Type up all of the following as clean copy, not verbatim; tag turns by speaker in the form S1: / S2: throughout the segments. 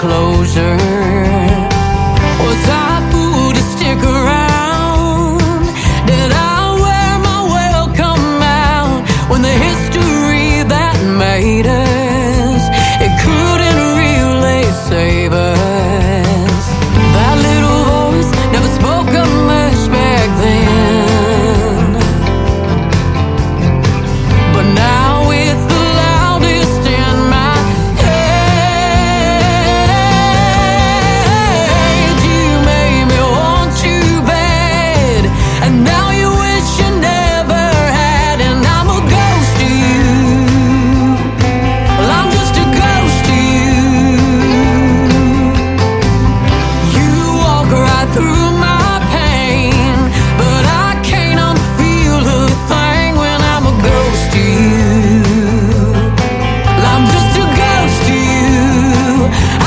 S1: closure. Was I fool to stick around? Did I wear my welcome out when the history that made us, it couldn't really save us? That little voice never spoke up much back then, but now it's the loudest in my head. You made me want you bad, and now you wish you never had. And I'm a ghost to you. Well, I'm just a ghost to you. You walk right through my pain, but I can't unfeel a thing when I'm a ghost to you. Well, I'm just a ghost to you.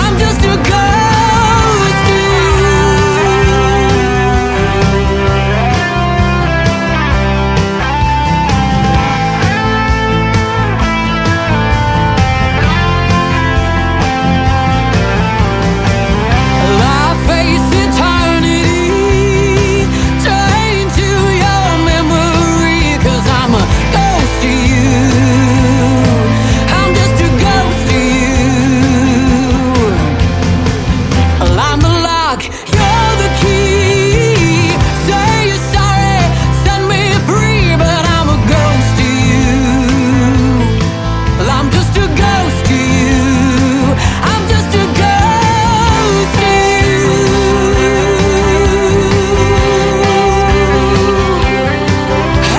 S1: I'm just a ghost to you. Well, I face eternity, chained to your memory, 'cause I'm a ghost to you. I'm just a ghost to you. Well, I'm the lock, you're the key. Say you're sorry, set me free, but I'm a ghost to you. Well, I'm just a ghost to you. I'm just a ghost to you.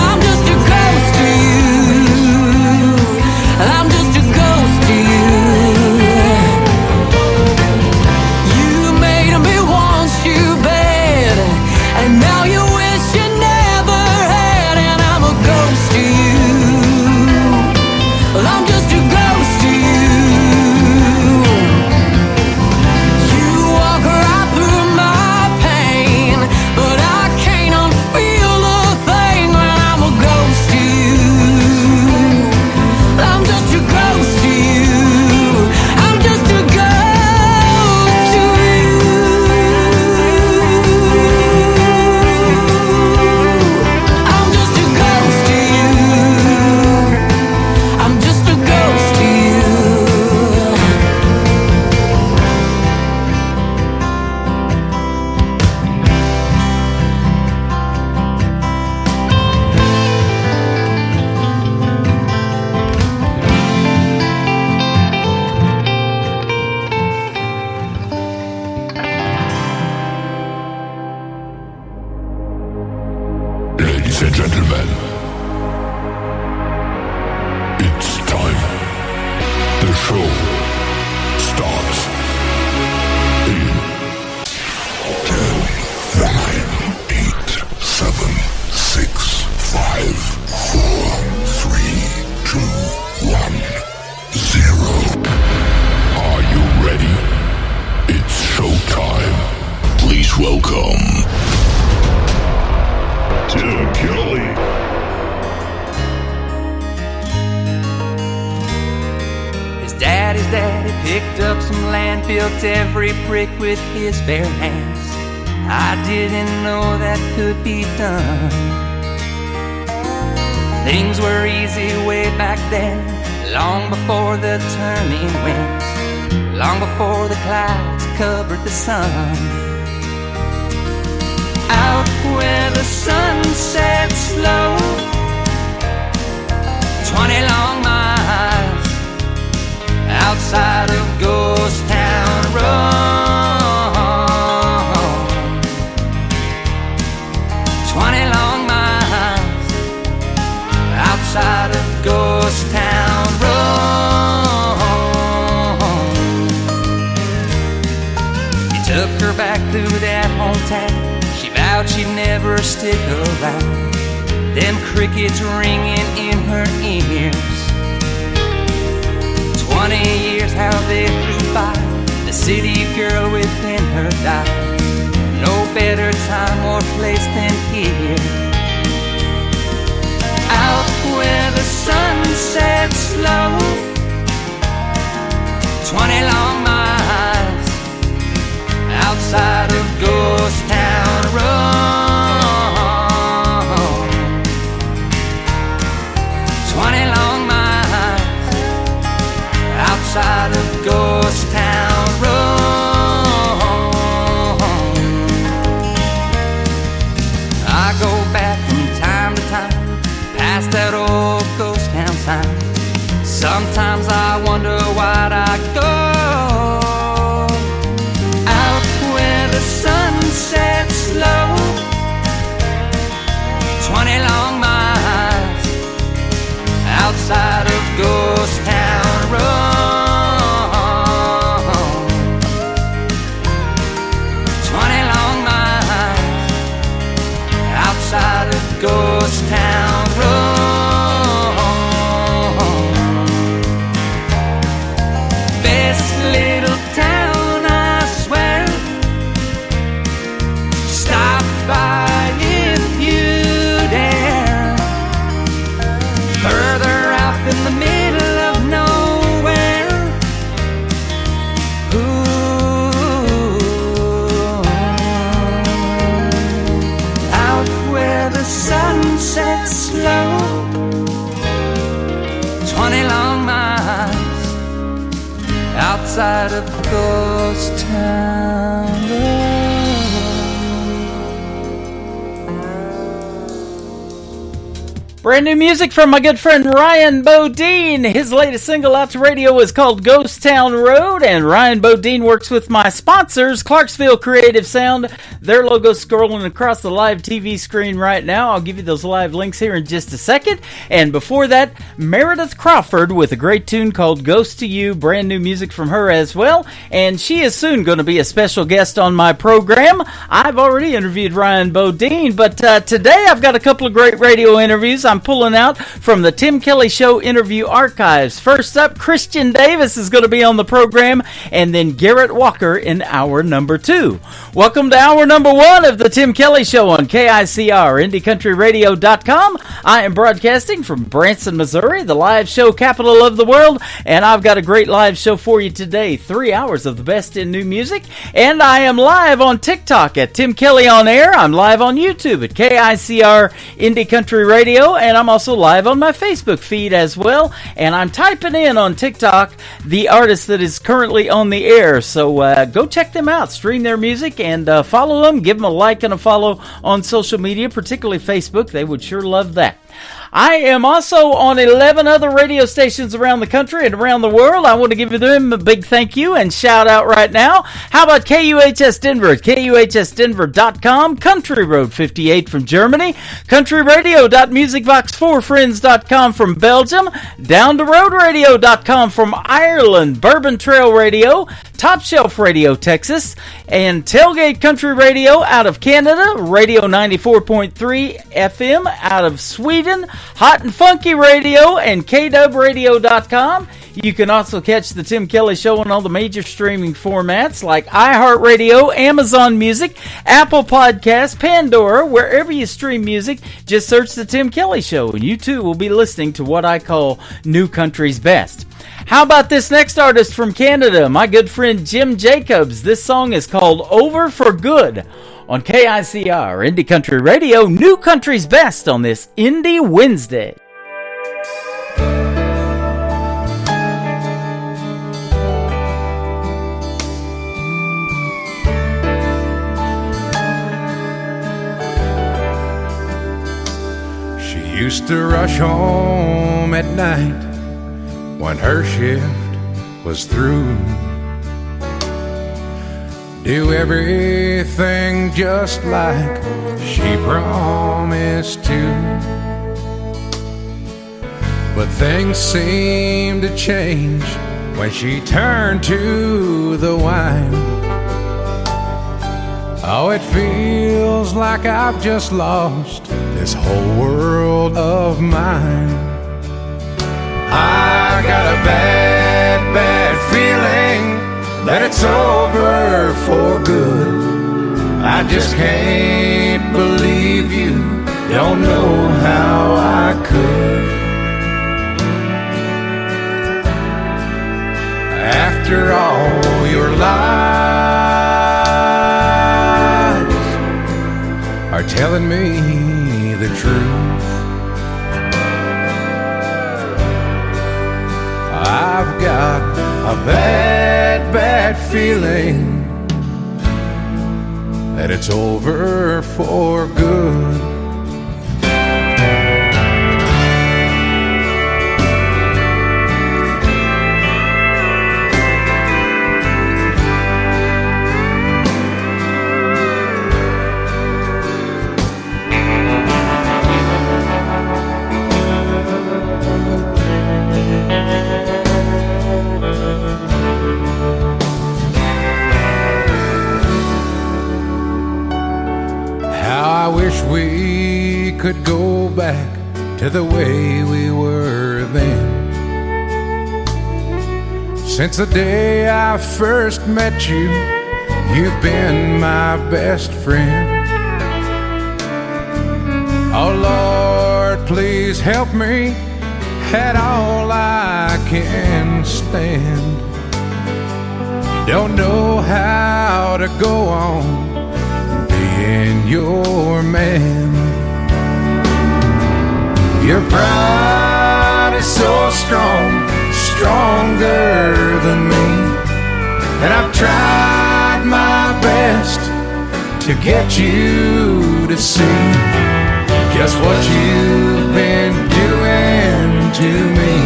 S1: I'm just a ghost to you. I'm just a ghost to you. You made me want you bad, and now you wish you never had. And I'm a ghost to you. Well, I'm just a ghost to you. You walk right through my pain, but I can't unfeel a thing when I'm a ghost to you. I'm just a ghost to you. I'm just a ghost to you. I'm just a ghost to you. I'm just a ghost to you.
S2: Ladies and gentlemen, it's time. The show starts in 10, 9, 8, 7, 6, 5, 4, 3, 2, 1, 0. Are you ready? It's showtime. Please welcome Tim Kelly.
S3: His daddy's daddy picked up some land, built every brick with his bare hands. I didn't know that could be done. Things were easy way back then, long before the turning winds, long before the clouds covered the sun. Out where the sun sets low, 20 long miles outside of Ghost Town Road. 20 long miles outside of Ghost Town Road. He took her back through that hometown. She vowed she'd never stick around. Them crickets ringing in her ears. 20 years how they flew by. The city girl within her died. No better time or place than here. Out where the sun sets low, 20 long miles outside of Ghost Town Road. I go back from time to time past that old ghost town sign. Sometimes I wonder why'd I go out where the sun sets slow. 20 long miles outside of Ghost Town Road. 20 long miles outside of Ghost Town Road. Best little town, I swear. Stop by if you dare. Further out in the middle of nowhere. Ooh. Out where the sun sets slow. 20 long miles outside of Ghost Town Road.
S4: Brand new music from my good friend Ryan Bodine. His latest single out to radio is called Ghost Town Road, and Ryan Bodine works with my sponsors, Clarksville Creative Sound. Their logo scrolling across the live TV screen right now. I'll give you those live links here in just a second. And before that, Meredith Crawford with a great tune called Ghost to You. Brand new music from her as well. And she is soon going to be a special guest on my program. I've already interviewed Ryan Bodine, but today I've got a couple of great radio interviews I'm pulling out from the Tim Kelly Show interview archives. First up, Christian Davis is going to be on the program, and then Garrett Walker in hour number 2. Welcome to hour number 1 of the Tim Kelly Show on KICR, IndieCountryRadio.com. I am broadcasting from Branson, Missouri, the live show capital of the world, and I've got a great live show for you today. 3 hours of the best in new music, and I am live on TikTok at Tim Kelly On Air. I'm live on YouTube at KICR Indie Country Radio, and I'm also live on my Facebook feed as well, and I'm typing in on TikTok the artist that is currently on the air, so go check them out, stream their music, and follow them, give them a like and a follow on social media, particularly Facebook. They would sure love that. I am also on 11 other radio stations around the country and around the world. I want to give them a big thank you and shout out right now. How about KUHS Denver at KUHSdenver.com, Country Road 58 from Germany, countryradio.musicbox4friends.com from Belgium, downtheroadradio.com from Ireland, Bourbon Trail Radio, Top Shelf Radio Texas, and Tailgate Country Radio out of Canada, Radio 94.3 FM out of Sweden, Hot and Funky Radio, and KWradio.com. You can also catch the Tim Kelly Show on all the major streaming formats like iHeartRadio, Amazon Music, Apple Podcasts, Pandora, wherever you stream music. Just search the Tim Kelly Show, and you too will be listening to what I call New Country's Best. How about this next artist from Canada, my good friend Jim Jacobs? This song is called Over for Good on KICR Indie Country Radio, New Country's Best on this Indie Wednesday.
S5: She used to rush home at night when her shift was through, do everything just like she promised to. But things seemed to change when she turned to the wine. Oh, it feels like I've just lost this whole world of mine. I got a bad, bad feeling that it's over for good. I just can't believe you don't know how I could. After all your lies are telling me the truth, I've got a bad, bad feeling that it's over for good. I wish we could go back to the way we were then. Since the day I first met you, you've been my best friend. Oh Lord, please help me at all I can stand. Don't know how to go on being your man. Your pride is so strong, stronger than me, and I've tried my best to get you to see just what you've been doing to me.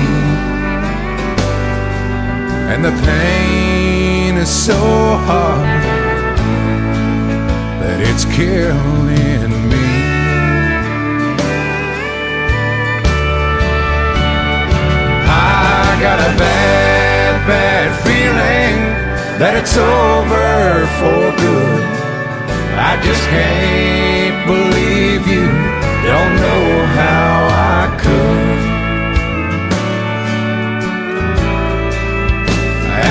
S5: And the pain is so hard that it's killing me. I got a bad, bad feeling that it's over for good. I just can't believe you don't know how I could.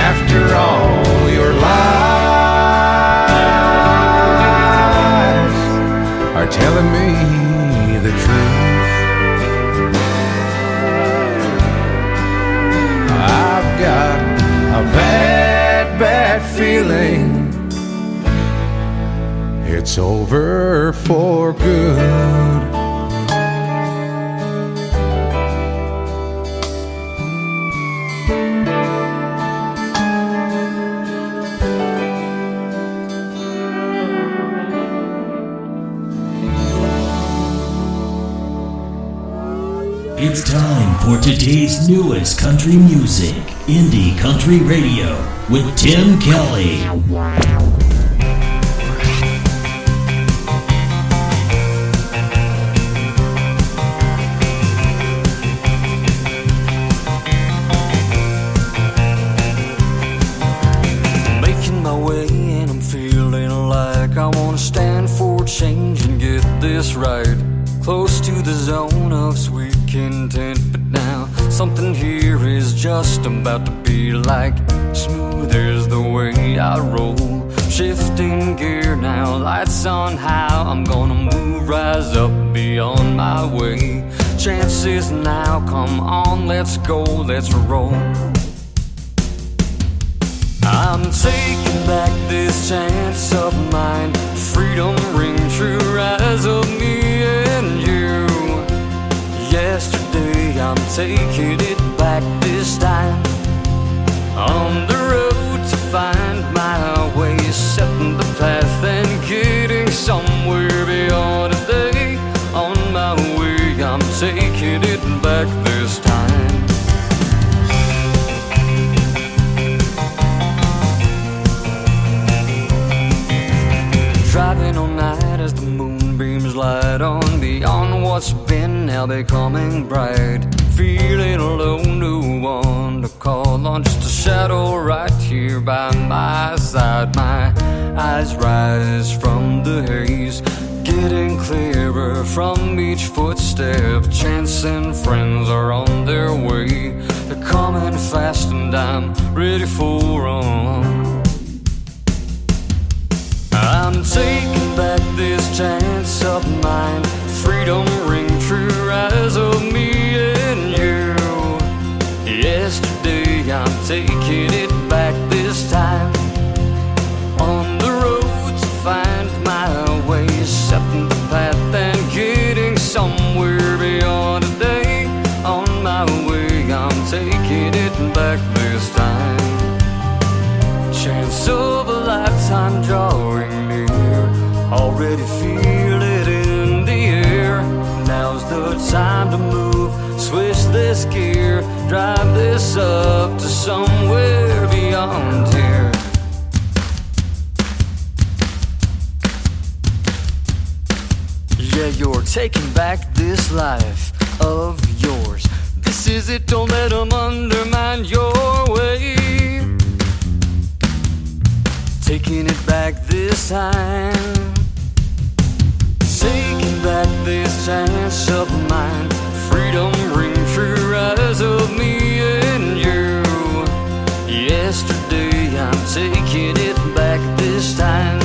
S5: After all your lies are telling me the truth, I've got a bad, bad feeling it's over for good.
S6: It's time for today's newest country music, Indie Country Radio, with Tim Kelly.
S1: Making my way and I'm feeling like I wanna stand for change and get this right. Close to the zone of sweet content, but now something here is just about to be like smooth as the way I roll. Shifting gear now, lights on how I'm gonna move, rise up beyond my way. Chances now, come on, let's go, let's roll. I'm taking back this chance of mine. Freedom ring true, rise of me and you. Yesterday I'm taking it back this time. On the road to find my way, setting the path and getting somewhere beyond today. On my way, I'm taking it back this time. Driving all night as the moonbeams light on beyond what's been now becoming bright. Feeling alone, no one to call on, just a shadow right here by my side. My eyes rise from the haze, getting clearer from each footstep. Chance and friends are on their way, they're coming fast and I'm ready for 'em. I'm taking back this chance of mine. Freedom ring true, rise of me and you. Yesterday I'm taking it back this time. On the road to find my way, setting the path and getting somewhere beyond today. On my way, I'm taking it back this time.
S7: time drawing near. Already feel it in the air. Now's the time to move, switch this gear, drive this up to somewhere beyond here. Yeah, you're taking back this life of yours. This is it, don't let them undermine your way. Taking it back this time, taking back this chance of mine. Freedom ring true eyes of me and you. Yesterday I'm taking it back this time.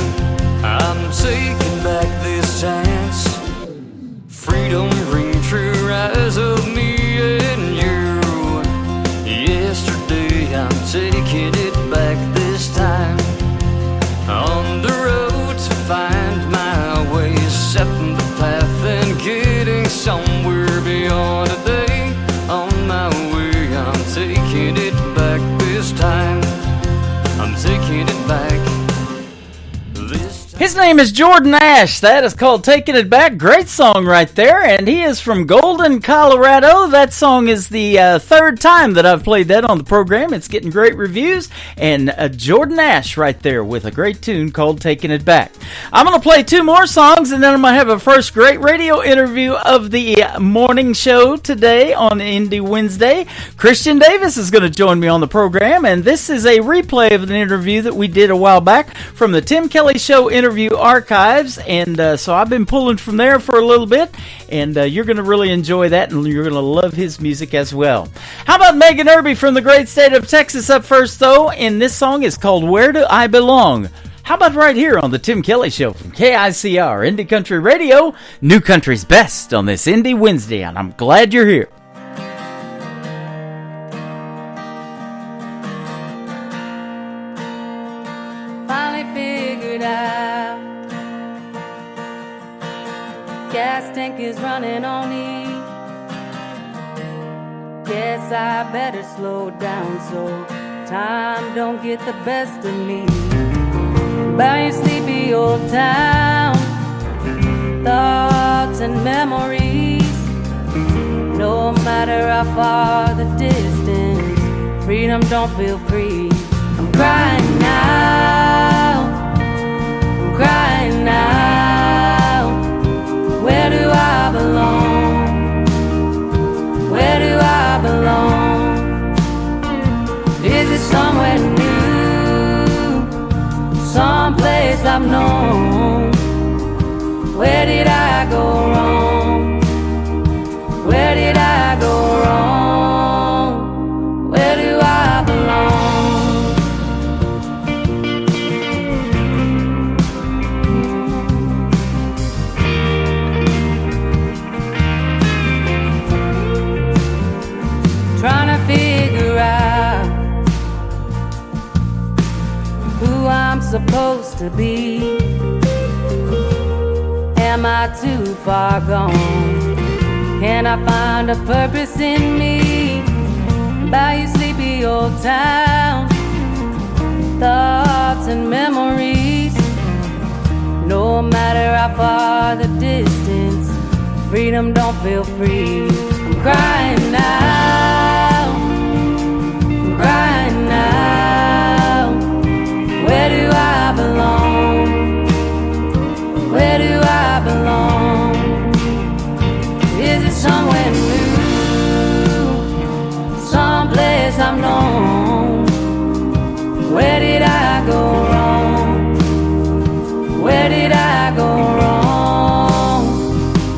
S7: I'm taking back this chance. Freedom ring true eyes of me and you. Yesterday I'm taking it back this time. On the road to find my way, setting the path and getting somewhere beyond today. On my way, I'm taking it back this time. I'm taking it back this time.
S4: His name is Jordan Ash. That is called Taking It Back. Great song right there. And he is from Golden, Colorado. That song is the third time that I've played that on the program. It's getting great reviews. And Jordan Ash right there with a great tune called Taking It Back. I'm going to play two more songs, and then I'm going to have a first great radio interview of the morning show today on Indie Wednesday. Christian Davis is going to join me on the program, and this is a replay of an interview that we did a while back from the Tim Kelly Show interview archives, and so I've been pulling from there for a little bit, and you're going to really enjoy that, and you're going to love his music as well. How about Megan Irby from the great state of Texas up first, though, and this song is called Where Do I Belong? How about right here on the Tim Kelly Show from KICR Indie Country Radio, New Country's Best on this Indie Wednesday, and I'm glad you're here.
S8: Finally figured out gas tank is running on E. Guess I better slow down so time don't get the best of me. By your sleepy old town, thoughts and memories. No matter how far the distance, freedom don't feel free. I'm crying now, I'm crying now. Where do I belong? Where do I belong? Is it somewhere new? Someplace I've known. Where did I go wrong? Where did I go wrong? Where do I belong? Trying to figure out who I'm supposed to be. Am I too far gone? Can I find a purpose in me? By your sleepy old town, thoughts and memories. No matter how far the distance, freedom don't feel free. I'm crying now, I'm crying now. Where do I belong? Where do I belong? Is it somewhere new? Someplace I've known. Where did I go wrong? Where did I go wrong?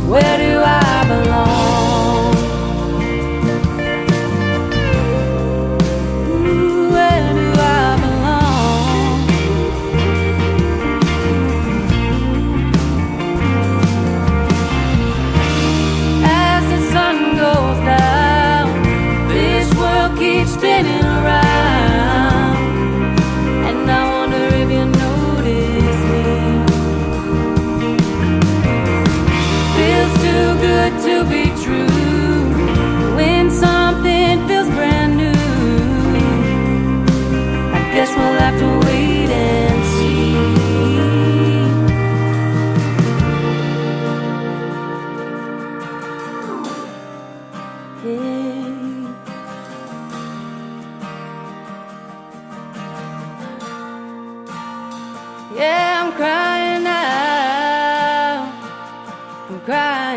S8: Where do I belong?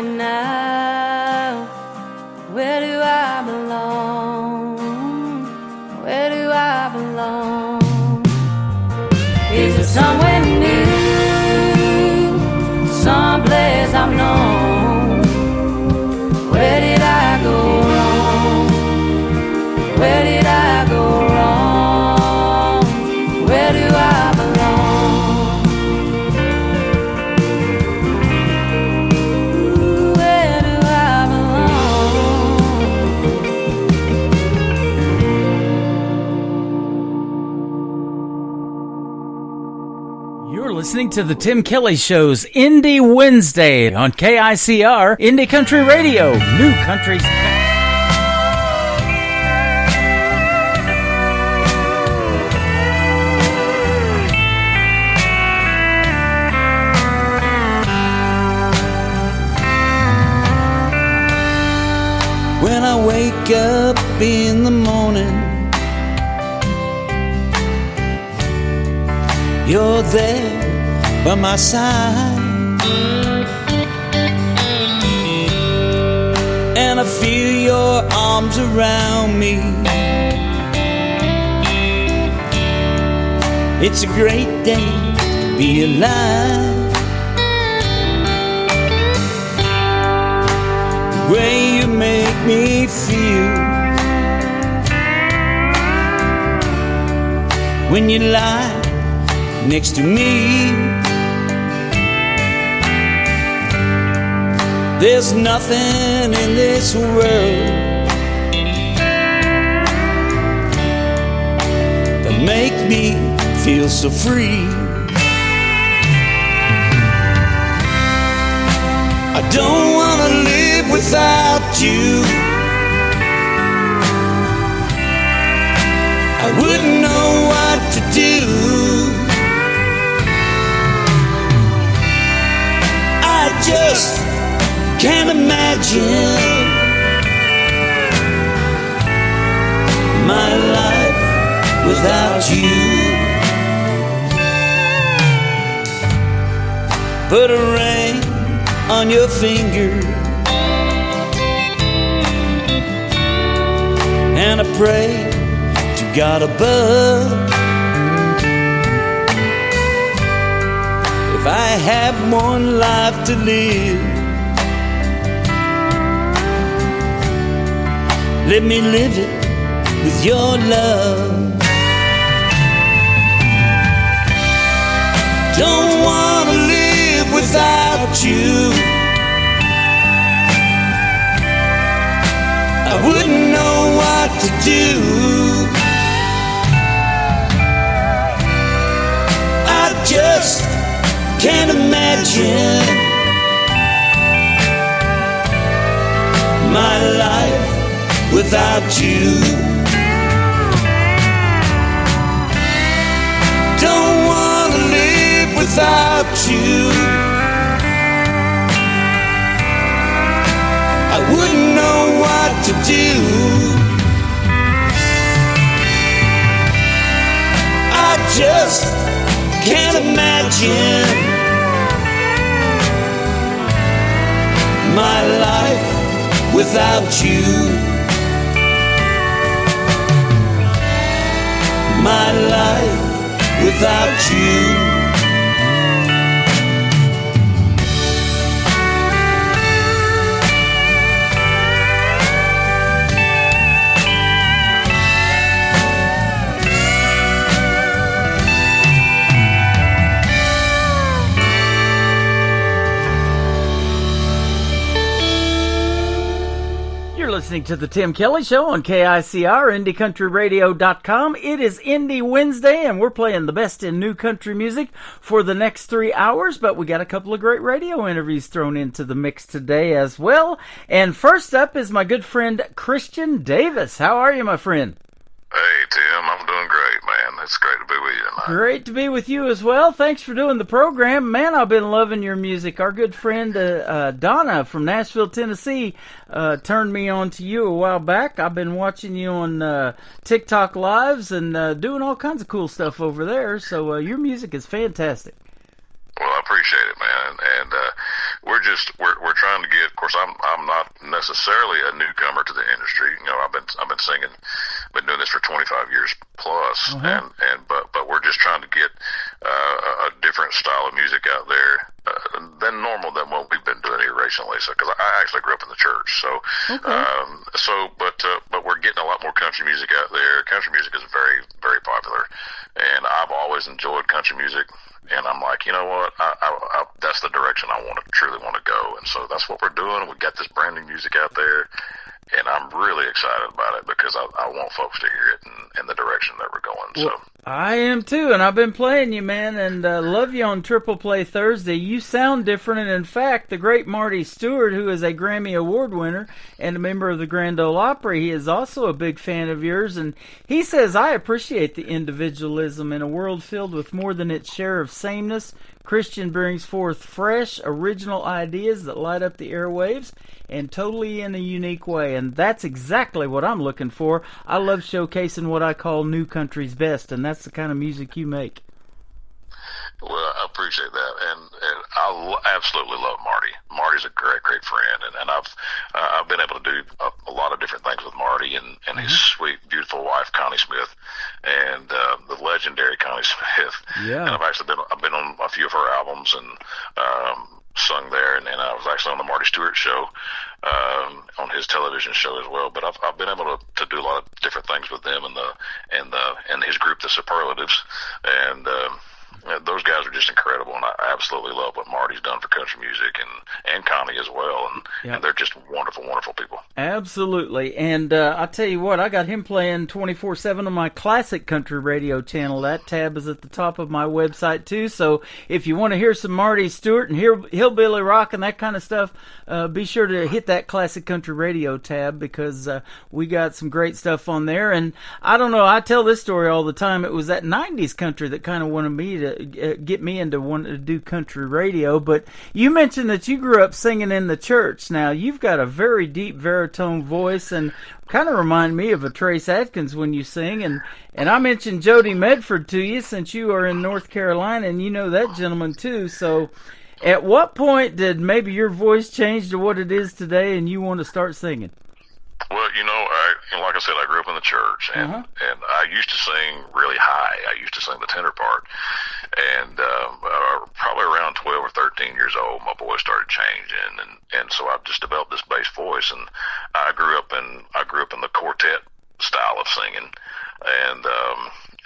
S8: right now? Where do I belong? Where do I belong? Is it somewhere new? Someplace I've known? Where did I go wrong? Where did I go wrong? Where do I belong? Ooh, where do I belong?
S4: You're listening to the Tim Kelly Show's Indie Wednesday on KICR Indie Country Radio, New Country's best.
S9: When I wake up in the morning, you're there by my side, and I feel your arms around me. It's a great day to be alive. The way you make me feel when you lie next to me. There's nothing in this world that make me feel so free. I don't wanna live without you. I wouldn't know what to do. I just can't imagine my life without you. Put a ring on your finger, and I pray to God above, if I have one life to live, let me live it with your love. Don't wanna live without you. I wouldn't know what to do. I just can't imagine my life without you. Don't wanna live without you. I wouldn't know what to do. I just can't imagine my life without you. My life without you.
S4: Listening to the Tim Kelly Show on KICR, IndieCountryRadio.com. It is Indie Wednesday, and we're playing the best in new country music for the next 3 hours, but we got a couple of great radio interviews thrown into the mix today as well. And first up is my good friend Christian Davis. How are you, my friend?
S2: Hey, Tim, I'm doing great, man. It's great to be with you tonight.
S4: Great to be with you as well. Thanks for doing the program. Man, I've been loving your music. Our good friend Donna from Nashville, Tennessee, turned me on to you a while back. I've been watching you on TikTok Lives and doing all kinds of cool stuff over there. So your music is fantastic.
S2: Well, I appreciate it, man, and we're trying to get. Of course, I'm not necessarily a newcomer to the industry. You know, I've been singing, been doing this for 25 years plus, but we're just trying to get a different style of music out there than normal than what we've been doing here recently. So, because I actually grew up in the church, so but we're getting a lot more country music out there. Country music is very, very popular, and I've always enjoyed country music. And I'm like, you know what? I that's the direction I truly want to go. And so that's what we're doing. We got this brand new music out there, and I'm really excited about it because I want folks to hear it in the direction that we're going.
S4: Well, so I am too, and I've been playing you, man, and love you on Triple Play Thursday. You sound different, and in fact, the great Marty Stewart, who is a Grammy Award winner and a member of the Grand Ole Opry, he is also a big fan of yours, and he says, I appreciate the individualism in a world filled with more than its share of sameness. Christian brings forth fresh, original ideas that light up the airwaves, and totally in a unique way, and that's exactly what I'm looking for. I love showcasing what I call new country's best, and that's the kind of music you make.
S2: Well, I appreciate that, and I absolutely love Marty. Marty's a great friend, and I've been able to do a lot of different things with Marty and his sweet, beautiful wife Connie Smith, and the legendary Connie Smith.
S4: Yeah.
S2: And I've been on a few of her albums and sung there, and I was actually on the Marty Stewart show, on his television show as well. But I've been able to do a lot of different things with them and his group, the Superlatives, and those guys are just incredible, and I absolutely love what Marty's done for country music and Connie as well, and they're just wonderful, wonderful people.
S4: Absolutely, and I tell you what, I got him playing 24/7 on my classic country radio channel. That tab is at the top of my website too, so if you want to hear some Marty Stewart and hear hillbilly rock and that kind of stuff, be sure to hit that classic country radio tab, because we got some great stuff on there. And I don't know, I tell this story all the time. It was that 90s country that kind of wanted me to get me into wanting to do country radio. But you mentioned that you grew up singing in the church. Now, you've got a very deep baritone voice and kind of remind me of a Trace Adkins when you sing. And I mentioned Jody Medford to you since you are in North Carolina, and you know that gentleman too. So at what point did maybe your voice change to what it is today and you want to start singing?
S2: Well, like I said, I grew up in the church, and I used to sing really high. I used to sing the tenor part, and probably around 12 or 13 years old, my voice started changing, and so I just developed this bass voice. And I grew up in the quartet style of singing, and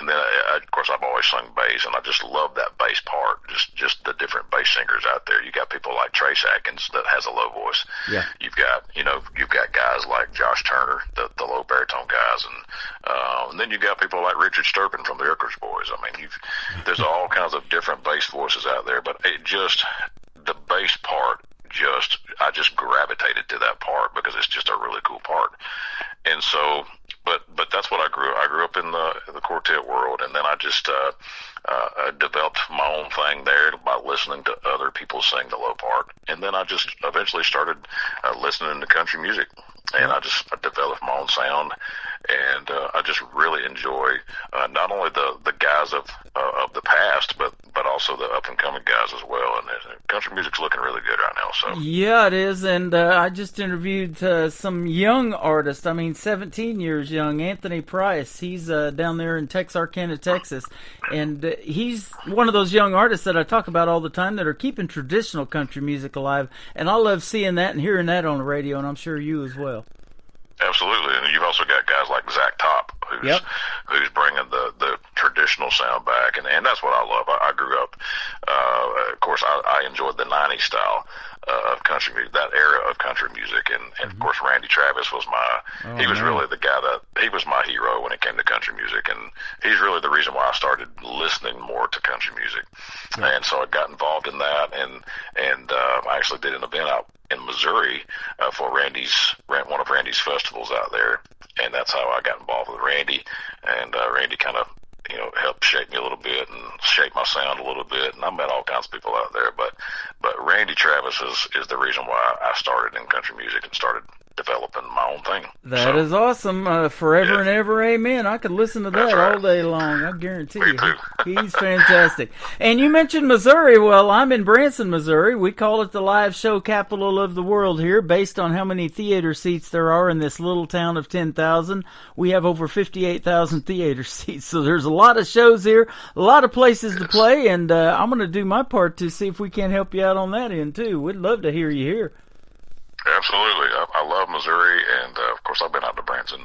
S2: then of course I've always sung bass, and I just love that bass part. Just the different bass singers out there. You got people like Trace Adkins that has a low voice.
S4: Yeah.
S2: You've got guys like Josh Turner, the low baritone guys, and then you got people like Richard Sturpin from the Urquhart Boys. I mean, there's all kinds of different bass voices out there, but the bass part. I just gravitated to that part because it's just a really cool part. And so, but that's what I grew up in the quartet world, and then I just developed my own thing there by listening to other people sing the low part, and then I just eventually started listening to country music, and I developed my own sound, and I just really enjoy not only the guys of the past, but also the up and coming guys as well. And country music's looking really good right now. So
S4: yeah, it is. And I just interviewed some young artists. I mean, 17 years young, Anthony Price. He's down there in Texarkana, Texas, and he's one of those young artists that I talk about all the time that are keeping traditional country music alive. And I love seeing that and hearing that on the radio, and I'm sure you as well.
S2: Absolutely, and you've also got guys like Zach Top, who's bringing the traditional sound back, and that's what I love. I grew up, of course, I enjoyed the 90s style of country music, that era of country music, and of course, Randy Travis was he was really the guy he was my hero when it came to country music, and he's really the reason why I started listening more to country music, and so I got involved in that, and I actually did an event out in Missouri for one of Randy's festivals out there, and that's how I got involved with Randy. And Randy kind of helped shape me a little bit and shape my sound a little bit. And I met all kinds of people out there, but Randy Travis is the reason why I started in country music and started developing my own thing.
S4: That is awesome. Forever and ever, amen. I could listen to that all day long. I guarantee you. He's fantastic. And you mentioned Missouri. Well, I'm in Branson, Missouri. We call it the live show capital of the world here, based on how many theater seats there are in this little town of 10,000. We have over 58,000 theater seats, so there's a lot of shows here, a lot of places to play, and I'm going to do my part to see if we can help you out on that end, too. We'd love to hear you here.
S2: Absolutely. I love Missouri, and of course I've been out to Branson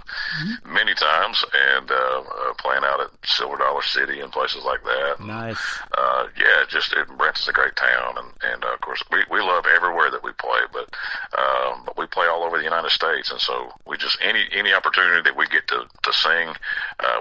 S2: many times, and playing out at Silver Dollar City and places like that.
S4: Nice.
S2: Branson's a great town, and of course we love everywhere that we play, but we play all over the United States, and so we just any opportunity that we get to sing,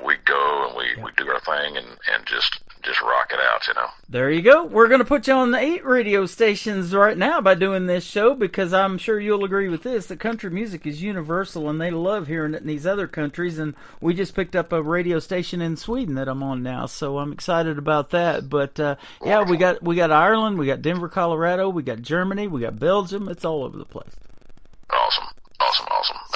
S2: we go and we do our thing and just rock it out, you know.
S4: There you go. We're going to put you on the 8 radio stations right now by doing this show, because I'm sure you'll agree with this, that country music is universal and they love hearing it in these other countries, and we just picked up a radio station in Sweden that I'm on now, so I'm excited about that. But we got Ireland, we got Denver, Colorado, we got Germany, we got Belgium. It's all over the place.
S2: Awesome.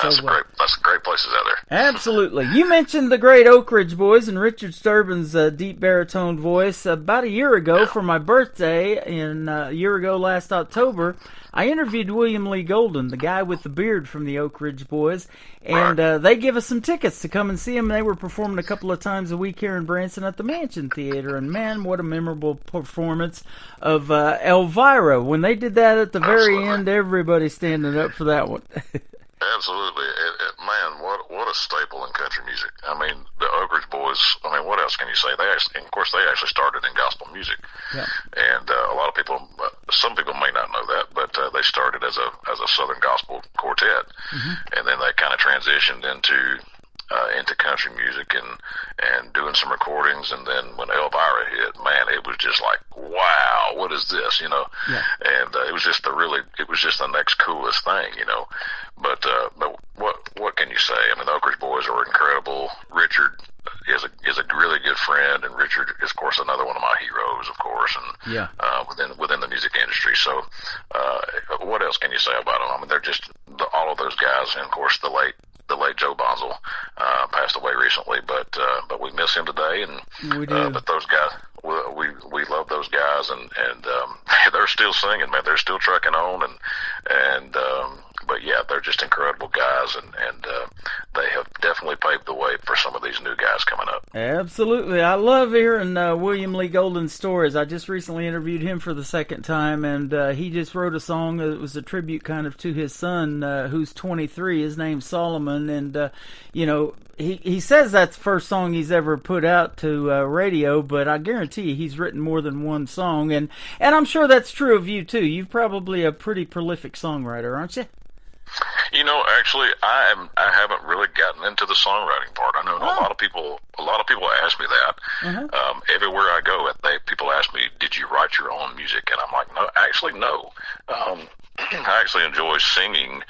S2: That's great places out there.
S4: Absolutely. You mentioned the great Oak Ridge Boys and Richard Sturban's deep baritone voice. About a year ago, for my birthday, a year ago last October, I interviewed William Lee Golden, the guy with the beard from the Oak Ridge Boys, and they give us some tickets to come and see him. They were performing a couple of times a week here in Branson at the Mansion Theater, and man, what a memorable performance of Elvira. When they did that at the very end, everybody standing up for that one.
S2: Absolutely. Man, what a staple in country music. I mean, the Oak Ridge Boys, I mean, what else can you say? They actually started in gospel music. Yeah. And a lot of people, some people may not know that, but they started as a Southern gospel quartet. And then they kind of transitioned into country music and doing some recordings, and then when Elvira hit, man, it was just like, wow, what is this, you know? Yeah. And it was just the next coolest thing, you know. But what can you say? I mean, the Oak Ridge Boys are incredible. Richard is a really good friend, and Richard is, of course, another one of my heroes, of course, and within the music industry. So, what else can you say about them? I mean, they're just all of those guys, and of course, the late Joe Bonzel passed away recently, but we miss him today, and
S4: we do.
S2: But those guys, we love those guys, and they're still singing, man. They're still trucking on, and but yeah, they're just incredible guys, and they have definitely paved the way for some of these new guys coming up.
S4: Absolutely. I love hearing William Lee Golden's stories. I just recently interviewed him for the second time, and he just wrote a song that was a tribute kind of to his son, who's 23. His name's Solomon, and he says that's the first song he's ever put out to radio, but I guarantee you he's written more than one song, and I'm sure that's true of you too. You're probably a pretty prolific songwriter, aren't you?
S2: You know, actually, I haven't really gotten into the songwriting part. I know a lot of people ask me that. Everywhere I go, people ask me, "Did you write your own music?" And I'm like, "No, actually, no. I actually enjoy singing,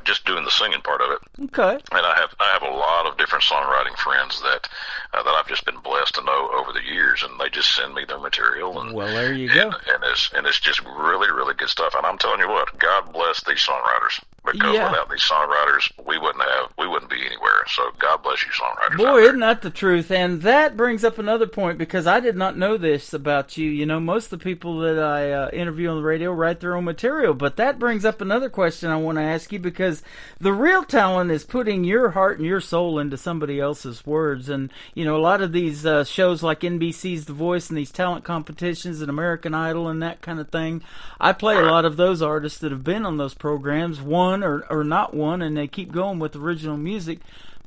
S2: just doing the singing part of it." Okay. And I have a lot of different songwriting friends that I've just been blessed to know over the years, and they just send me their material. And,
S4: well, there you go.
S2: And it's just really, really good stuff. And I'm telling you what, God bless these songwriters, because without these songwriters, we wouldn't be anywhere. So God bless you, songwriters.
S4: Boy, isn't that the truth? And that brings up another point, because I did not know this about you. You know, most of the people that I interview on the radio write their own material, but that brings up another question I want to ask you, because the real talent is putting your heart and your soul into somebody else's words. And, you know, a lot of these shows like NBC's The Voice and these talent competitions and American Idol and that kind of thing, I play a lot of those artists that have been on those programs, won or not won, and they keep going with original music,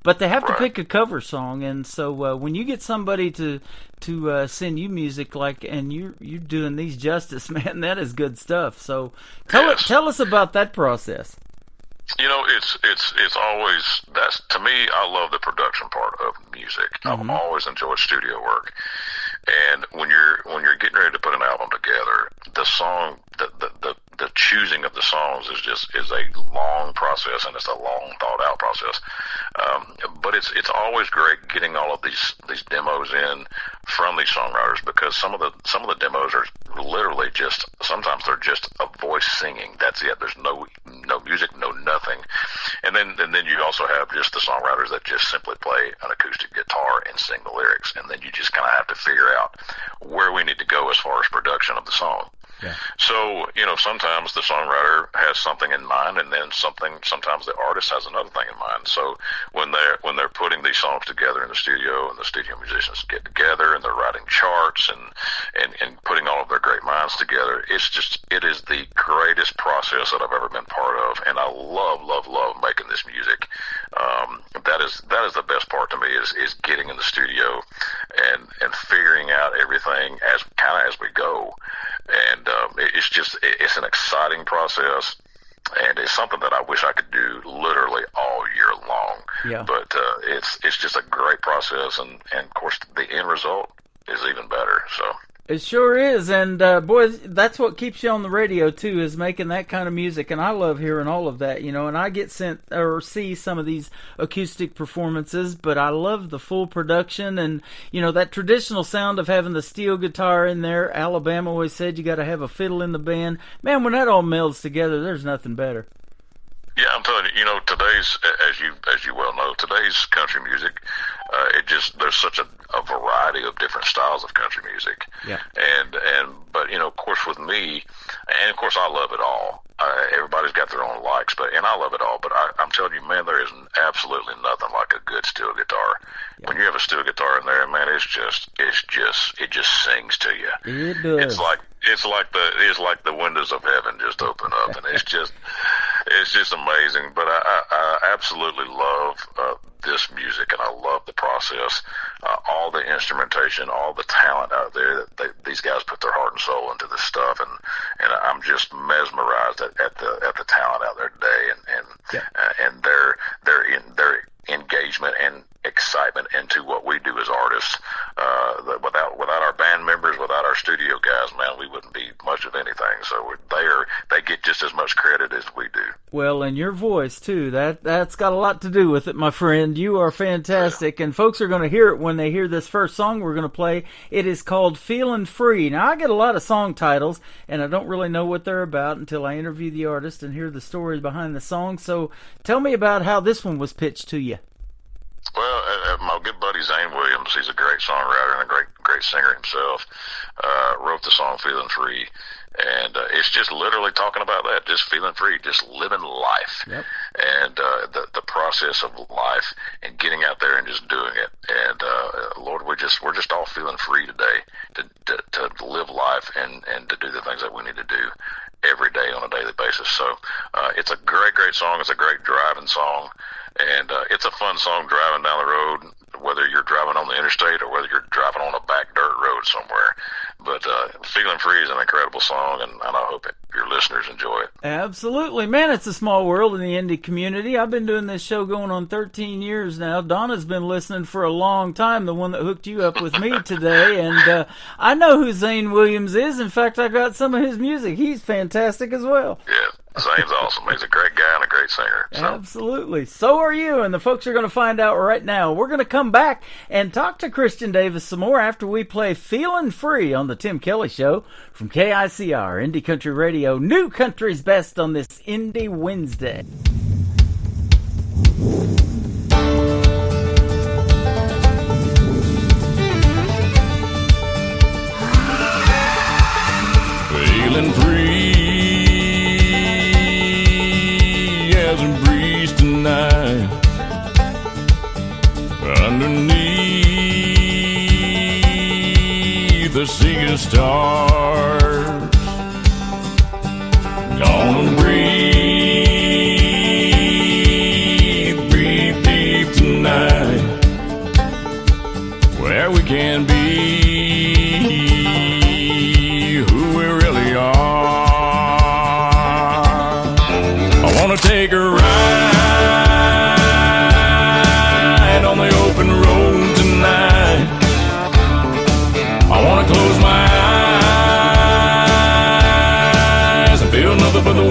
S4: but they have to pick a cover song. And so when you get somebody to send you music, and you're doing these justice, man, that is good stuff. So tell us about that process.
S2: You know, it's always, that's, to me, I love the production part of music. I've always enjoyed studio work. And when you're getting ready to put an album together, the song, the choosing of the songs is a long process, and it's a long thought out process. But it's always great getting all of these demos in from these songwriters, because some of the demos are literally just, sometimes they're just a voice singing. That's it. There's no music, no nothing. And then you also have just the songwriters that just simply play an acoustic guitar and sing the lyrics. And then you just kind of have to figure out where we need to go as far as production of the song.
S4: Yeah.
S2: So, sometimes the songwriter has something in mind, and then sometimes the artist has another thing in mind. So when they're putting these songs together in the studio, and the studio musicians get together and they're writing charts and putting all of their great minds together, it is the greatest process that I've ever been part of. And I love making this music. That is the best part to me, is getting in the studio and figuring out everything as we go. And it's an exciting process, and it's something that I wish I could do literally all year long.
S4: Yeah.
S2: But it's just a great process, and of course the end result is even better. So.
S4: It sure is, and boys, that's what keeps you on the radio too, is making that kind of music, and I love hearing all of that, and I get sent or see some of these acoustic performances, but I love the full production, and that traditional sound of having the steel guitar in there. Alabama always said you got to have a fiddle in the band. Man, when that all melds together, there's nothing better.
S2: Yeah, I'm telling you, today's, as you well know, today's country music, there's such a variety of different styles of country music.
S4: Yeah.
S2: But of course with me, and of course I love it all. Everybody's got their own likes, and I love it all. But I'm telling you, man, there is absolutely nothing like a good steel guitar. Yeah. When you have a steel guitar in there, man, it just sings to you.
S4: It does.
S2: It's like the windows of heaven just open up, and it's just amazing. But I absolutely love this music, and I love the process, all the instrumentation, all the talent out there. These guys put their heart and soul into this stuff, and I'm just mesmerized at the talent out there today, and their engagement and excitement into what we do as artists. Without our band members, without our studio guys, man, we wouldn't be much of anything. So they get just as much credit as we do.
S4: Well, and your voice too. That's got a lot to do with it, my friend. You are fantastic, and folks are going to hear it when they hear this first song we're going to play. It is called "Feeling Free." Now, I get a lot of song titles, and I don't really know what they're about until I interview the artist and hear the stories behind the song. So, tell me about how this one was pitched to you.
S2: Well, my good buddy Zane Williams, he's a great songwriter and a great singer himself, wrote the song "Feeling Free," and it's just literally talking about that, just feeling free, just living life.
S4: Yep.
S2: And the process of life and getting out there and just doing it. And Lord, we're just all feeling free today to live life and to do the things that we need to do every day on a daily basis. So it's a great song. It's a great driving song. And it's a fun song driving down the road, whether you're driving on the interstate or whether you're driving on a back dirt road somewhere. But Feeling Free is an incredible song, and I hope your listeners enjoy it.
S4: Absolutely. Man, it's a small world in the indie community. I've been doing this show going on 13 years now. Donna's been listening for a long time, the one that hooked you up with me today. And I know who Zane Williams is. In fact, I got some of his music. He's fantastic as well.
S2: Yeah. Zane's awesome. He's a great guy and a great singer. So.
S4: Absolutely. So are you, and the folks are going to find out right now. We're going to come back and talk to Christian Davis some more after we play "Feeling Free" on the Tim Kelly Show from KICR, Indie Country Radio, New Country's Best on this Indie Wednesday.
S5: Feeling free as a breeze tonight, underneath the sea of stars. Gonna breathe deep tonight, where we can be who we really are. I wanna take a ride on the open road tonight. I wanna close my eyes and feel nothing but the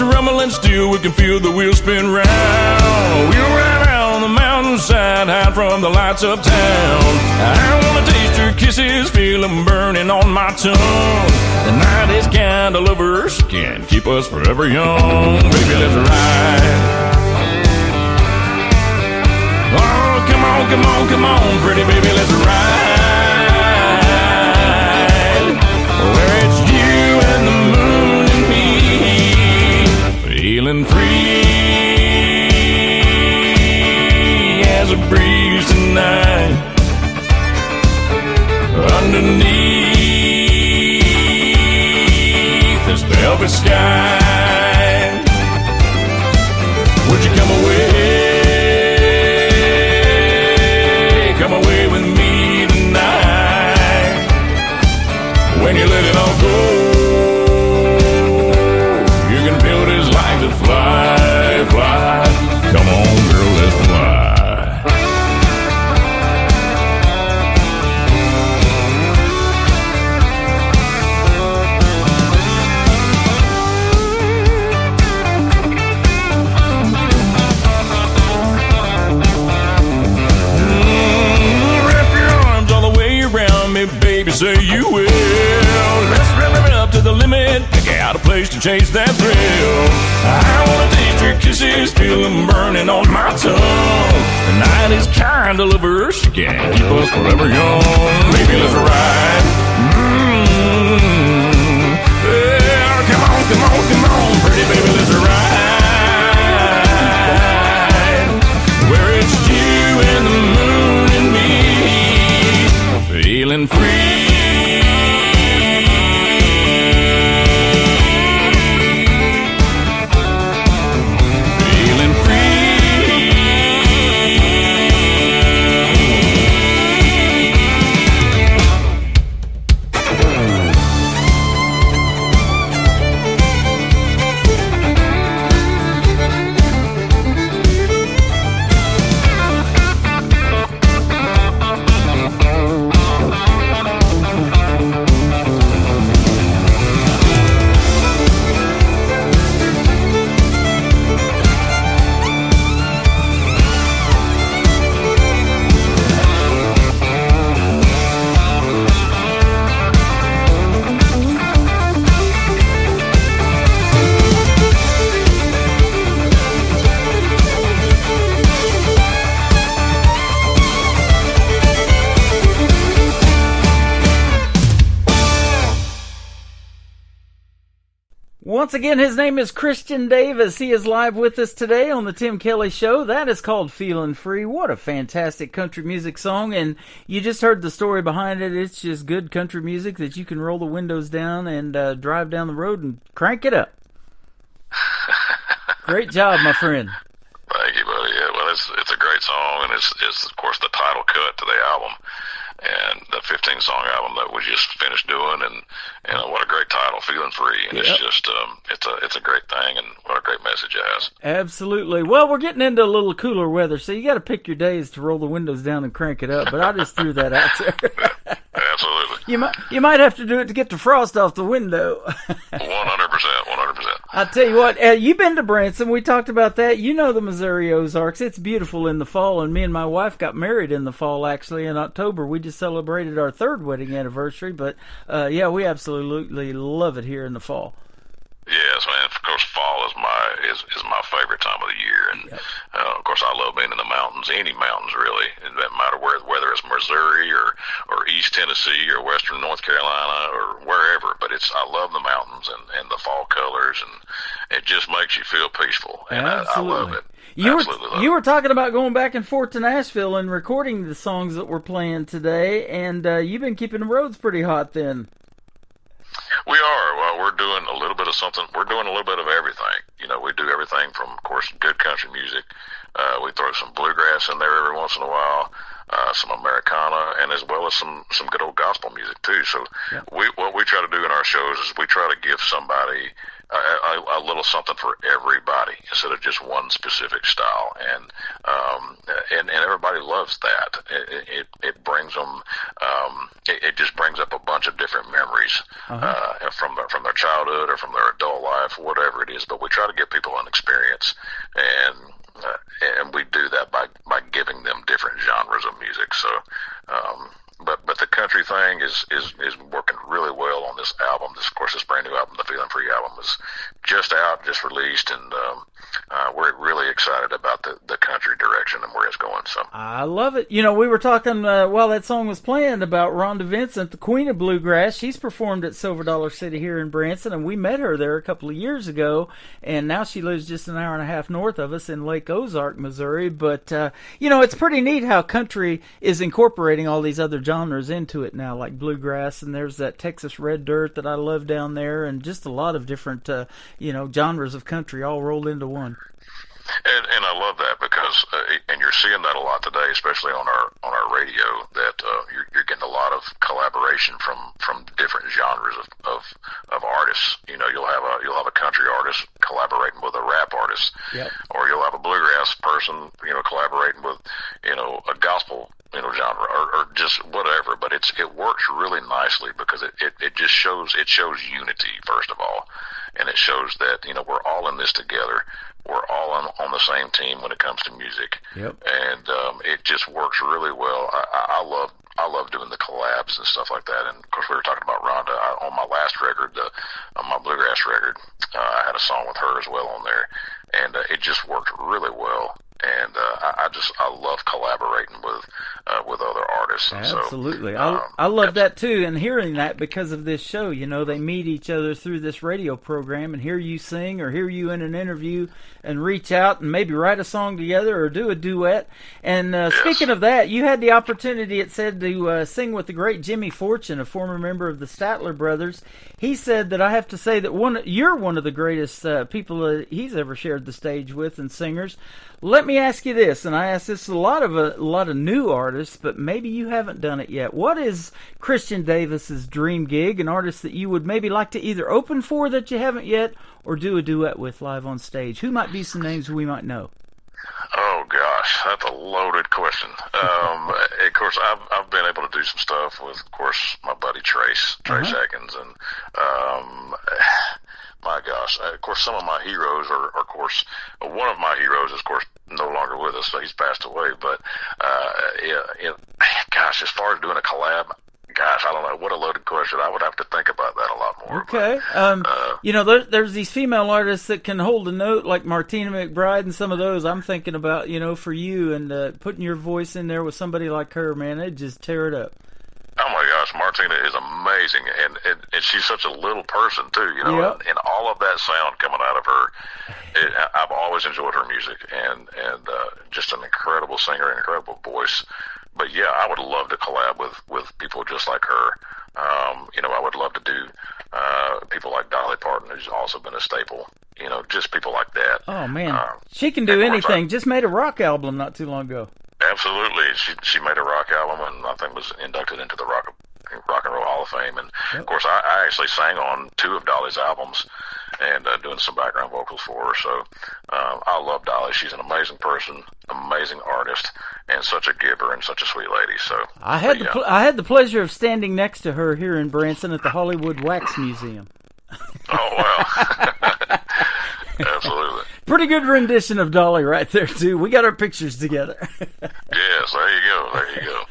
S5: rumble and still we can feel the wheels spin round. We'll ride out on the mountainside, hide from the lights of town. I wanna taste your kisses, feel them burning on my tongue. The night is kind of lovers, can keep us forever young. Baby, let's ride. Oh, come on, come on, come on, pretty baby, let's ride. Where it's you and the moon and me, feeling free as a breeze tonight. Underneath this velvet sky, would you come away? Come away with me tonight. When you let it all go, you can feel this life that fly, fly. Come on, girl, let's fly. Baby, say you will. Let's rev it up to the limit. Pick out a place to chase that thrill. I wanna taste your kisses, feel them burning on my tongue. The night is kind of lovers, can't keep us forever young. Baby, let's ride. Yeah, come on, come on, come on, pretty baby, let's ride. Where it's you and the moon and me, feeling free. Feeling free.
S4: Once again, his name is Christian Davis. He is live with us today on the Tim Kelly Show. That is called Feeling Free. What a fantastic country music song. And you just heard the story behind it. It's just good country music that you can roll the windows down and drive down the road and crank it up. Great job, my friend.
S2: Thank you, buddy. Yeah, well, it's a great song, and it's of course the title cut to the album, and the 15-song album that we just finished doing, and what a great title, Feeling Free, and it's just it's a great thing, and what a great message it has.
S4: Absolutely. Well, we're getting into a little cooler weather, so you got to pick your days to roll the windows down and crank it up. But I just threw that out there.
S2: Absolutely.
S4: You might have to do it to get the frost off the window.
S2: 100%.
S4: I tell you what, you've been to Branson. We talked about that. You know the Missouri Ozarks. It's beautiful in the fall, and me and my wife got married in the fall, actually, in October. We just celebrated our 3rd wedding anniversary, but yeah, we absolutely love it here in the fall.
S2: Yes, man. Of course, fall is my favorite time of the year, and of course, I love being in the mountains. Any mountains, really. It doesn't matter whether it's Missouri or East Tennessee or Western North Carolina or wherever. But I love the mountains and the fall colors, and it just makes you feel peaceful. And I love it.
S4: You were talking about going back and forth to Nashville and recording the songs that we're playing today, and you've been keeping the roads pretty hot then.
S2: We are. Well, we're doing a little bit of something. We're doing a little bit of everything. You know, we do everything from, of course, good country music. We throw some bluegrass in there every once in a while, some Americana, and as well as some good old gospel music too. So what we try to do in our shows is we try to give somebody a little something for everybody instead of just one specific style, and everybody loves that. It brings them. It just brings up a bunch of different memories from their childhood or from their adult life, whatever it is. But we try to give people an experience, and we do that by giving them different genres of music. So. But the country thing is working really well on this album. Of course, this brand new album, the Feeling Free album, is just out, just released, and we're really excited about the country direction and where it's going. So
S4: I love it. We were talking while that song was playing about Rhonda Vincent, the Queen of Bluegrass. She's performed at Silver Dollar City here in Branson, and we met her there a couple of years ago, and now she lives just an hour and a half north of us in Lake Ozark, Missouri. But, it's pretty neat how country is incorporating all these other genres into it now, like bluegrass, and there's that Texas red dirt that I love down there, and just a lot of different, genres of country all rolled into one.
S2: And I love that because, and you're seeing that a lot today, especially on our radio, that you're getting a lot of collaboration from different genres of artists. You'll have a country artist collaborating with a rap artist, yep. Or you'll have a bluegrass person, collaborating with, a gospel, genre or just whatever. But it works really nicely because it just shows unity, first of all, and it shows that we're all in this together. We're all on the same team when it comes to music,
S4: yep.
S2: And it just works really well. I love doing the collabs and stuff like that. And of course, we were talking about Rhonda on my last record, on my bluegrass record. I had a song with her as well on there, and it just worked really well. And I love collaborating with other artists. And
S4: absolutely,
S2: so,
S4: I love that too. And hearing that because of this show, they meet each other through this radio program and hear you sing or hear you in an interview and reach out and maybe write a song together or do a duet. And
S2: yes.
S4: Speaking of that, you had the opportunity, it said, to sing with the great Jimmy Fortune, a former member of the Statler Brothers. He said that I have to say that you're one of the greatest people he's ever shared the stage with and singers. Let me ask you this, and I ask this a lot of new artists, but maybe you haven't done it yet. What is Christian Davis's dream gig, an artist that you would maybe like to either open for that you haven't yet, or do a duet with live on stage? Who might be some names we might know?
S2: Oh gosh, that's a loaded question. Of course, I've been able to do some stuff with, of course, my buddy Trace Atkins, and my gosh, of course, some of my heroes are, of course, one of my heroes is, of course, no longer with us, so he's passed away. But gosh, as far as doing a collab, gosh, I don't know. What a loaded question. I would have to think about that a lot more.
S4: Okay.
S2: But,
S4: there's these female artists that can hold a note like Martina McBride and some of those. I'm thinking about, for you and putting your voice in there with somebody like her, man, it'd just tear it up.
S2: Oh my gosh, Martina is amazing, and she's such a little person too,
S4: Yep.
S2: and all of that sound coming out of her. I've always enjoyed her music, and just an incredible singer, an incredible voice. But yeah, I would love to collab with people just like her. I would love to do people like Dolly Parton, who's also been a staple. Just people like that.
S4: Oh man, she can do anything. Just made a rock album not too long ago.
S2: Absolutely. She made a rock album and I think was inducted into the Rock and Roll Hall of Fame. And,
S4: yep.
S2: Of course, I actually sang on 2 of Dolly's albums and doing some background vocals for her. So I love Dolly. She's an amazing person, amazing artist, and such a giver and such a sweet lady. So
S4: I had the pleasure of standing next to her here in Branson at the Hollywood Wax Museum.
S2: Oh, wow. Absolutely.
S4: Pretty good rendition of Dolly right there, too. We got our pictures together.
S2: Yes, there you go.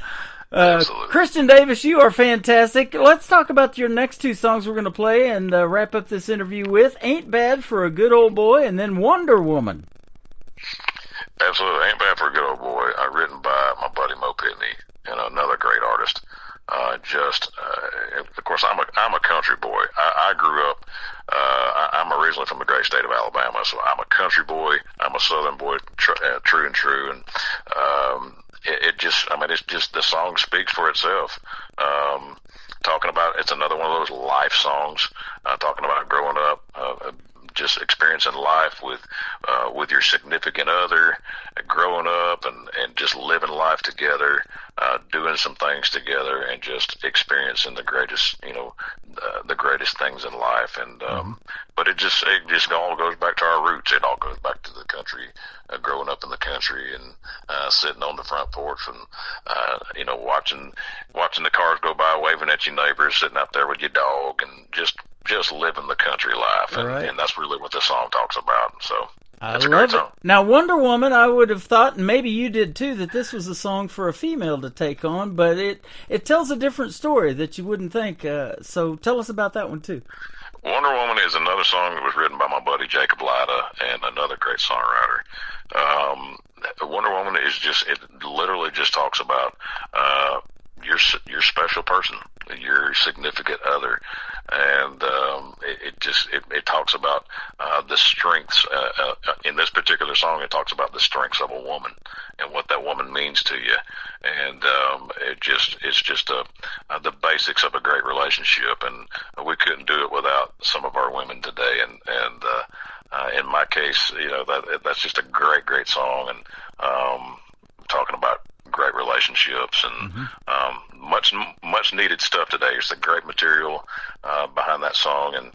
S2: Absolutely.
S4: Christian Davis, you are fantastic. Let's talk about your next 2 songs we're going to play and wrap up this interview with. Ain't Bad for a Good Old Boy and then Wonder Woman.
S2: Absolutely. Ain't Bad for a Good Old Boy, written by my buddy Mo Pitney, another great artist. Of course, I'm a country boy. I grew up, I'm originally from the great state of Alabama, so I'm a country boy. I'm a Southern boy, true and true. And, it's just, the song speaks for itself. Talking about, it's another one of those life songs, talking about growing up, just experiencing life with your significant other, growing up and just living life together, doing some things together and just experiencing the greatest, the greatest things in life. And but it just all goes back to our roots. It all goes back to the country, growing up in the country and sitting on the front porch and watching the cars go by, waving at your neighbors, sitting out there with your dog, and just living the country life. And that's really what this song talks about. So
S4: I love it. Now, Wonder Woman, I would have thought, and maybe you did too, that this was a song for a female to take on, but it tells a different story that you wouldn't think. So tell us about that one too.
S2: Wonder Woman is another song that was written by my buddy Jacob Latta, and another great songwriter. Wonder Woman it literally just talks about your special person, your significant other, and it talks about the strengths. In this particular song, it talks about the strengths of a woman and what that woman means to you, and it's just the basics of a great relationship, and we couldn't do it without some of our women today, and in my case, that's just a great song, and talking about great relationships and much needed stuff today. It's a great material behind that song, and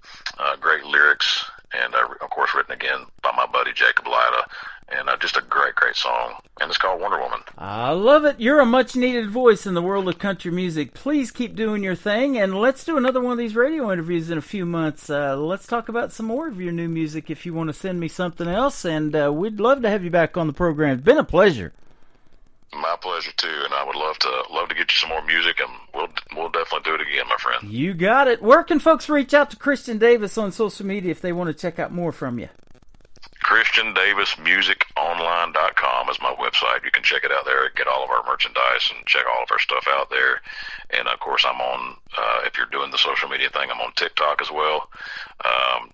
S2: great lyrics, and of course written again by my buddy Jacob Latta, and just a great song, and it's called Wonder Woman.
S4: I love it. You're a much needed voice in the world of country music. Please keep doing your thing, and let's do another one of these radio interviews in a few months. Let's talk about some more of your new music if you want to send me something else, and we'd love to have you back on the program. It's been a pleasure.
S2: My pleasure too, and I would love to get you some more music, and we'll definitely do it again, my friend.
S4: You got it. Where can folks reach out to Christian Davis on social media if they want to check out more from you?
S2: ChristianDavisMusicOnline.com is my website. You can check it out there, get all of our merchandise, and check all of our stuff out there. And of course, I'm on, if you're doing the social media thing, I'm on TikTok as well.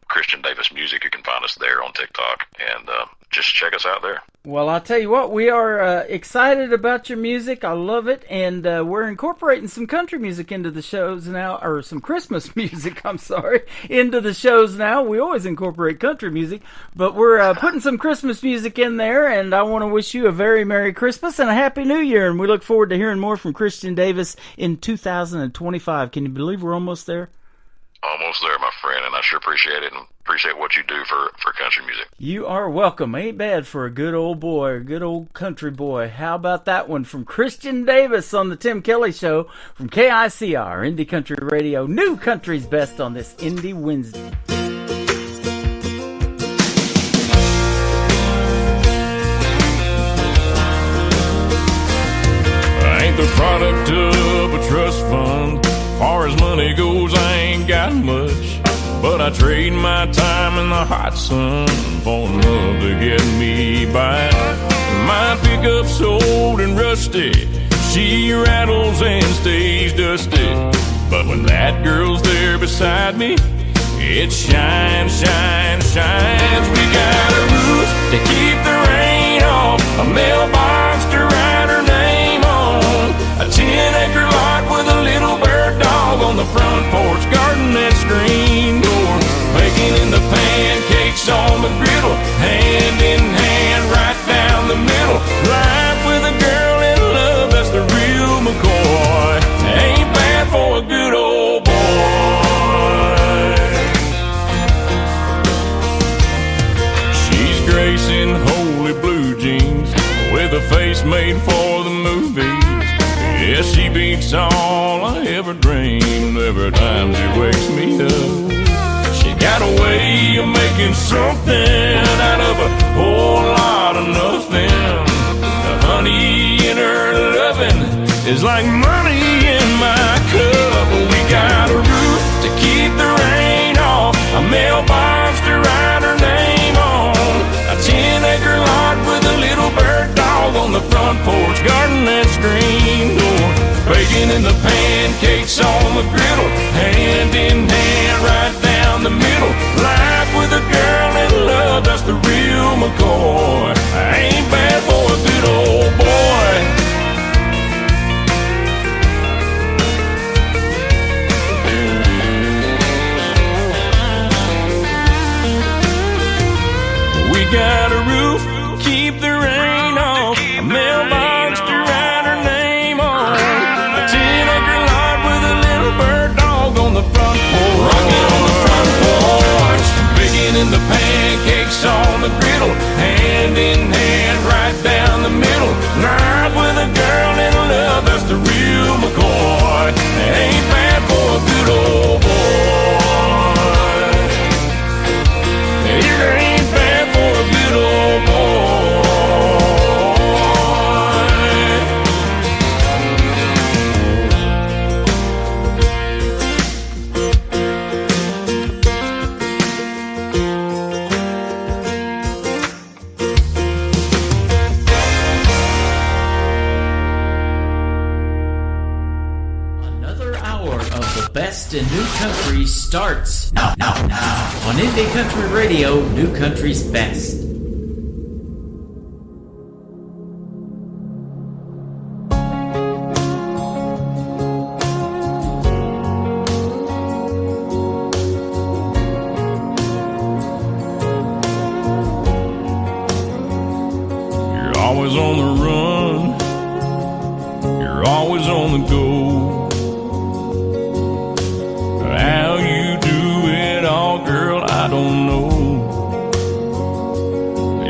S2: Christian Davis Music, you can find us there on TikTok, and just check us out there.
S4: Well, I'll tell you what, we are excited about your music. I love it, and we're incorporating some country music into the shows now, or some Christmas music, into the shows now. We always incorporate country music, but we're putting some Christmas music in there, and I want to wish you a very Merry Christmas and a Happy New Year, and we look forward to hearing more from Christian Davis in 2025. Can you believe we're almost there?
S2: Almost there, my friend, and I sure appreciate it, and appreciate what you do for country music.
S4: You are welcome. Ain't bad for a good old boy, a good old country boy. How about that one from Christian Davis on the Tim Kelly Show from KICR, Indie Country Radio. New country's best on this Indie Wednesday.
S5: I ain't the product of a trust fund. Far as money goes, I ain't got much, but I trade my time in the hot sun for love to get me by. My pickup's old and rusty, she rattles and stays dusty, but when that girl's there beside me, it shines, shines, shines. We got a roof to keep the rain off, a mailbox to write her name on, a 10-acre lot with a little bird dog on the front porch, garden that screen door, baking in the pancakes on the griddle, hand in hand right down the middle. Life with a girl in love, that's the real McCoy. Ain't bad for a good old boy. She's gracing holy blue jeans with a face made for the movies. Yeah, she beats all I ever dreamed every time she wakes me up. She got a way of making something out of a whole lot of nothing. The honey in her loving is like money in my cup. We got a roof to keep the rain off, a mailbox to write her name on, a 10-acre lot with a little bird dog on the front porch, garden and screen door, baking in the pancakes on the griddle, hand in hand right down the middle. Life with a girl in love, that's the real McCoy. Ain't bad for a good old boy. We got a roof, keep the rain off, a mailbox to write her name on, a 10-acre lot with a little bird dog on the front porch. and the pancakes on the griddle, hand in hand right down the middle. Night with a girl in love, that's the real McCoy. Ain't bad for a good old boy. It ain't bad for a good old boy.
S4: Best in New Country starts now on Indie Country Radio, New Country's best.
S5: You're always on the run, you're always on the go. How you do it all, girl, I don't know.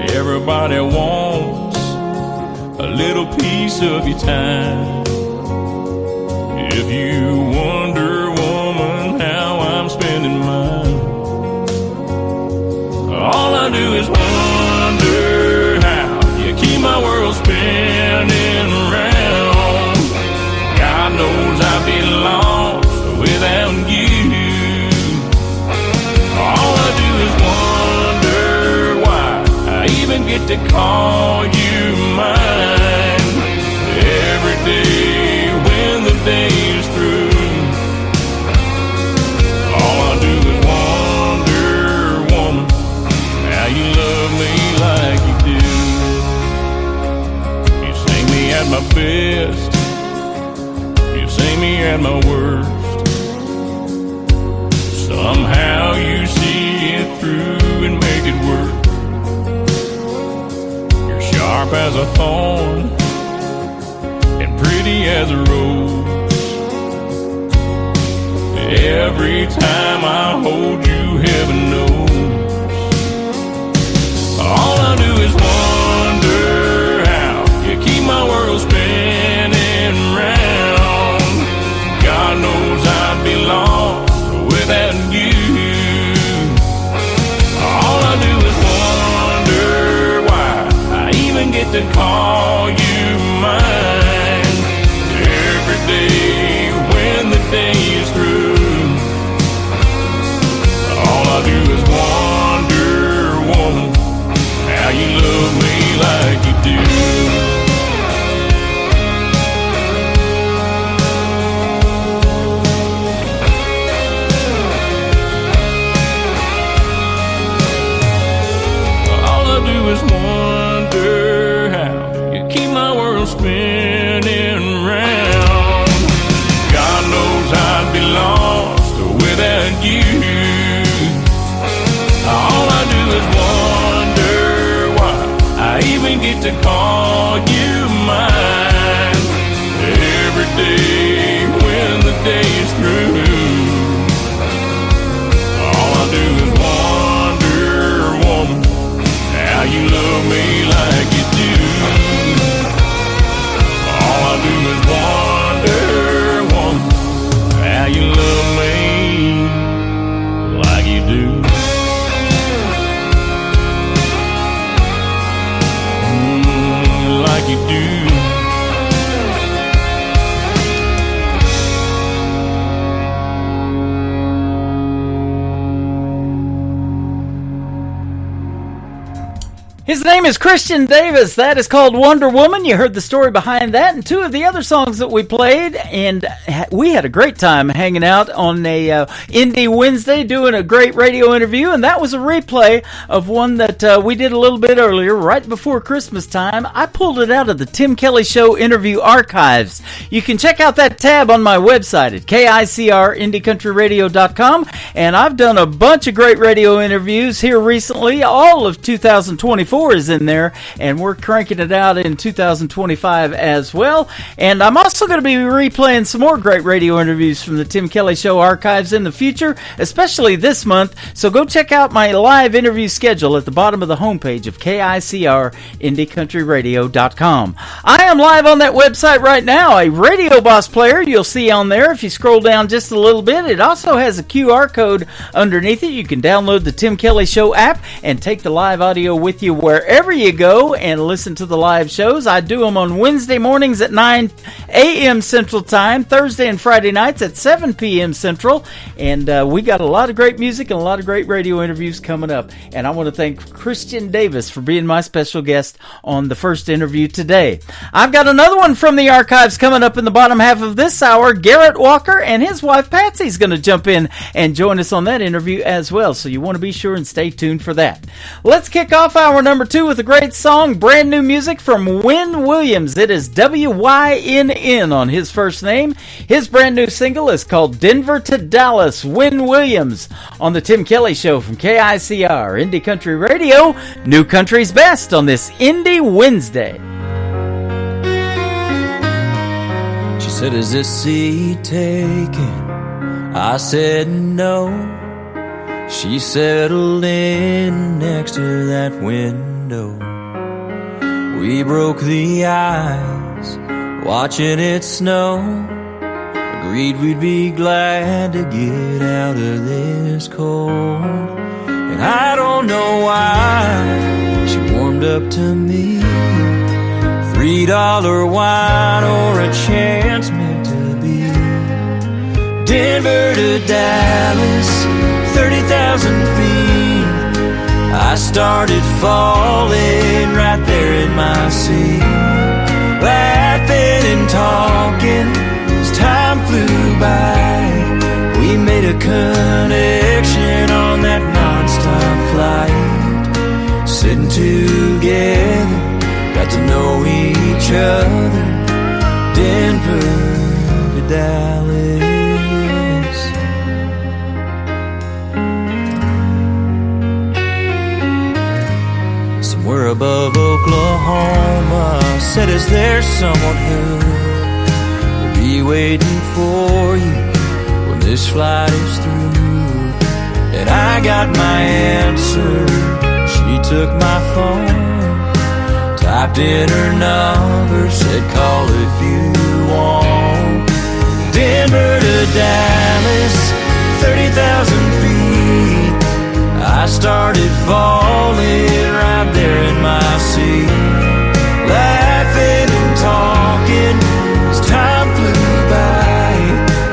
S5: Everybody wants a little piece of your time. If you wonder, woman, how I'm spending mine, all I do is wonder how you keep my world spinning around. God knows I'd be lost without you. All I do is wonder why I even get to call you mine. Every day when the day is through, all I do is wonder, woman, how you love me like you do. You see me at my best, you see me at my worst. Somehow you see it through and make it work. You're sharp as a thorn and pretty as a rose. Every time I hold you, heaven knows. All I do is wonder how you keep my world spinning round. God knows I'd be lost without you. All I do is wonder why I even get to call you mine. Every day when the day is through, all I do is wonder, woman, how you love me like you do. Is wonder how you keep my world spinning round. God knows I'd be lost without you. All I do is wonder why I even get to call you mine. Every day when the day is through, all I do is wonder, woman, how you love me like you do. All I do is wonder, woman, how you love me like you do. Like you do.
S4: His name is Christian Davis. That is called Wonder Woman. You heard the story behind that and two of the other songs that we played. And we had a great time hanging out on a Indie Wednesday doing a great radio interview. And that was a replay of one that we did a little bit earlier, right before Christmas time. I pulled it out of the Tim Kelly Show interview archives. You can check out that tab on my website at KICRIndieCountryRadio.com. And I've done a bunch of great radio interviews here recently, all of 2024. 2024 is in there, and we're cranking it out in 2025 as well. And I'm also going to be replaying some more great radio interviews from the Tim Kelly Show archives in the future, especially this month. So go check out my live interview schedule at the bottom of the homepage of KICR, IndieCountryRadio.com. I am live on that website right now, a Radio Boss player you'll see on there if you scroll down just a little bit. It also has a QR code underneath it. You can download the Tim Kelly Show app and take the live audio with you wherever you go and listen to the live shows. I do them on Wednesday mornings at 9 a.m. Central Time, Thursday and Friday nights at 7 p.m. Central, and we got a lot of great music and a lot of great radio interviews coming up. And I want to thank Christian Davis for being my special guest on the first interview today. I've got another one from the archives coming up in the bottom half of this hour. Garrett Walker and his wife Patsy's going to jump in and join us on that interview as well, so you want to be sure and stay tuned for that. Let's kick off hour number 2 with a great song, brand new music from Wynn Williams. It is WYNN on his first name. His brand new single is called Denver to Dallas. Wynn Williams on the Tim Kelly Show from KICR, Indie Country Radio, New Country's Best on this Indie Wednesday.
S9: She said, is this seat taken? I said no. She settled in next to that window. We broke the ice, watching it snow. Agreed we'd be glad to get out of this cold. And I don't know why she warmed up to me. $3 wine or a chance meant to be. Denver to Dallas, 30,000 feet. I started falling right there in my seat, laughing and talking as time flew by. We made a connection on that non-stop flight, sitting together, got to know each other. Denver to Dallas. Somewhere above Oklahoma, said, is there someone who will be waiting for you when this flight is through? And I got my answer. She took my phone, typed in her number, said call if you want. Denver to Dallas, 30,000 feet. I started falling right there in my seat, laughing and talking as time flew by.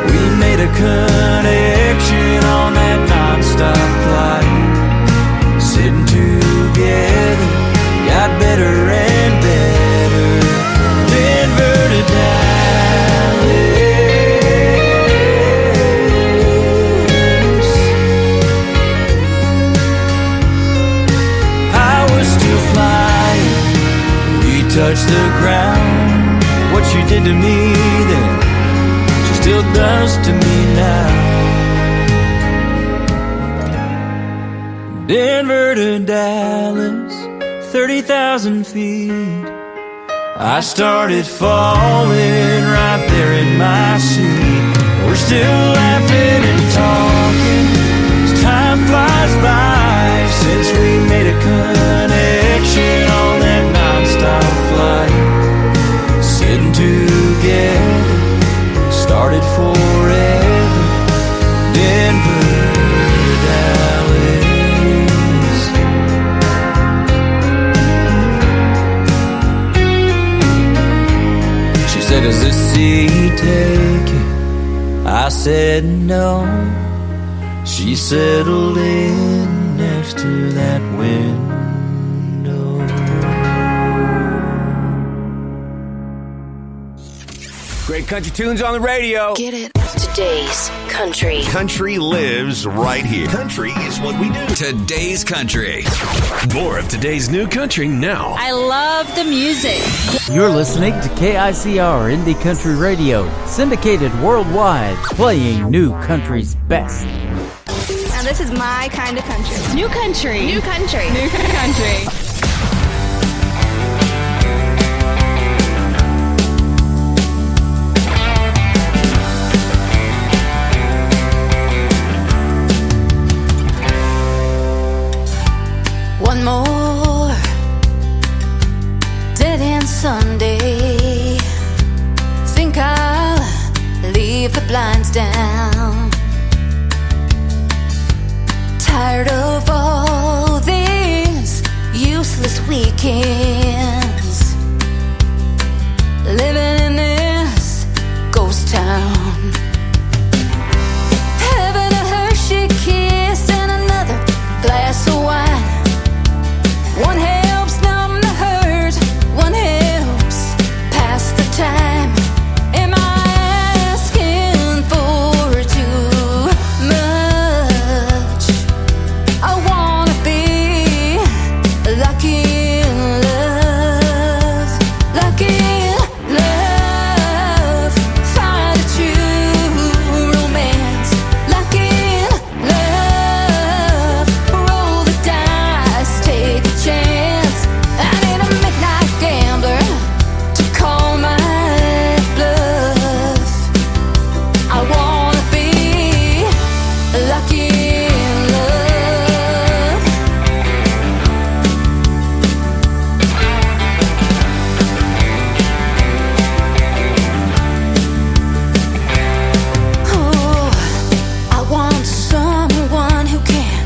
S9: We made a connection on that non-stop flight, sitting together, got better and better. Denver to Dallas. I was still flying, we touched the ground. What she did to me then, she still does to me now. Denver to Dallas, 30,000 feet. I started falling right there in my seat. We're still laughing and talking as time flies by, since we made a connection on that non-stop flight, sitting together, started forever. Denver to Dallas. Said, is this seat taken? I said no. She settled in next to that window.
S5: Great country tunes on the radio.
S10: Get it? Today's country.
S11: Country lives right here. Country is what we do.
S12: Today's country.
S11: More of today's new country now.
S13: I love the music.
S4: You're listening to KICR Indie Country Radio, syndicated worldwide, playing new country's best.
S13: Now this is my kind of country. New country. New country. New country.
S12: Sunday. Think I'll leave the blinds down. Tired of all these useless weekends, living in this ghost town. Having a Hershey kiss and another glass of wine. One helps numb the hurt, one helps pass the time. Am I asking for too much? I wanna be lucky in love, lucky in love. Find a true romance, lucky in love. Roll the dice, take a chance. I need a midnight gambler to call my bluff. I wanna be lucky in love. Oh, I want someone who can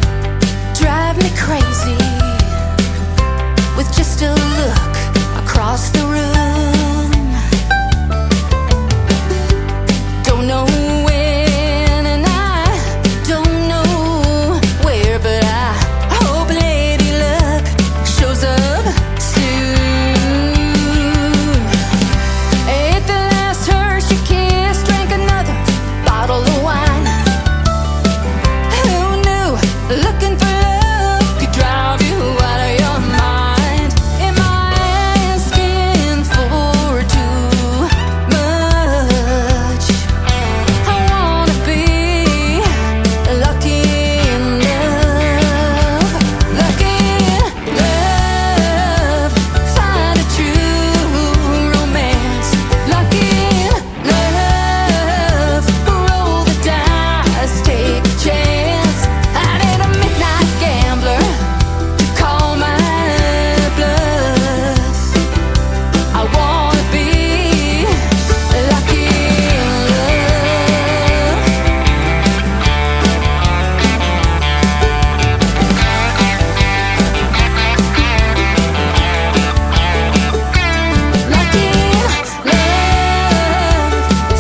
S12: drive me crazy with just a look across the room. Don't know when and I don't know where, but I hope Lady Luck shows up soon. Ate the last Hershey kiss, drank another bottle of wine. Who knew looking for love could drive you out of your mind? Am I asking for too much? I wanna be lucky in love, lucky in love. Find a true romance, lucky in love. Roll the dice, take a chance. I need a midnight gambler to call my bluff. I wanna be lucky in love. Lucky in love.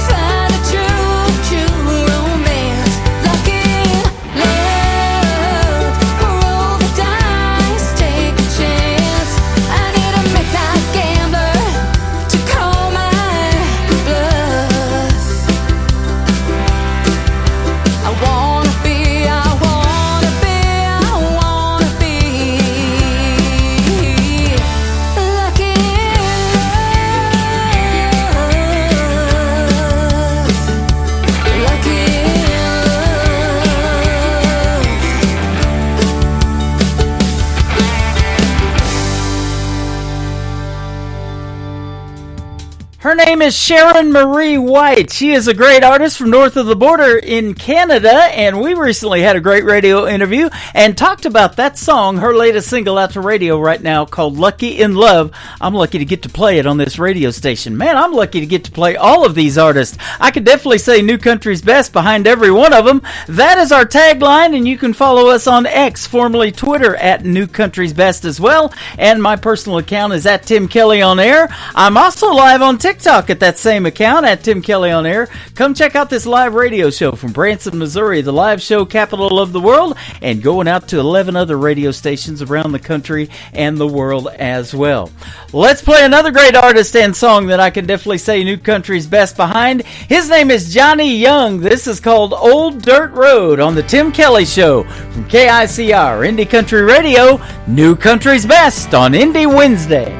S12: Find a true romance, lucky in love. Roll the dice, take a chance. I need a midnight gambler to call my bluff. I wanna be lucky in love, lucky in
S4: Her name is Sharon Marie White. She is a great artist from north of the border in Canada, and we recently had a great radio interview and talked about that song, her latest single out to radio right now called Lucky in Love. I'm lucky to get to play it on this radio station. Man, I'm lucky to get to play all of these artists. I could definitely say New Country's Best behind every one of them. That is our tagline, and you can follow us on X, formerly Twitter, at New Country's Best as well. And my personal account is at Tim Kelly on Air. I'm also live on TikTok at that same account, at Tim Kelly on Air. Come check out this live radio show from Branson, Missouri, the live show capital of the world, and going out to 11 other radio stations around the country and the world as well. Let's play another great artist and song that I can definitely say New Country's Best behind. His name is Johnny Young. This is called Old Dirt Road on the Tim Kelly Show from KICR, Indie Country Radio, New Country's Best on Indie Wednesday.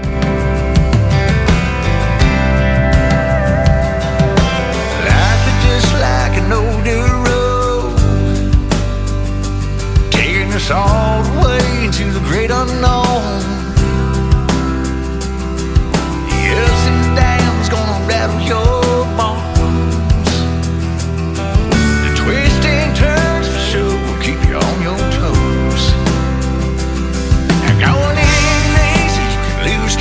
S5: Life is just like an old dirt road, taking us all the way into the great unknown. The ups and downs gonna rattle your bones. The twists and turns for sure will keep you on your toes. And going in easy, you can lose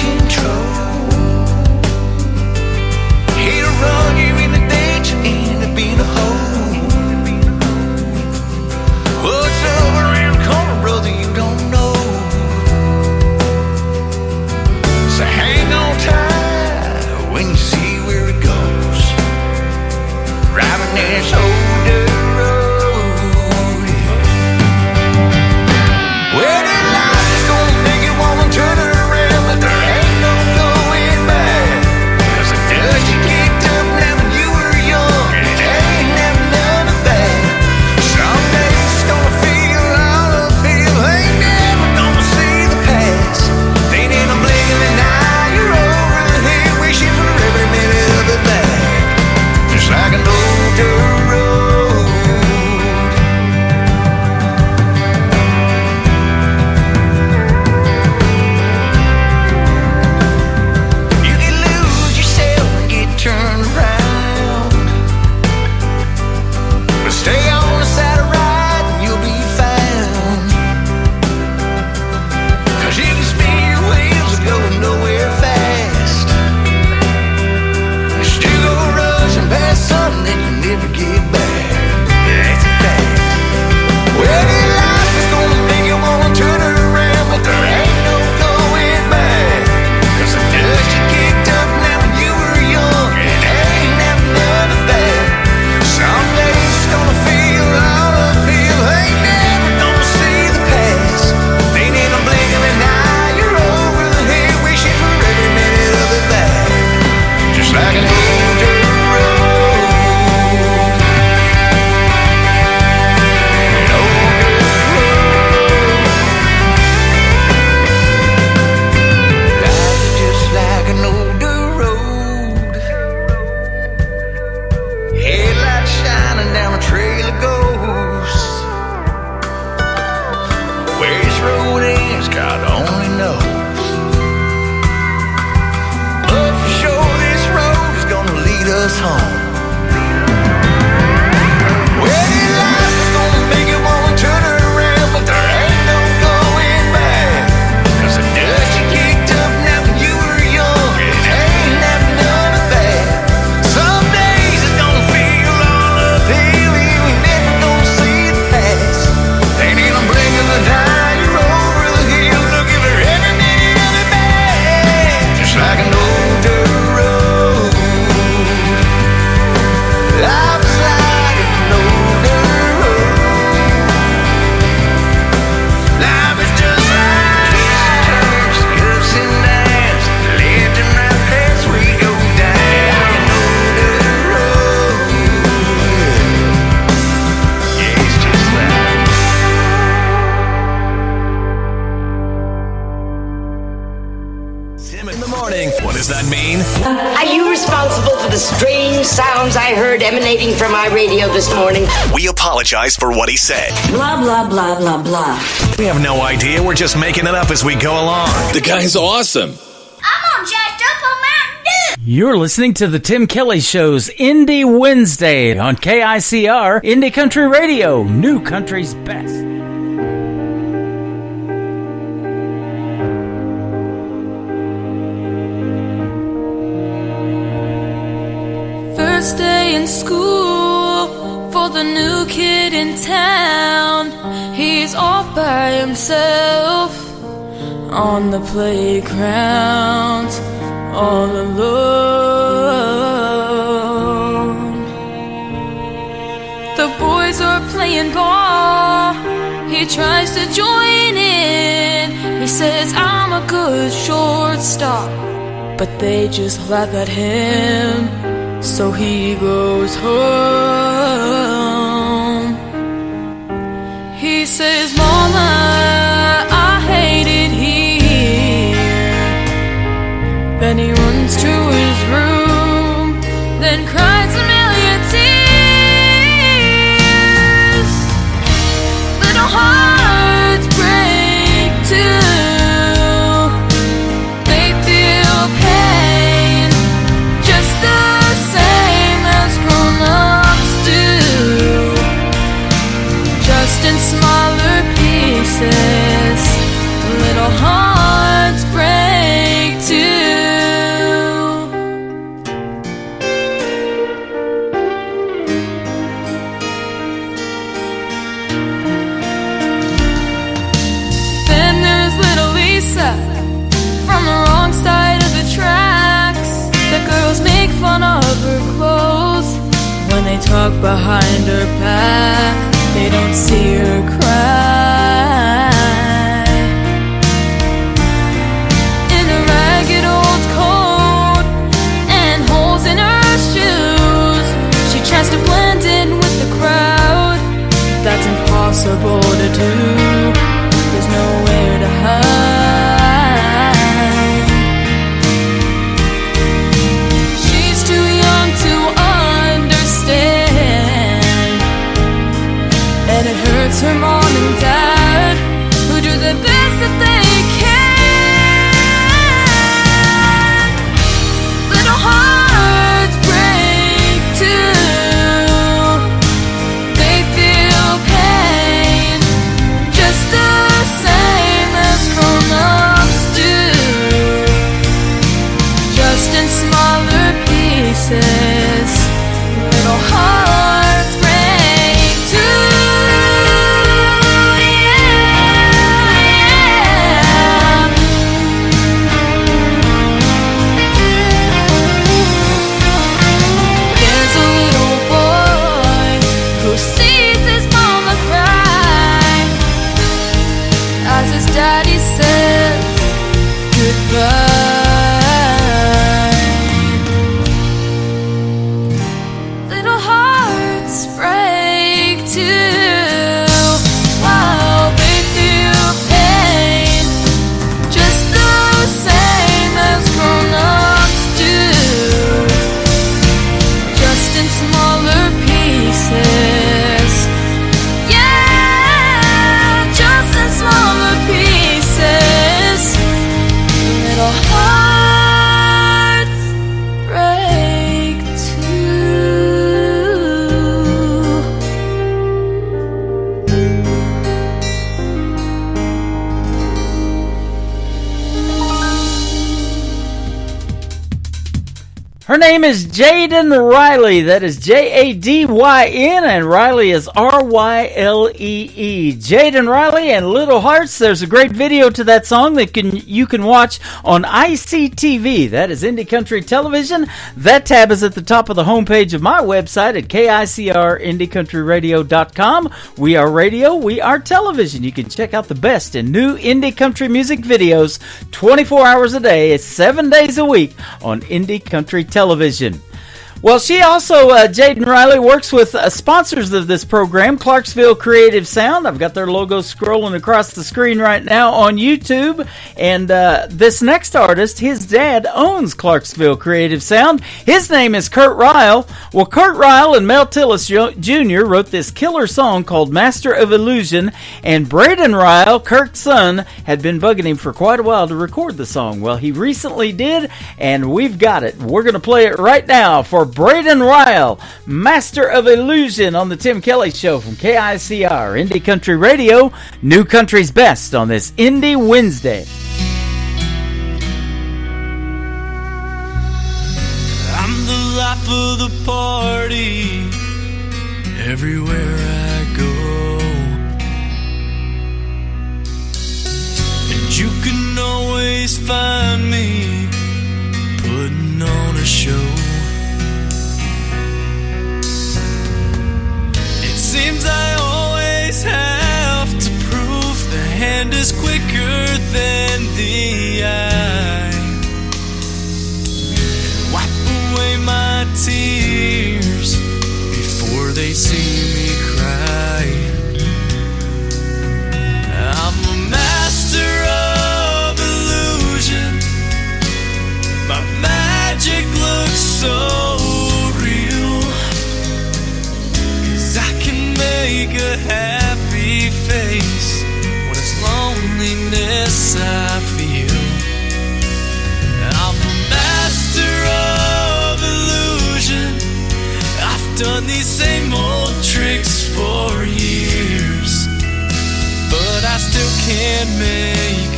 S11: Tim in the morning. What does that mean?
S13: Are you responsible for the strange sounds I heard emanating from my radio this morning?
S11: We apologize for what he said.
S13: Blah, blah, blah, blah, blah.
S11: We have no idea. We're just making it up as we go along.
S14: The guy's awesome.
S12: I'm all jacked up on Mountain Dew.
S4: You're listening to the Tim Kelly Show's Indie Wednesday on KICR Indie Country Radio, New Country's Best.
S8: First day in school for the new kid in town. He's off by himself on the playground, all alone. The boys are playing ball. He tries to join in. He says, I'm a good shortstop, but they just laugh at him. So he goes home. He says, Mama, I hate it here. Then he runs to his room, then cries a million tears. Little hearts break too. They feel pain just the same as grown-ups do, just in smaller pieces. Little hearts break too. Then there's little Lisa from the wrong side of the tracks. The girls make fun of her clothes when they talk behind her back. They don't see her cry. In a ragged old coat and holes in her shoes, she tries to blend in with the crowd. That's impossible to do. There's nowhere to hide. She's too young to understand, and it hurts her mom and dad, who do the best that they can. Little hearts break too. They feel pain just the same as grown-ups do, just in smaller pieces. Little hearts break too. There's a little boy who sees his mama cry as his daddy says goodbye. Little hearts break too. While they feel pain just the same as grown-ups do, just in smaller pieces. Yeah, just in smaller pieces. Little hearts break too.
S4: Her name is Jaden Riley. That is Jadyn, and Riley is Ryle. Jaden Riley and Little Hearts. There's a great video to that song that you can watch on ICTV. That is Indie Country Television. That tab is at the top of the homepage of my website at KICRIndieCountryRadio.com. We are radio, we are television. You can check out the best in new indie country music videos 24 hours a day, 7 days a week on Indie Country Television. Well, she also, Jaden Riley, works with sponsors of this program, Clarksville Creative Sound. I've got their logo scrolling across the screen right now on YouTube. And this next artist, his dad owns Clarksville Creative Sound. His name is Kurt Ryle. Well, Kurt Ryle and Mel Tillis Jr. wrote this killer song called Master of Illusion. And Braden Ryle, Kurt's son, had been bugging him for quite a while to record the song. Well, he recently did, and we've got it. We're going to play it right now for Braden Ryle, Master of Illusion, on the Tim Kelly Show from KICR, Indie Country Radio, New Country's Best on this Indie Wednesday.
S14: I'm the life of the party everywhere I go, and you can always find me putting on a show. Seems I always have to prove the hand is quicker than the eye. Wipe away my tears before they see me cry. I'm a master of illusion. My magic looks so make a happy face when it's loneliness I feel. I'm a master of illusion. I've done these same old tricks for years, but I still can't make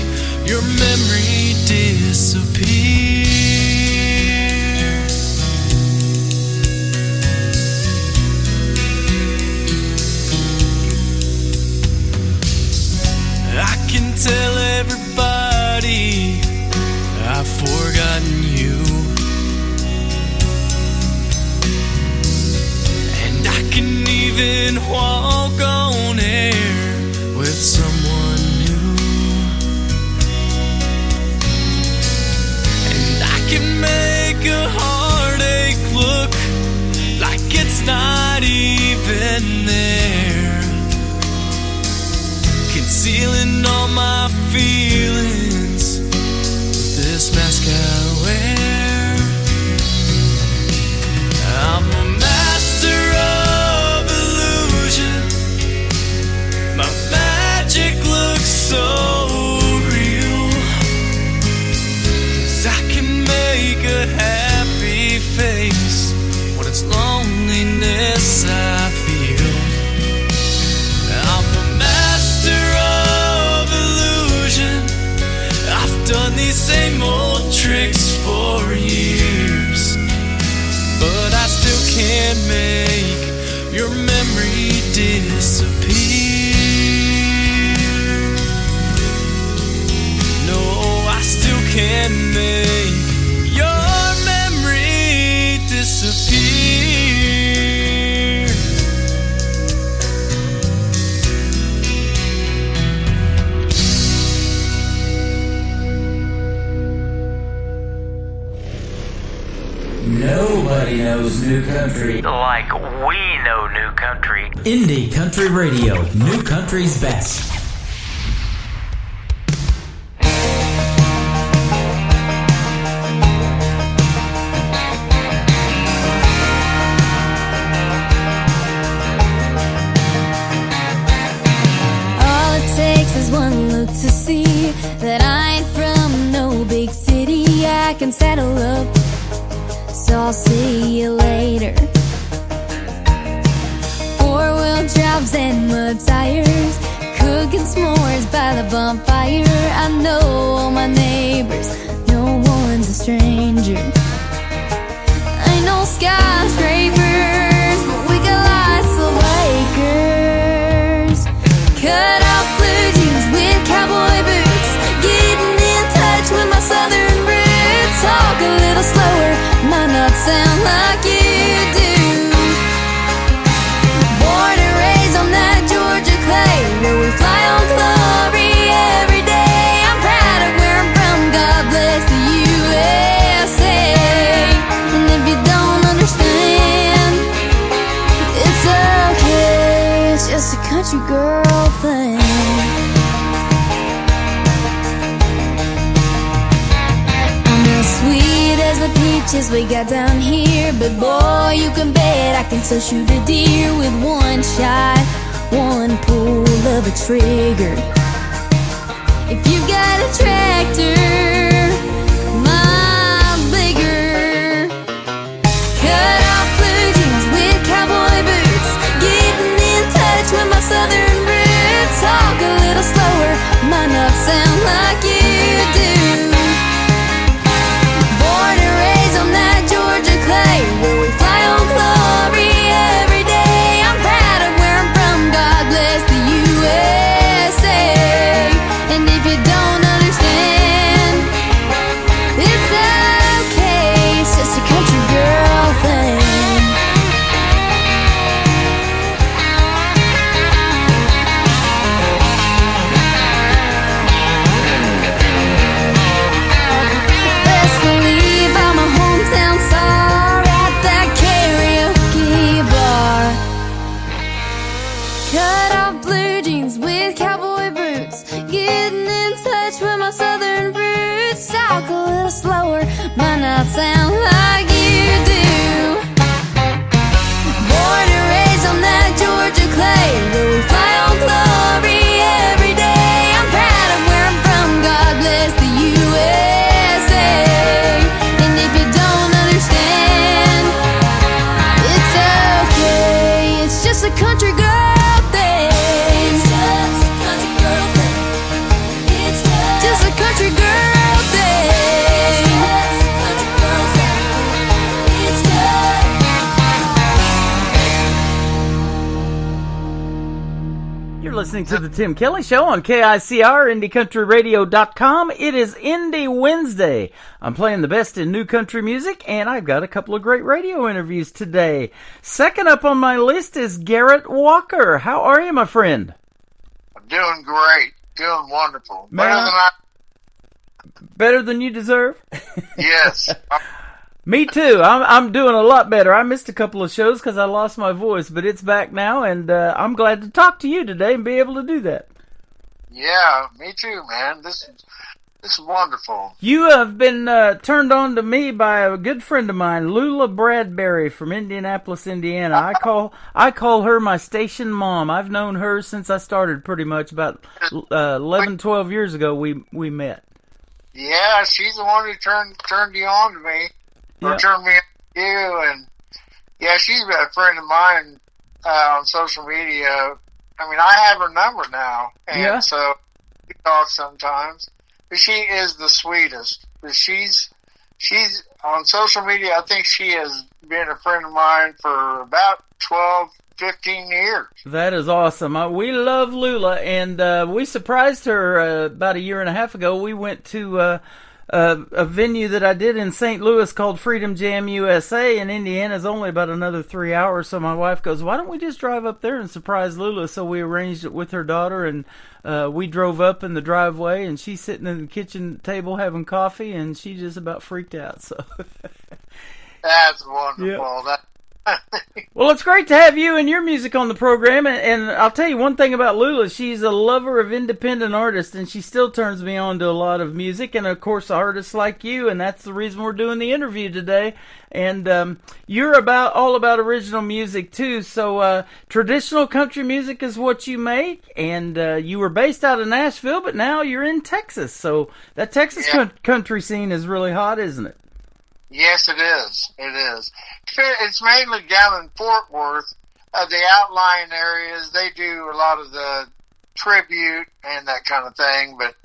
S14: your memory disappear. Tell everybody I've forgotten you, and I can even walk on air with someone new, and I can make a heartache look like it's not even there, concealing all my feelings with this mask I wear. I'm a master of illusion. My magic looks so real, 'cause I can make a happy face when it's loneliness I feel. Done these same old tricks for years, but I still can't make your memory disappear. No, I still can't make your memory disappear.
S6: Nobody knows new country
S15: like we know new country.
S6: Indie Country Radio, New Country's Best.
S12: All it takes is one look to see that I ain't from no big city. I can settle up, so I'll see you later. Four-wheel drives and mud tires, cooking s'mores by the bonfire. I know all my neighbors, no one's a stranger. Ain't no skyscrapers, but we got lots of acres. Cut off blue jeans with cowboy boots, getting in touch with my southern roots. Talk a little slower, might not sound like you do. Born and raised on that Georgia clay, where we fly on glory every day. I'm proud of where I'm from, God bless the USA. And if you don't understand country girl thing. I'm as sweet as the peaches we got down here, but boy, you can bet I can still shoot a deer with one shot, one pull of a trigger. If you got a tractor, mile bigger. Cut off blue jeans with cowboy boots, getting in touch with my southern roots. Talk a little slower, might not sound like you do. Born and raised on that Georgia clay, where we fly on glory every day. I'm proud of where I'm from, God bless the USA. And if you don't understand, it's okay, it's just a country girl thing. Best believe I'm a hometown star at that karaoke bar. Cut off blue jeans with cowboy boots, getting in touch with my southern roots. Talk a little slower, might not sound like you do. Born and raised on that Georgia clay, where we fly on glory every day. I'm proud of where I'm from, God bless the USA. And if you don't understand, it's okay, it's just a country girl thing. It's just a country girl thing. It's just a country girl thing. It's just a country girl thing. It's just.
S4: You're listening to the Tim Kelly Show on KICR, IndieCountryRadio.com. It is Indie Wednesday. I'm playing the best in new country music, and I've got a couple of great radio interviews today. Second up on my list is Garrett Walker. How are you, my friend?
S16: I'm doing great. Doing wonderful.
S4: Man, better than you deserve?
S16: Yes.
S4: Me too. I'm doing a lot better. I missed a couple of shows because I lost my voice, but it's back now, and I'm glad to talk to you today and be able to do that.
S16: Yeah, me too, man. This is wonderful.
S4: You have been turned on to me by a good friend of mine, Lula Bradbury from Indianapolis, Indiana. I call her my station mom. I've known her since I started, pretty much about 11, 12 years ago. We met.
S16: Yeah, she's the one who turned you on to me. Or
S4: Yeah.
S16: turned me on to you, and yeah, she's been a friend of mine on social media. I mean, I have her number now, and so we talk sometimes. But she is the sweetest. But she's on social media. I think she has been a friend of mine for about 12, 15 years.
S4: That is awesome. We love Lula, and we surprised her about a year and a half ago. We went to a venue that I did in St. Louis called Freedom Jam USA, and Indiana's only about another 3 hours. So my wife goes, "Why don't we just drive up there and surprise Lula?" So we arranged it with her daughter, and we drove up in the driveway, and she's sitting in the kitchen table having coffee, and she just about freaked out. So
S16: That's wonderful.
S4: Yeah. Well, it's great to have you and your music on the program, and I'll tell you one thing about Lula. She's a lover of independent artists, and she still turns me on to a lot of music, and of course artists like you, and that's the reason we're doing the interview today. And you're all about original music too, so traditional country music is what you make, and you were based out of Nashville, but now you're in Texas, so that Texas country scene is really hot, isn't it?
S16: Yes, it is. It is. It's mainly down in Fort Worth. The outlying areas, they do a lot of the tribute and that kind of thing. But,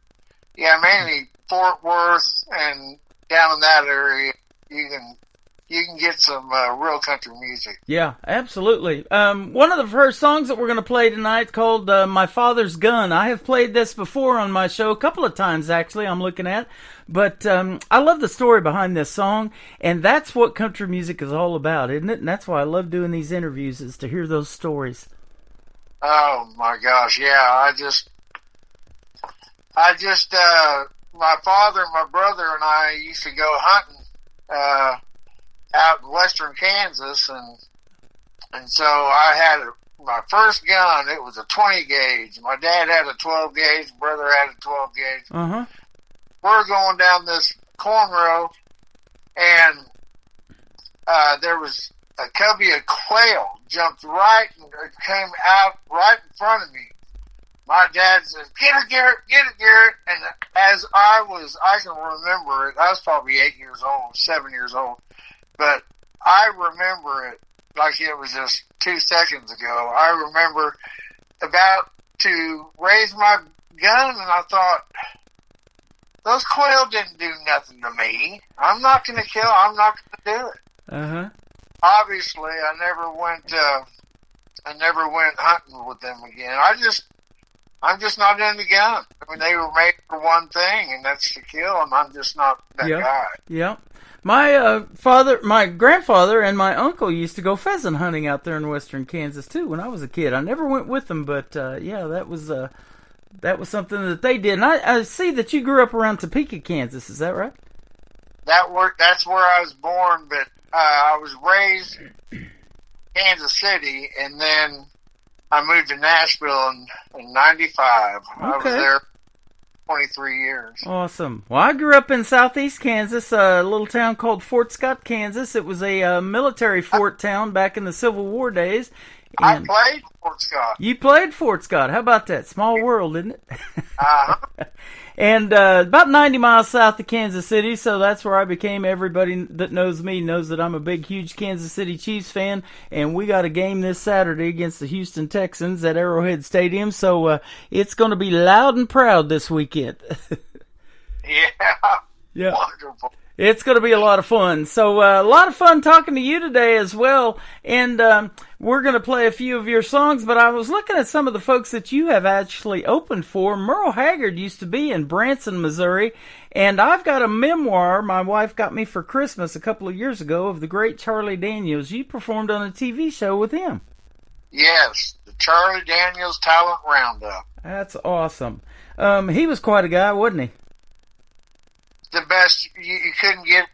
S16: yeah, mainly Fort Worth and down in that area, you can get some real country music.
S4: Yeah, absolutely. One of the first songs that we're going to play tonight called My Father's Gun. I have played this before on my show a couple of times, actually, I'm looking at. But I love the story behind this song, and that's what country music is all about, isn't it? And that's why I love doing these interviews, is to hear those stories.
S16: Oh, my gosh, yeah. I just my father, my brother, and I used to go hunting out in western Kansas, and so I had my first gun, it was a 20 gauge. My dad had a 12 gauge. Brother had a 12 gauge.
S4: Uh-huh.
S16: We're going down this corn row, and there was a covey of quail jumped right and came out right in front of me. My dad says, "Get it, Garrett, get it, Garrett." And as I can remember it, I was probably 8 years old, 7 years old, but I remember it like it was just 2 seconds ago. I remember about to raise my gun, and I thought, those quail didn't do nothing to me. I'm not going to kill. I'm not going to do it.
S4: Uh-huh.
S16: Obviously, I never went hunting with them again. I'm just not in the gun. I mean, they were made for one thing, and that's to kill, and I'm just not that guy.
S4: Yeah. My my grandfather and my uncle used to go pheasant hunting out there in western Kansas too when I was a kid. I never went with them, but that was something that they did. And I see that you grew up around Topeka, Kansas. Is that right?
S16: That's where I was born, but I was raised in Kansas City, and then I moved to Nashville in 95.
S4: Okay.
S16: I was there 23 years.
S4: Awesome. Well, I grew up in southeast Kansas, a little town called Fort Scott, Kansas. It was a military fort town back in the Civil War days.
S16: I played Fort Scott.
S4: You played Fort Scott. How about that? Small world, isn't it?
S16: Uh-huh.
S4: And about 90 miles south of Kansas City, so that's where I became. Everybody that knows me knows that I'm a big, huge Kansas City Chiefs fan, and we got a game this Saturday against the Houston Texans at Arrowhead Stadium, so it's going to be loud and proud this weekend.
S16: Yeah. Wonderful.
S4: It's going to be a lot of fun. So a lot of fun talking to you today as well. And we're going to play a few of your songs. But I was looking at some of the folks that you have actually opened for. Merle Haggard used to be in Branson, Missouri. And I've got a memoir my wife got me for Christmas a couple of years ago of the great Charlie Daniels. You performed on a TV show with him.
S16: Yes, the Charlie Daniels Talent Roundup.
S4: That's awesome. He was quite a guy, wasn't he?
S16: The best you can't get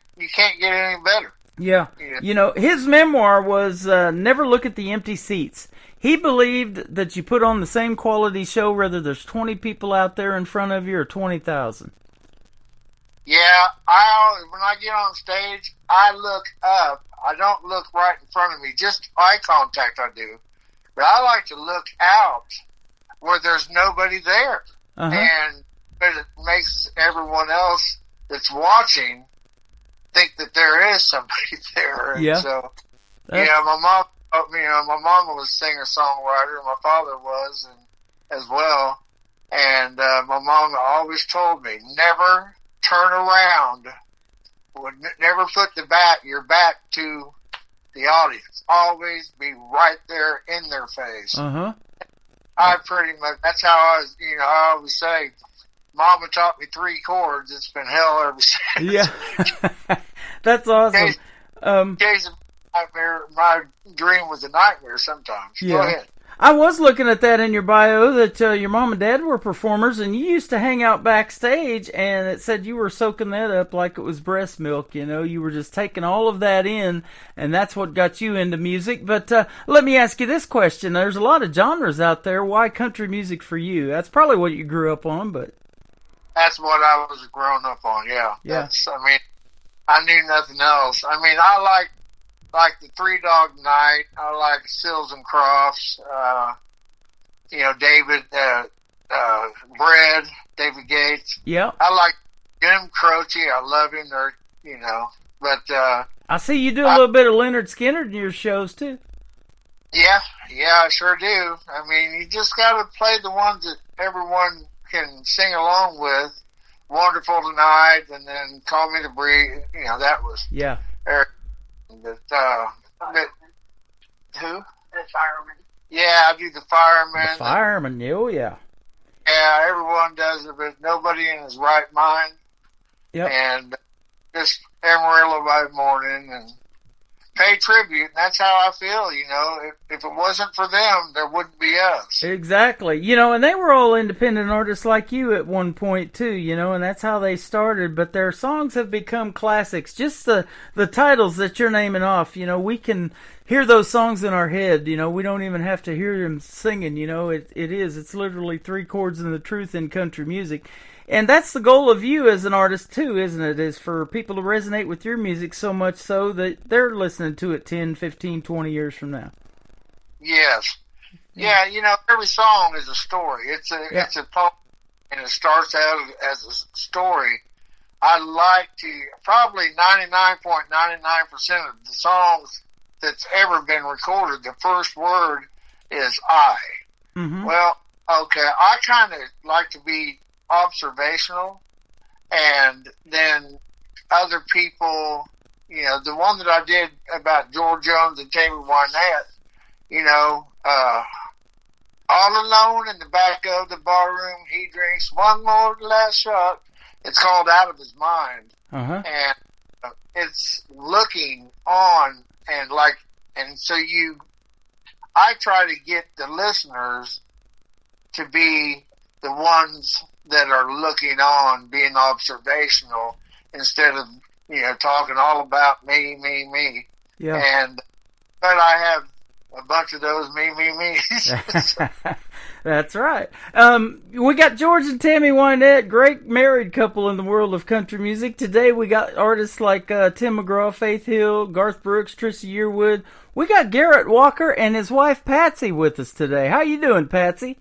S16: any better.
S4: Yeah. You know, his memoir was Never Look at the Empty Seats. He believed that you put on the same quality show whether there's 20 people out there in front of you or 20,000.
S16: Yeah, when I get on stage, I look up. I don't look right in front of me, just eye contact I do. But I like to look out where there's nobody there. And but it makes everyone else that's watching think that there is somebody there. And so, my mom, my mom was a singer-songwriter, my father was as well. And my mom always told me, never turn around, never put your back to the audience. Always be right there in their face. I pretty much, that's how I was, I always say, Mama taught me 3 chords. It's been hell ever since.
S4: Yeah. That's awesome.
S16: Case of nightmare, my dream was a nightmare sometimes. Go ahead.
S4: I was looking at that in your bio that your mom and dad were performers, and you used to hang out backstage, and it said you were soaking that up like it was breast milk. You were just taking all of that in, and that's what got you into music. But let me ask you this question. There's a lot of genres out there. Why country music for you? That's probably what you grew up on, but...
S16: That's what I was growing up on, yeah. I knew nothing else. I like the Three Dog Night. I like Sills and Crofts. David, Bread, David Gates.
S4: Yeah.
S16: I like Jim Croce. I love him. But
S4: I see you do a little bit of Leonard Skinner in your shows too.
S16: Yeah, I sure do. You just got to play the ones that everyone can sing along with. Wonderful Tonight, and then Call Me to Breathe. That was Eric. But who?
S17: The Fireman.
S16: Yeah, I do the Fireman.
S4: The Fireman, yeah.
S16: Yeah, everyone does it, but nobody in his right mind.
S4: Yep.
S16: And just Amarillo by morning, and pay tribute, and that's how I feel, you know. If it wasn't for them, there wouldn't be us.
S4: Exactly. You know, and they were all independent artists like you at one point, too, you know, and that's how they started. But their songs have become classics. Just the titles that you're naming off, you know, we can hear those songs in our head, you know. We don't even have to hear them singing, you know. It's literally 3 chords and the truth in country music. And that's the goal of you as an artist, too, isn't it? Is for people to resonate with your music so much so that they're listening to it 10, 15, 20 years from now.
S16: Yes. Yeah, you know, every song is a story. It's a poem, and it starts out as a story. I like to, probably 99.99% of the songs that's ever been recorded, the first word is I.
S4: Mm-hmm.
S16: Well, okay, I kind of like to be observational, and then other people, you know, the one that I did about George Jones and Tammy Wynette, you know, all alone in the back of the barroom, he drinks one more last shot. It's called Out of His Mind.
S4: Uh-huh.
S16: And it's looking on, and so I try to get the listeners to be the ones that are looking on, being observational, instead of, you know, talking all about me.
S4: Yeah.
S16: But I have a bunch of those me's.
S4: That's right. We got George and Tammy Wynette, great married couple in the world of country music. Today we got artists like Tim McGraw, Faith Hill, Garth Brooks, Trisha Yearwood. We got Garrett Walker and his wife Patsy with us today. How you doing, Patsy?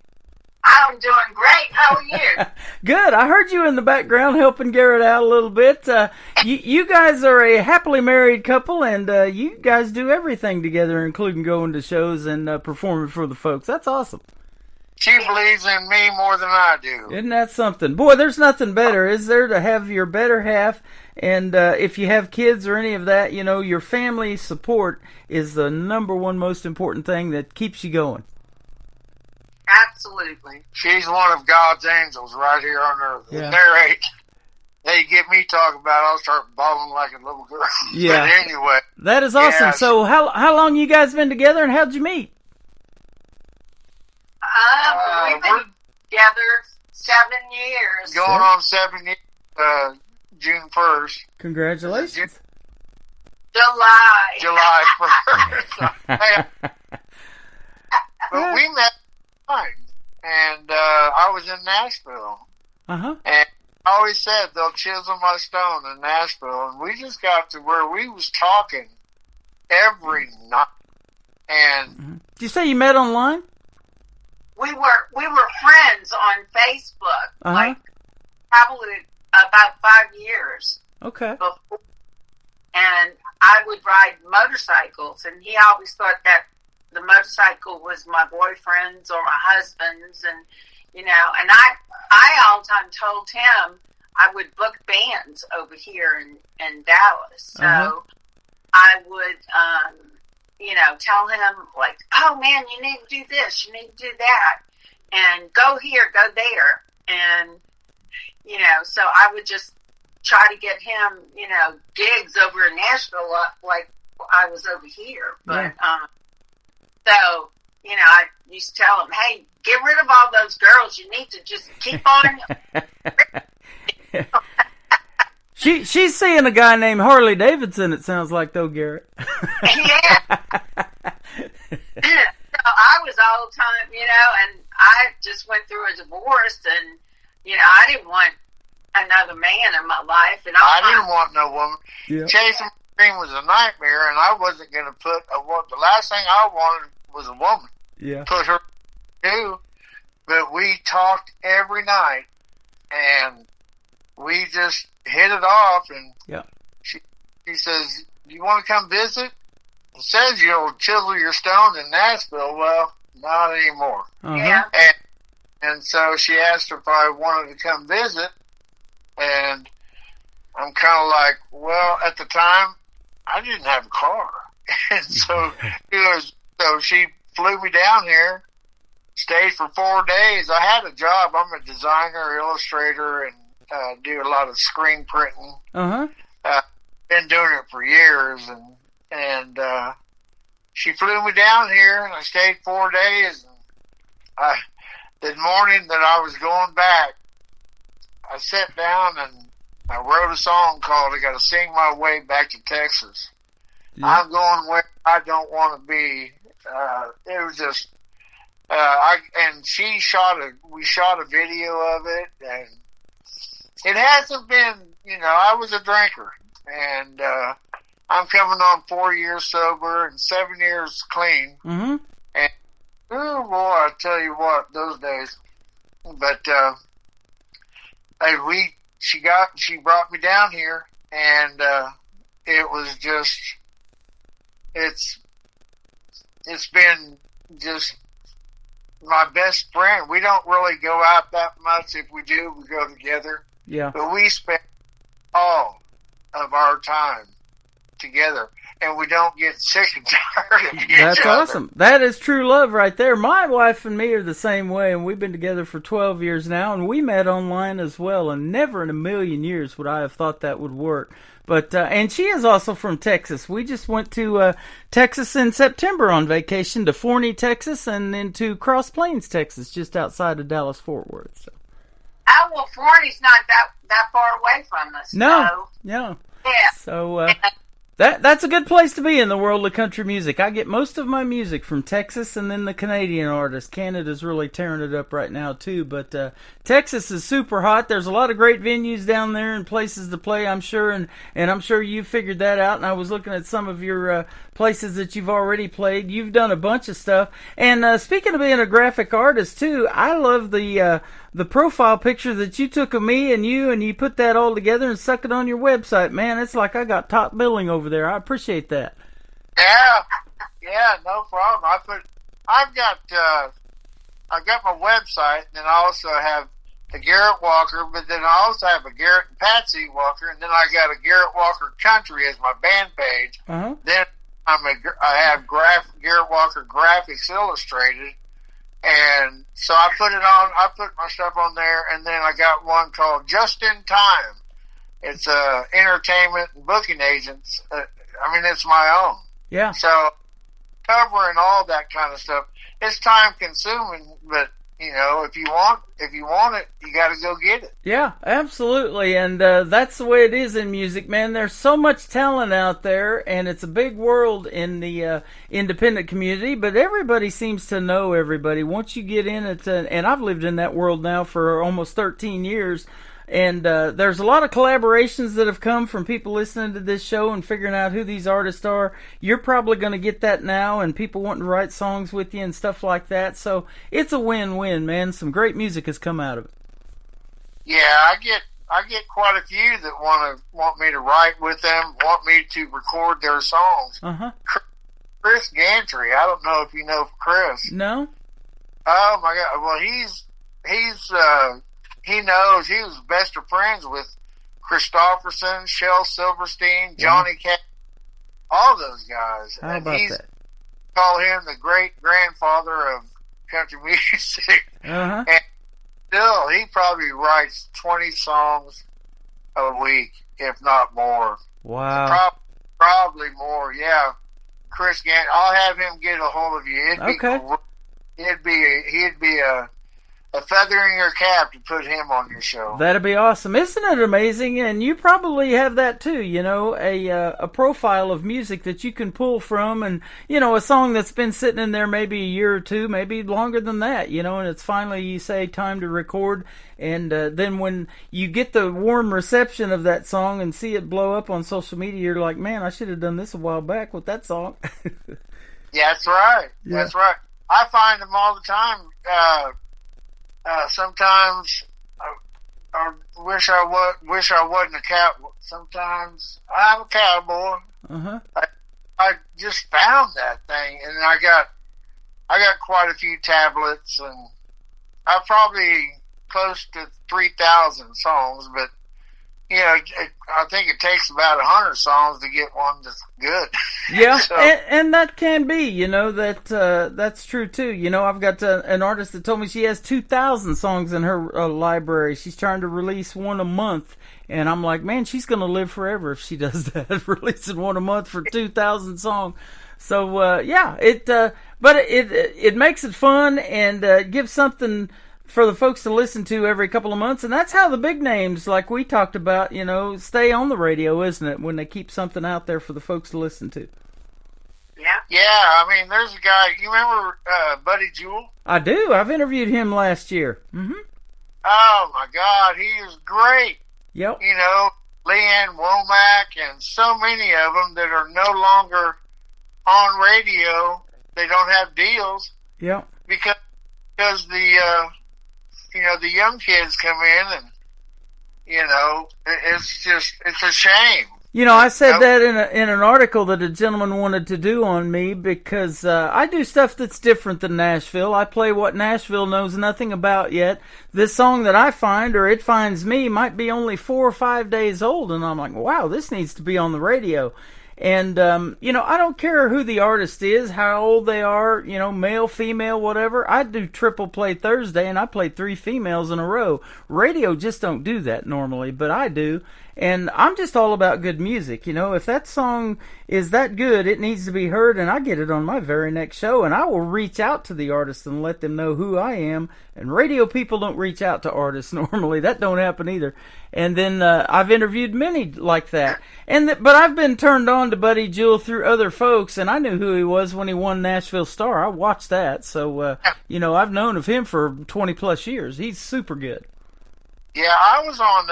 S17: I'm doing great. How are you?
S4: Good. I heard you in the background helping Garrett out a little bit. You guys are a happily married couple, and you guys do everything together, including going to shows and performing for the folks. That's awesome.
S16: She believes in me more than I do.
S4: Isn't that something? Boy, there's nothing better, is there, to have your better half, and if you have kids or any of that, you know, your family support is the number one most important thing that keeps you going.
S17: Absolutely.
S16: She's one of God's angels right here on earth.
S4: Yeah.
S16: They get me talking about it, I'll start bawling like a little girl.
S4: Yeah.
S16: But anyway.
S4: That is awesome.
S16: Yeah,
S4: so how long you guys been together, and how'd you meet?
S17: We've been together 7 years.
S16: Going on 7 years, June 1st.
S4: Congratulations.
S17: July
S16: 1st. But we met and I was in Nashville.
S4: Uh-huh.
S16: And I always said they'll chisel my stone in Nashville, and we just got to where we was talking every night. And
S4: Did you say you met online?
S17: We were friends on Facebook,
S4: Uh-huh.
S17: probably about 5 years.
S4: Okay.
S17: Before. And I would ride motorcycles, and he always thought that the motorcycle was my boyfriend's or my husband's, and you know, and I all the time told him I would book bands over here in Dallas, so I would you know, tell him like, oh man, you need to do this, you need to do that, and go here, go there, and you know, so I would just try to get him, you know, gigs over in Nashville like I was over here, but so, you know, I used to tell him, hey, get rid of all those girls. You need to just keep on.
S4: She's seeing a guy named Harley Davidson, it sounds like, though, Garrett.
S17: Yeah. So I was all the time, you know, and I just went through a divorce, and, you know, I didn't want another man in my life. And
S16: I didn't want no woman.
S4: Yeah.
S16: Chasing dream was a nightmare, and I wasn't going to put the last thing I wanted was a woman.
S4: Yeah.
S16: Put her to, but we talked every night, and we just hit it off. And she says, "You want to come visit?" It says you'll chisel your stone in Nashville. Well, not anymore.
S17: Yeah.
S16: And so she asked if I wanted to come visit, and I'm kind of like, well, at the time, I didn't have a car. And so she flew me down here, stayed for 4 days. I had a job. I'm a designer, illustrator, and do a lot of screen printing.
S4: Uh-huh.
S16: Been doing it for years, and and she flew me down here, and I stayed 4 days. And the morning that I was going back, I sat down and I wrote a song called "I Gotta Sing My Way Back to Texas." Yeah. I'm going where I don't want to be. It was just, we shot a video of it, and it hasn't been, I was a drinker, and I'm coming on 4 years sober and 7 years clean.
S4: Mm-hmm.
S16: And, oh boy, I tell you what, those days. But, she brought me down here, and it was just, it's been just my best friend. We don't really go out that much. If we do, we go together.
S4: Yeah.
S16: But we spend all of our time together, and we don't get sick and tired of each
S4: That's
S16: other.
S4: awesome. That is true love right there. My wife and me are the same way, and we've been together for 12 years now, and we met online as well, and never in a million years would I have thought that would work. But and she is also from Texas. We just went to Texas in September on vacation to Forney, Texas, and then to Cross Plains, Texas, just outside of Dallas-Fort Worth. So.
S17: Oh, well, Forney's not that far away from us.
S4: No.
S17: Yeah.
S4: So that's a good place to be in the world of country music. I get most of my music from Texas and then the Canadian artists. Canada's really tearing it up right now too, but Texas is super hot. There's a lot of great venues down there and places to play, I'm sure, and I'm sure you figured that out. And I was looking at some of your places that you've already played. You've done a bunch of stuff. And speaking of being a graphic artist too, I love the profile picture that you took of me and you put that all together and stuck it on your website. Man, it's like I got top billing over there. I appreciate that.
S16: Yeah, no problem. I've got my website, and then I also have the Garrett Walker, but then I also have a Garrett and Patsy Walker, and then I got a Garrett Walker Country as my band page.
S4: Uh-huh.
S16: Then I have Garrett Walker Graphics Illustrated. And so I put my stuff on there, and then I got one called Just in Time. It's entertainment and booking agents. It's my own.
S4: Yeah.
S16: So covering all that kind of stuff, it's time consuming, but if you want it, you got to go get it.
S4: Yeah, absolutely, and that's the way it is in music, man. There's so much talent out there, and it's a big world in the independent community, but everybody seems to know everybody. Once you get in it, and I've lived in that world now for almost 13 years, and there's a lot of collaborations that have come from people listening to this show and figuring out who these artists are. You're probably going to get that now, and people wanting to write songs with you and stuff like that. So it's a win-win, man. Some great music has come out of it.
S16: Yeah, I get quite a few that want me to write with them, want me to record their songs.
S4: Uh-huh.
S16: Chris Gantry, I don't know if you know Chris.
S4: No.
S16: Oh my God! Well, he knows. He was best of friends with Christofferson, Shel Silverstein, Johnny Cash, all those guys.
S4: How about that?
S16: Call him the great grandfather of country music.
S4: Uh-huh.
S16: And still, he probably writes 20 songs a week, if not more.
S4: Wow.
S16: Probably more, yeah. Chris Gant, I'll have him get a hold of you.
S4: Okay.
S16: He'd be a feather in your cap to put him on your show.
S4: That'd be awesome. Isn't it amazing? And you probably have that too, a profile of music that you can pull from, and, a song that's been sitting in there maybe a year or two, maybe longer than that, and it's finally, you say, time to record, and then when you get the warm reception of that song and see it blow up on social media, you're like, man, I should have done this a while back with that song.
S16: Yeah, that's right.
S4: Yeah.
S16: That's right. I find them all the time. Sometimes I wish I wasn't a cowboy. Sometimes I'm a cowboy.
S4: Uh-huh.
S16: I just found that thing, and I got quite a few tablets, and I probably close to 3,000 songs. But I think it takes about 100 songs to get one that's good.
S4: Yeah,
S16: So,
S4: and that can be, that's true too. I've got an artist that told me she has 2,000 songs in her library. She's trying to release one a month, And I'm like, man, she's going to live forever if she does that, releasing one a month for 2,000 songs. So, but it makes it fun and gives something for the folks to listen to every couple of months. And that's how the big names, like we talked about, stay on the radio, isn't it? When they keep something out there for the folks to listen to.
S16: Yeah, I mean, there's a guy, you remember Buddy Jewell?
S4: I do. I've interviewed him last year. Mm-hmm.
S16: Oh, my God, he is great.
S4: Yep.
S16: Leanne Womack and so many of them that are no longer on radio. They don't have deals.
S4: Yep.
S16: Because the young kids come in and, it's a shame.
S4: I said that in an article that a gentleman wanted to do on me because I do stuff that's different than Nashville. I play what Nashville knows nothing about yet. This song that I find, or it finds me, might be only 4 or 5 days old, and I'm like, wow, this needs to be on the radio. And, I don't care who the artist is, how old they are, male, female, whatever. I do Triple Play Thursday, and I play 3 females in a row. Radio just don't do that normally, but I do. And I'm just all about good music. If that song is that good, it needs to be heard, and I get it on my very next show, and I will reach out to the artist and let them know who I am. And radio people don't reach out to artists normally. That don't happen either. And then I've interviewed many like that. But I've been turned on to Buddy Jewell through other folks, and I knew who he was when he won Nashville Star. I watched that. So, I've known of him for 20-plus years. He's super good.
S16: Yeah, I was on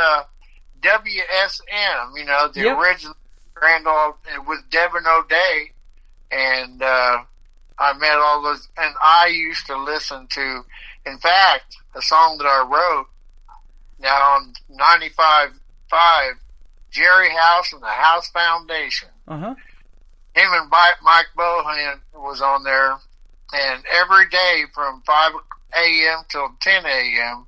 S16: WSM, the original Grand Ole with Devin O'Day, and I met all those, and I used to listen to, in fact, a song that I wrote now on 95.5, Jerry House and the House Foundation.
S4: Uh-huh.
S16: Him and Mike Bohan was on there, and every day from 5 a.m. till 10 a.m.,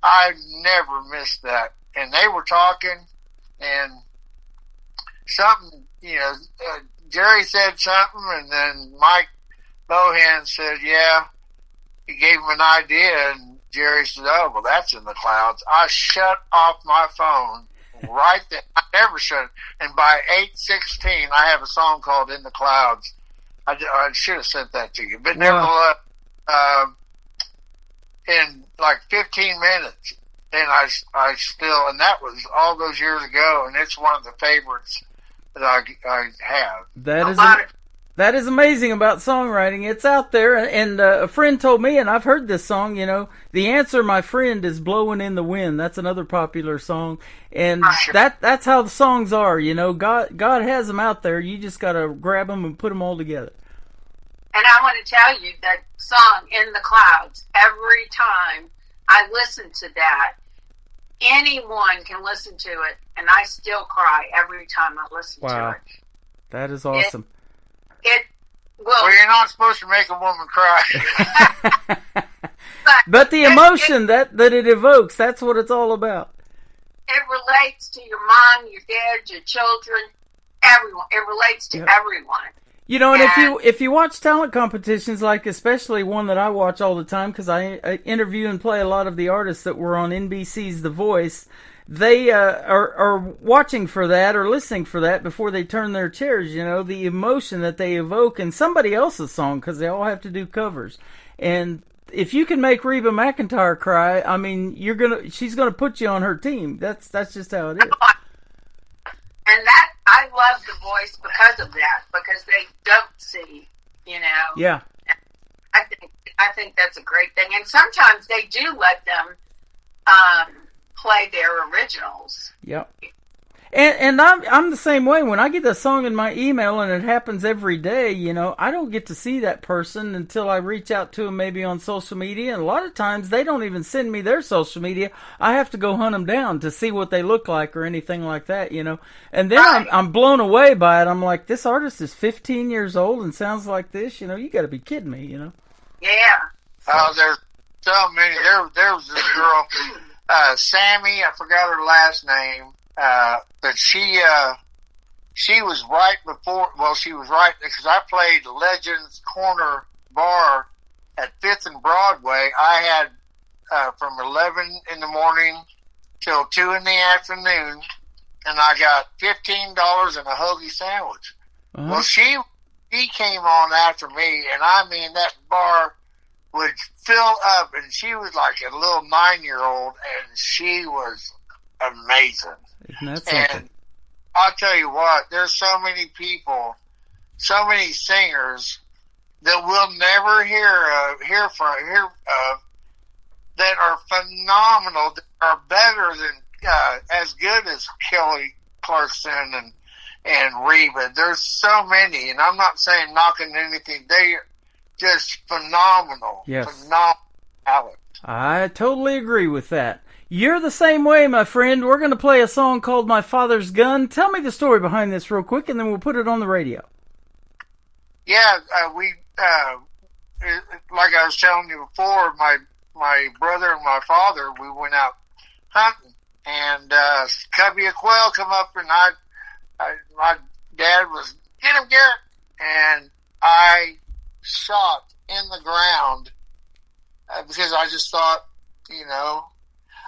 S16: I never missed that. And they were talking, and something, Jerry said something, and then Mike Bohan said, yeah, he gave him an idea, and Jerry said, oh, well, that's in the clouds. I shut off my phone right then. I never shut it. And by 8:16, I have a song called In the Clouds. I should have sent that to you. But nevertheless, in like 15 minutes, and I still, and that was all those years ago, and it's one of the favorites that I have.
S4: That is amazing about songwriting. It's out there, and a friend told me, and I've heard this song, The Answer, My Friend, is Blowing in the Wind. That's another popular song, and that's how the songs are, God has them out there. You just got to grab them and put them all together.
S17: And I want to tell you that song, In the Clouds, every time I listen to that, anyone can listen to it, and I still cry every time I listen to it.
S4: That is awesome.
S16: Well, you're not supposed to make a woman cry.
S4: but the emotion that it evokes, that's what it's all about.
S17: It relates to your mom, your dad, your children, everyone. It relates to everyone.
S4: And if you watch talent competitions, like especially one that I watch all the time, because I interview and play a lot of the artists that were on NBC's The Voice, they are watching for that or listening for that before they turn their chairs. The emotion that they evoke in somebody else's song, because they all have to do covers. And if you can make Reba McEntire cry, I mean, she's gonna put you on her team. That's just how it is.
S17: And that, I love The Voice because of that, because they don't see,
S4: Yeah.
S17: I think that's a great thing. And sometimes they do let them play their originals.
S4: Yep. And I'm the same way. When I get a song in my email, and it happens every day, I don't get to see that person until I reach out to them maybe on social media. And a lot of times they don't even send me their social media. I have to go hunt them down to see what they look like or anything like that, And then I'm blown away by it. I'm like, this artist is 15 years old and sounds like this. You got to be kidding me,
S17: Yeah.
S16: Oh, there's so many. There was this girl, Sammy. I forgot her last name. But she was right before, she was right, because I played Legends Corner Bar at 5th and Broadway. I had, from 11 in the morning till 2 in the afternoon, and I got $15 and a hoagie sandwich. Well, she came on after me, and I mean, that bar would fill up, and she was like a little 9-year-old, and she was amazing.
S4: Isn't that something?
S16: And I'll tell you what, there's so many people, so many singers that we'll never hear of that are phenomenal, that are better than, as good as Kelly Clarkson and Reba. There's so many, and I'm not saying knocking anything. They are just phenomenal.
S4: Yes.
S16: Phenomenal talent.
S4: I totally agree with that. You're the same way, my friend. We're going to play a song called My Father's Gun. Tell me the story behind this real quick, and then we'll put it on the radio.
S16: Yeah, we like I was telling you before, my brother and my father, we went out hunting, and cubby of quail come up, and my dad was, "Get him, Garrett," and I shot in the ground because I just thought, you know.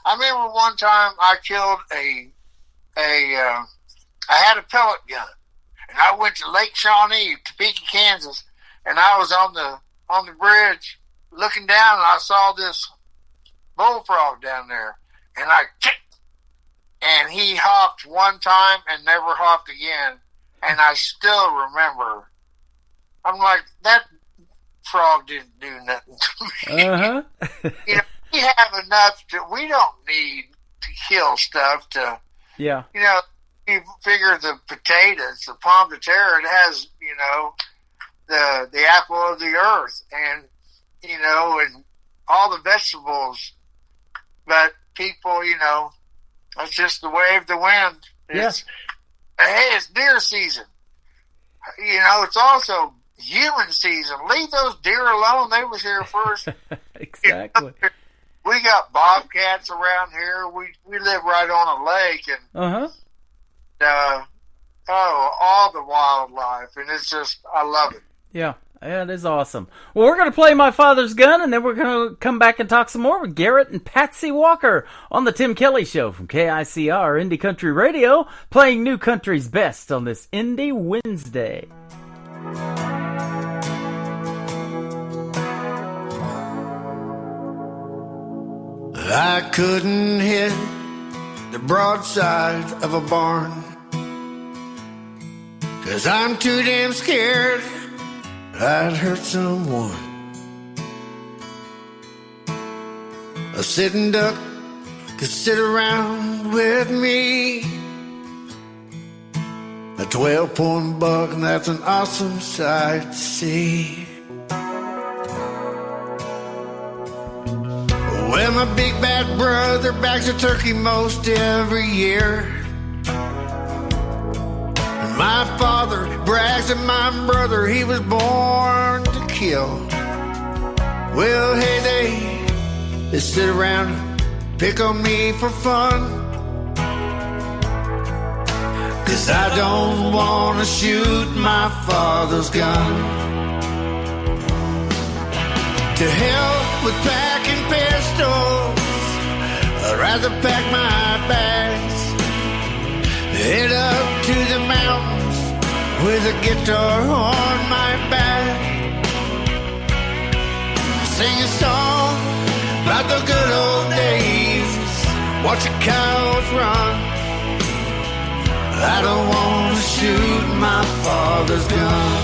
S16: I remember one time I killed I had a pellet gun, and I went to Lake Shawnee, Topeka, Kansas, and I was on the bridge looking down, and I saw this bullfrog down there, and I kicked, and he hopped one time and never hopped again, and I still remember. I'm like, that frog didn't do nothing to me. You know, we have enough we don't need to kill stuff to,
S4: yeah.
S16: You know, you figure the potatoes, the pomme de terre, it has, you know, the apple of the earth, and, you know, and all the vegetables, but people, you know, that's just the way of the wind. Hey, it's deer season. You know, it's also human season. Leave those deer alone. They was here first.
S4: Exactly.
S16: You know, we got bobcats around here. We live right on a lake, and all the wildlife, and it's just, I love it.
S4: Yeah, it is awesome. Well, we're going to play My Father's Gun, and then we're going to come back and talk some more with Garrett and Patsy Walker on the Tim Kelly Show from KICR Indie Country Radio, playing new country's best on this Indie Wednesday.
S5: I couldn't hit the broadside of a barn, 'cause I'm too damn scared I'd hurt someone. A sitting duck could sit around with me. A 12-point buck, and that's an awesome sight to see. Well, my big bad brother bags a turkey most every year. And my father brags that my brother, he was born to kill. Well, hey, they sit around and pick on me for fun, 'cause I don't want to shoot my father's gun. To hell with packing pistols, I'd rather pack my bags, head up to the mountains with a guitar on my back, sing a song about the good old days, watch the cows run. I don't want to shoot my father's gun.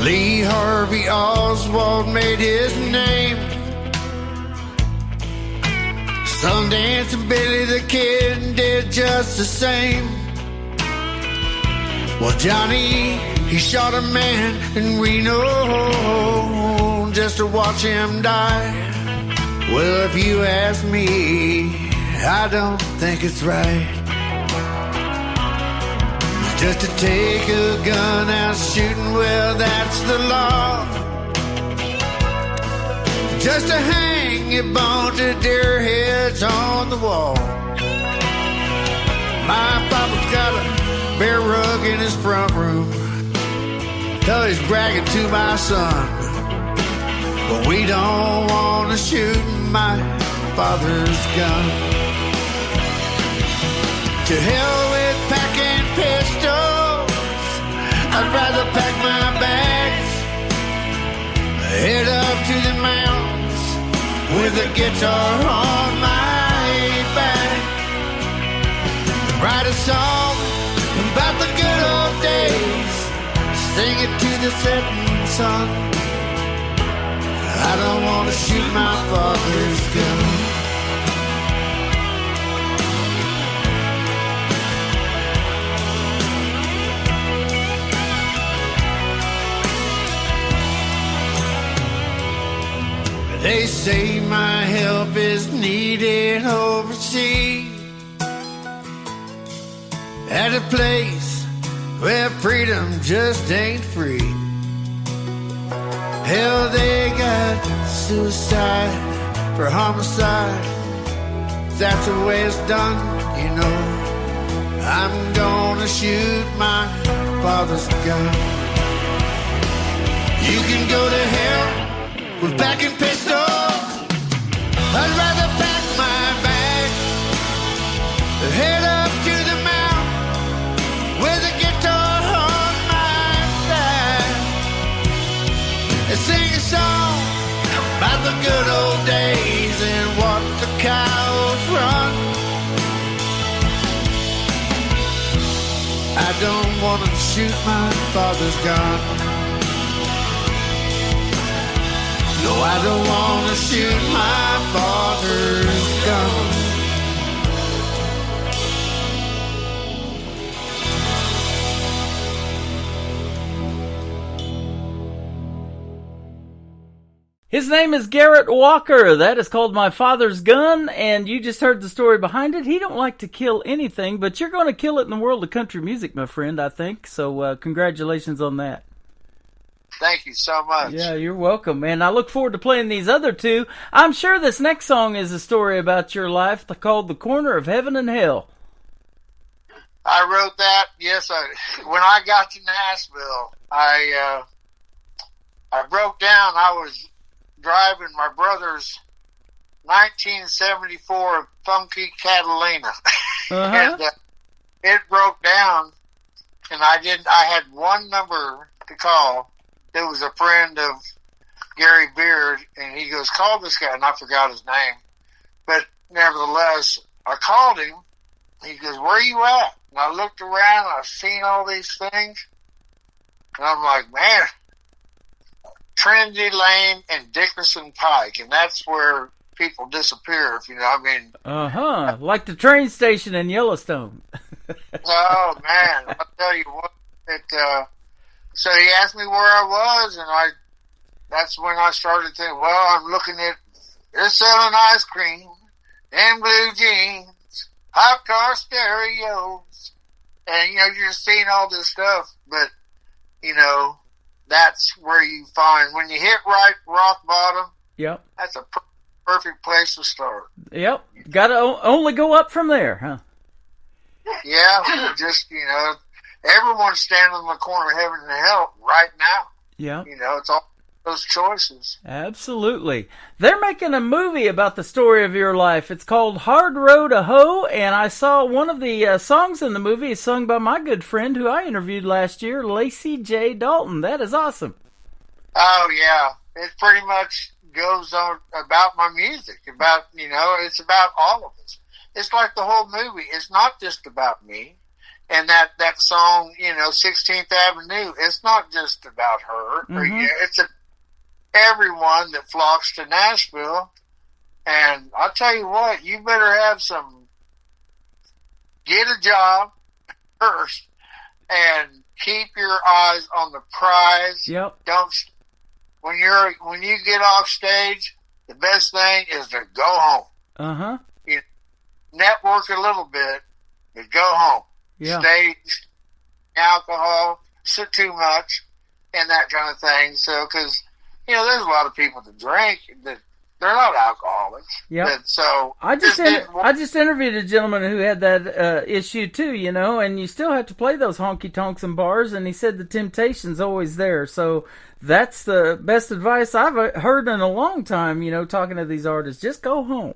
S5: Lee Harvey Oswald made his name. Sundance and Billy the Kid did just the same. Well, Johnny, he shot a man in Reno just to watch him die. Well, if you ask me, I don't think it's right just to take a gun out shooting. Well, that's the law. Just to hang a bunch of deer heads on the wall. My papa's got a bear rug in his front room. Hell, he's bragging to my son, but we don't want to shoot my father's gun. To hell with packing pistols, I'd rather pack my bags, head up to the mountains with a guitar on my back, write a song about the good old days, sing it to the setting sun. I don't want to shoot my father's gun. They say my help is needed overseas, at a place where freedom just ain't free. Hell, they got suicide for homicide. That's the way it's done, you know. I'm gonna shoot my father's gun. You can go to hell with packing pistols. I'd rather pack my bag, head up to the mountain with a guitar on my back, and sing a song about the good old days and watch the cows run. I don't want to shoot my father's gun. No, I don't want to shoot my father's gun.
S4: His name is Garrett Walker. That is called My Father's Gun, and you just heard the story behind it. He don't like to kill anything, but you're going to kill it in the world of country music, my friend, I think. So congratulations on that.
S16: Thank you so much.
S4: Yeah, you're welcome, man. I look forward to playing these other two. I'm sure this next song is a story about your life called The Corner of Heaven and Hell.
S16: I wrote that, yes. When I got to Nashville, I broke down. I was driving my brother's 1974 funky Catalina. And it broke down, and I had one number to call. It was a friend of Gary Beard, and he goes, call this guy, and I forgot his name. But nevertheless, I called him. He goes, where are you at? And I looked around, and I've seen all these things, and I'm like, man, Trinity Lane and Dickerson Pike, and that's where people disappear, if you know what I mean.
S4: Like the train station in Yellowstone.
S16: Oh, man, I'll tell you what, so he asked me where I was, and that's when I started thinking, well, I'm looking at, they're selling ice cream and blue jeans, hot car stereos, and, you know, you're just seeing all this stuff, but, you know, that's where you find, when you hit rock bottom,
S4: yep,
S16: that's a perfect place to start.
S4: Yep, got to only go up from there, huh?
S16: Yeah, just, you know, everyone's standing in the corner of heaven and hell right now.
S4: Yeah.
S16: You know, it's all those choices.
S4: Absolutely. They're making a movie about the story of your life. It's called Hard Road to Hoe, and I saw one of the songs in the movie is sung by my good friend who I interviewed last year, Lacey J. Dalton. That is awesome.
S16: Oh, yeah. It pretty much goes on about my music, about, you know, it's about all of us. It's like the whole movie. It's not just about me. And that song, you know, 16th Avenue, it's not just about her.
S4: Mm-hmm.
S16: It's everyone that flocks to Nashville. And I'll tell you what, you better have get a job first and keep your eyes on the prize.
S4: Yep.
S16: When you get off stage, the best thing is to go home. You network a little bit, but go home.
S4: Yeah.
S16: Stay alcohol, sit too much, and that kind of thing. So, because, you know, there's a lot of people that drink that they're not alcoholics.
S4: Yeah.
S16: So
S4: I just interviewed a gentleman who had that issue too, you know, and you still have to play those honky tonks and bars, and he said the temptation's always there. So that's the best advice I've heard in a long time, you know, talking to these artists. Just go home.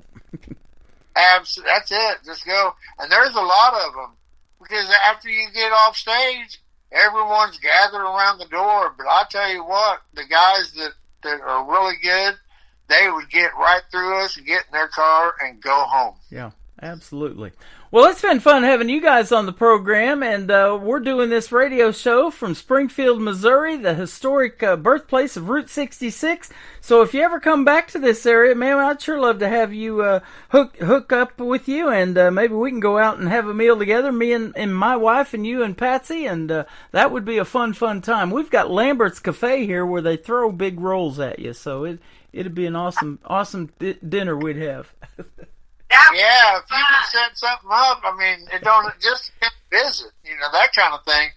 S16: Absolutely, that's it. Just go. And there's a lot of them, because after you get off stage, everyone's gathered around the door. But I tell you what, the guys that are really good, they would get right through us and get in their car and go home.
S4: Yeah, absolutely. Well, it's been fun having you guys on the program, and we're doing this radio show from Springfield, Missouri, the historic birthplace of Route 66. So if you ever come back to this area, man, I'd sure love to have you hook up with you, and maybe we can go out and have a meal together, me and my wife and you and Patsy, and that would be a fun time. We've got Lambert's Cafe here where they throw big rolls at you, so it'd be an awesome dinner we'd have.
S16: Yeah, if you can set something up, I mean, it don't just visit, you know, that kind of thing.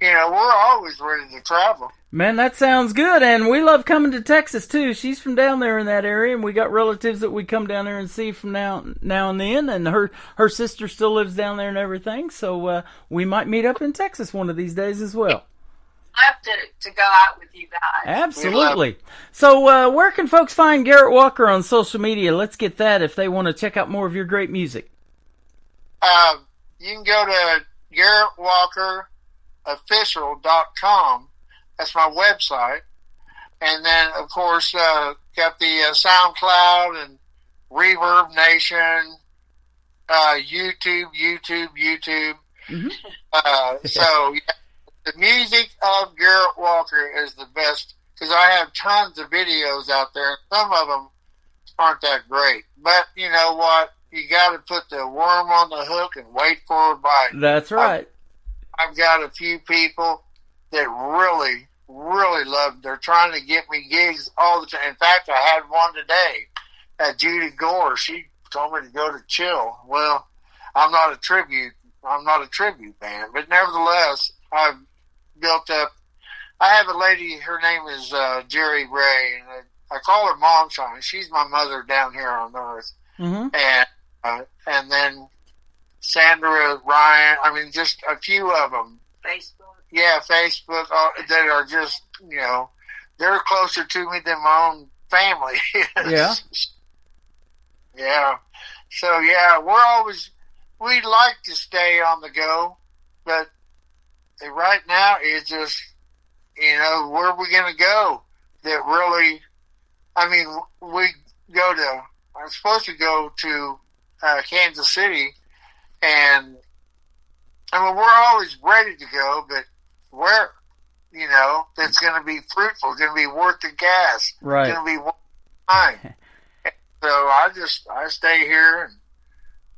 S16: You know, we're always ready to travel.
S4: Man, that sounds good, and we love coming to Texas too. She's from down there in that area, and we got relatives that we come down there and see from now and then. And her sister still lives down there and everything, so we might meet up in Texas one of these days as well.
S17: Love to go out with you guys.
S4: Absolutely. So where can folks find Garrett Walker on social media? Let's get that if they want to check out more of your great music.
S16: You can go to GarrettWalkerOfficial.com. That's my website. And then, of course, got the SoundCloud and Reverb Nation, YouTube.
S4: Mm-hmm.
S16: So, yeah. The music of Garrett Walker is the best, because I have tons of videos out there. Some of them aren't that great. But you know what? You got to put the worm on the hook and wait for a bite.
S4: That's right.
S16: I've got a few people that really, really love. They're trying to get me gigs all the time. In fact, I had one today at Judy Gore. She told me to go to Chill. Well, I'm not a tribute band, but nevertheless, I've built up. I have a lady, her name is Jerry Ray, and I call her Momshine. She's my mother down here on earth.
S4: Mm-hmm.
S16: And then Sandra, Ryan, I mean, just a few of them.
S17: Facebook.
S16: Yeah, Facebook, that are just, you know, they're closer to me than my own family is.
S4: Yeah.
S16: Yeah. So, yeah, we like to stay on the go, but right now it's just, you know, where are we going to go? That really, I mean, I'm supposed to go to Kansas City, and I mean, we're always ready to go, but where, you know, that's going to be fruitful, going to be worth the gas,
S4: right?
S16: Going to be worth the time. So I stay here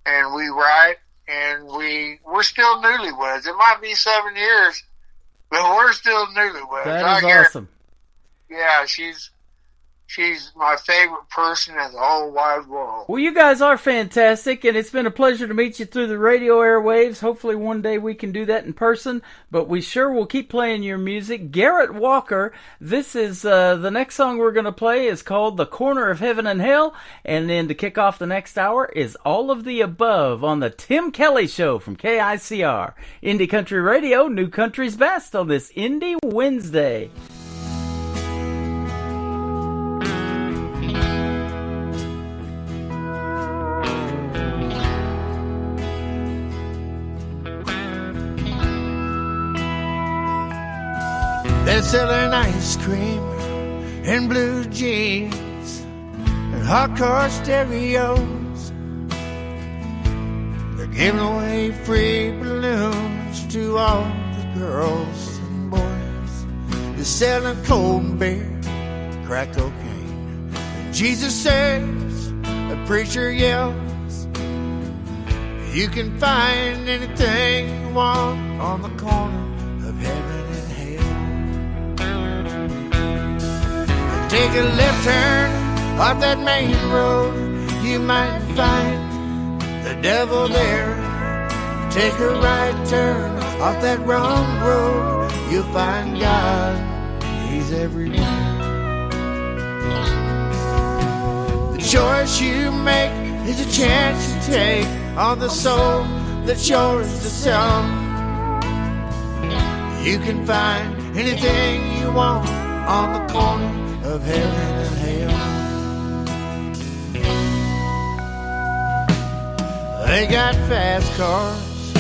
S16: and we write. And we're still newlyweds. It might be 7 years, but we're still newlyweds.
S4: That is awesome.
S16: Yeah, she's my favorite person in the whole wide world.
S4: Well, you guys are fantastic, and it's been a pleasure to meet you through the radio airwaves. Hopefully one day we can do that in person, but we sure will keep playing your music. Garrett Walker, this is the next song we're going to play is called The Corner of Heaven and Hell, and then to kick off the next hour is All of the Above on the Tim Kelly Show from KICR. Indie Country Radio, New Country's Best on this Indie Wednesday.
S5: They're selling ice cream and blue jeans and hardcore stereos. They're giving away free balloons to all the girls and boys. They're selling cold beer, crack cocaine. And Jesus says, the preacher yells, you can find anything you want on the corner of heaven and hell. Take a left turn off that main road, you might find the devil there. Take a right turn off that wrong road, you'll find God, He's everywhere. The choice you make is a chance you take on the soul that's yours to sell. You can find anything you want on the corner of heaven and hell. They got fast cars,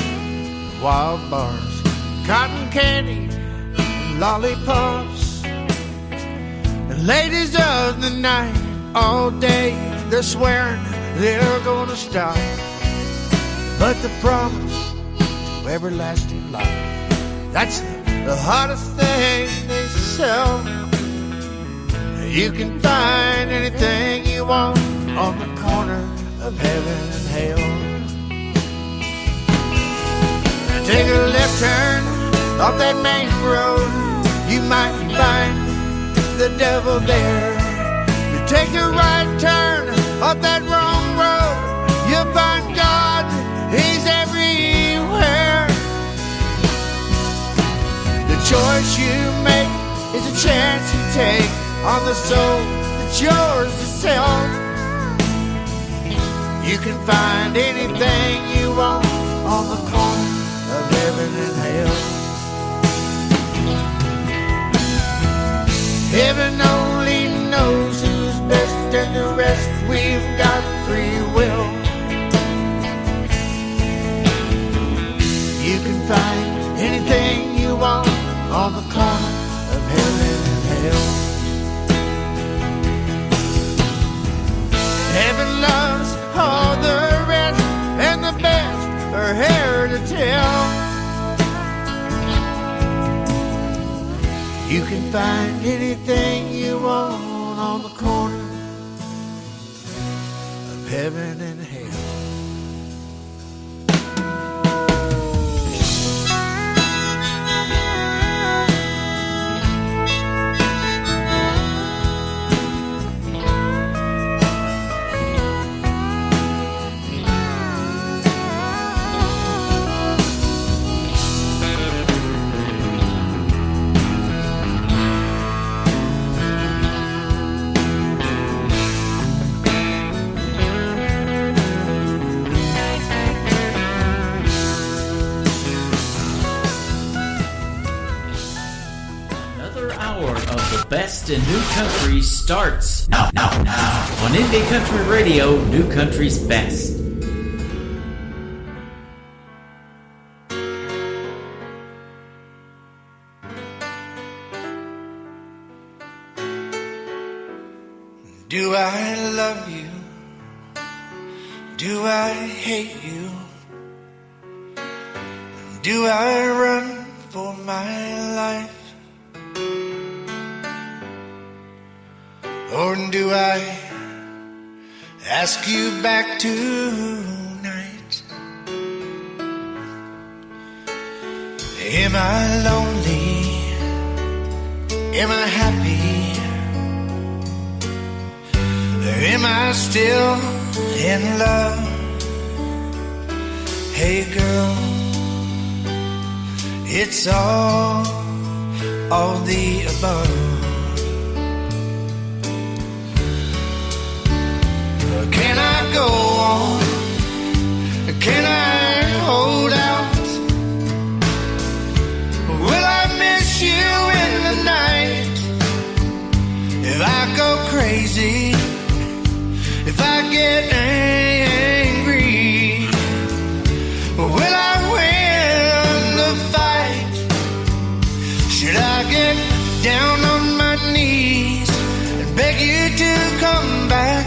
S5: wild bars, cotton candy, and lollipops, and ladies of the night all day. They're swearing they're gonna stop, but the promise to everlasting life, that's the hottest thing they sell. You can find anything you want on the corner of heaven and hell. Take a left turn off that main road, you might find the devil there. You take a right turn off that wrong road, you'll find God, He's everywhere. The choice you make is a chance you take on the soul that's yours to sell. You can find anything you want on the corner of heaven and hell. Heaven only knows who's best, and the rest we've got free will. You can find anything you want on the corner of heaven and hell. Heaven loves all the rest, and the best are here to tell. You can find anything you want on the corner of heaven and hell.
S4: Best in New Country starts now on Indie Country Radio, New Country's best.
S5: Do I love you? Do I hate you? Do I run for my life? Or do I ask you back tonight? Am I lonely? Am I happy? Or am I still in love? Hey girl, it's all the above. Can I go on? Can I hold out? Will I miss you in the night? If I go crazy, if I get angry, will I win the fight? Should I get down on my knees and beg you to come back?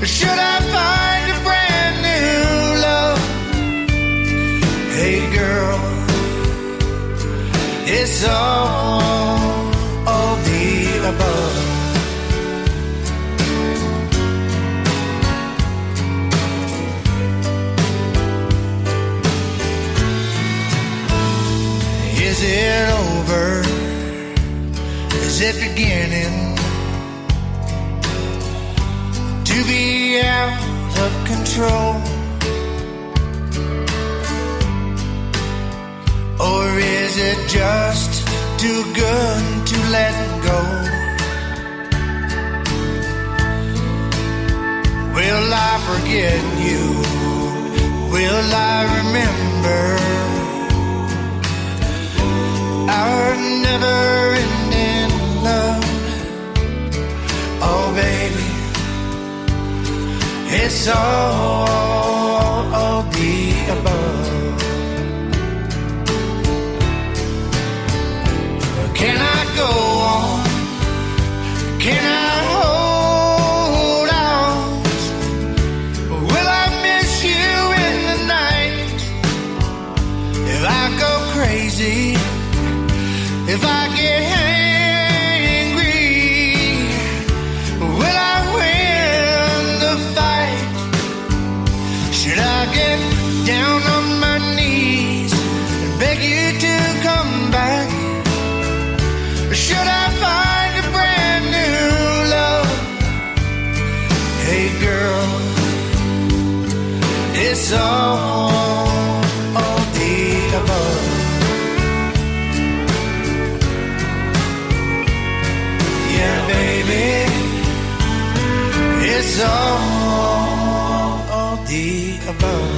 S5: Or should I find a brand new love? Hey girl, it's all the above. Is it over? Is it beginning to be out of control? Or is it just too good to let go? Will I forget you? Will I remember our never-ending love? Oh, baby, it's all the above. Can I go on? Can I hold out? Will I miss you in the night? If I go crazy, if I get angry, will I win the fight? Should I get down on my knees and beg you to come back? Or should I find a brand new love? Hey girl, it's all the above. Yeah, baby, it's all the above.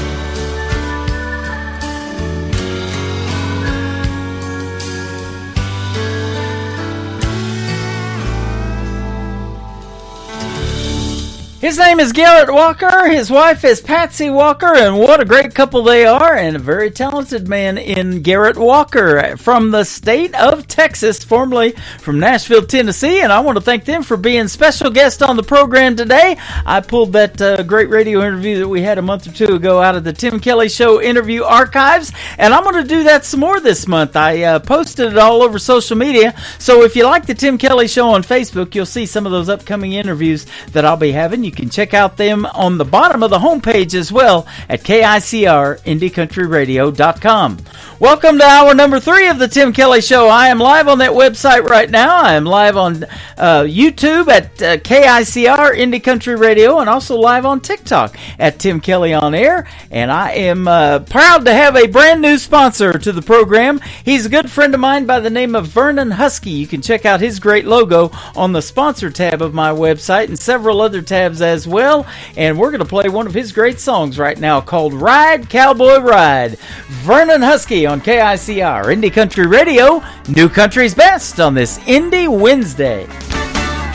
S4: His name is Garrett Walker. His wife is Patsy Walker, and what a great couple they are, and a very talented man in Garrett Walker from the state of Texas, formerly from Nashville, Tennessee, and I want to thank them for being special guests on the program today. I pulled that great radio interview that we had a month or two ago out of the Tim Kelly Show interview archives, and I'm going to do that some more this month. I posted it all over social media, so if you like the Tim Kelly Show on Facebook, you'll see some of those upcoming interviews that I'll be having. You can check out them on the bottom of the homepage as well at KICR-IndieCountryRadio.com. Welcome to hour number 3 of the Tim Kelly Show. I am live on that website right now. I am live on YouTube at KICR Indie Country Radio, and also live on TikTok at Tim Kelly On Air. And I am proud to have a brand new sponsor to the program. He's a good friend of mine by the name of Vernon Husky. You can check out his great logo on the sponsor tab of my website and several other tabs as well. And we're going to play one of his great songs right now called Ride, Cowboy, Ride. Vernon Husky on KICR Indie Country Radio, New Country's Best on this Indie Wednesday.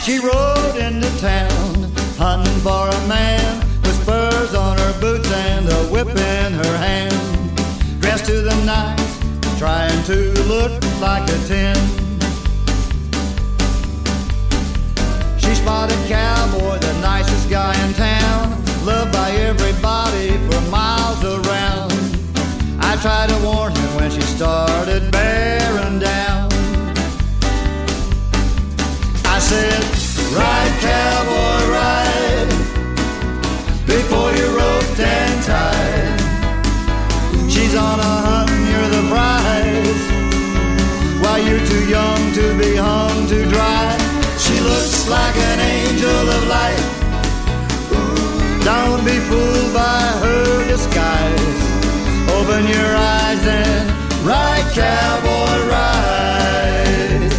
S18: She rode into town, hunting for a man, with spurs on her boots and a whip in her hand. Dressed to the nines, trying to look like a 10. She spotted Cowboy, the nicest guy in town, loved by everybody for miles around. I tried to warn her when she started bearing down. I said, ride, cowboy, ride, before you're roped and tied. She's on a hunt and you're the prize, while you're too young to be hung to dry. She looks like an angel of light. Don't be fooled by her disguise. Open your eyes and ride, cowboy, ride.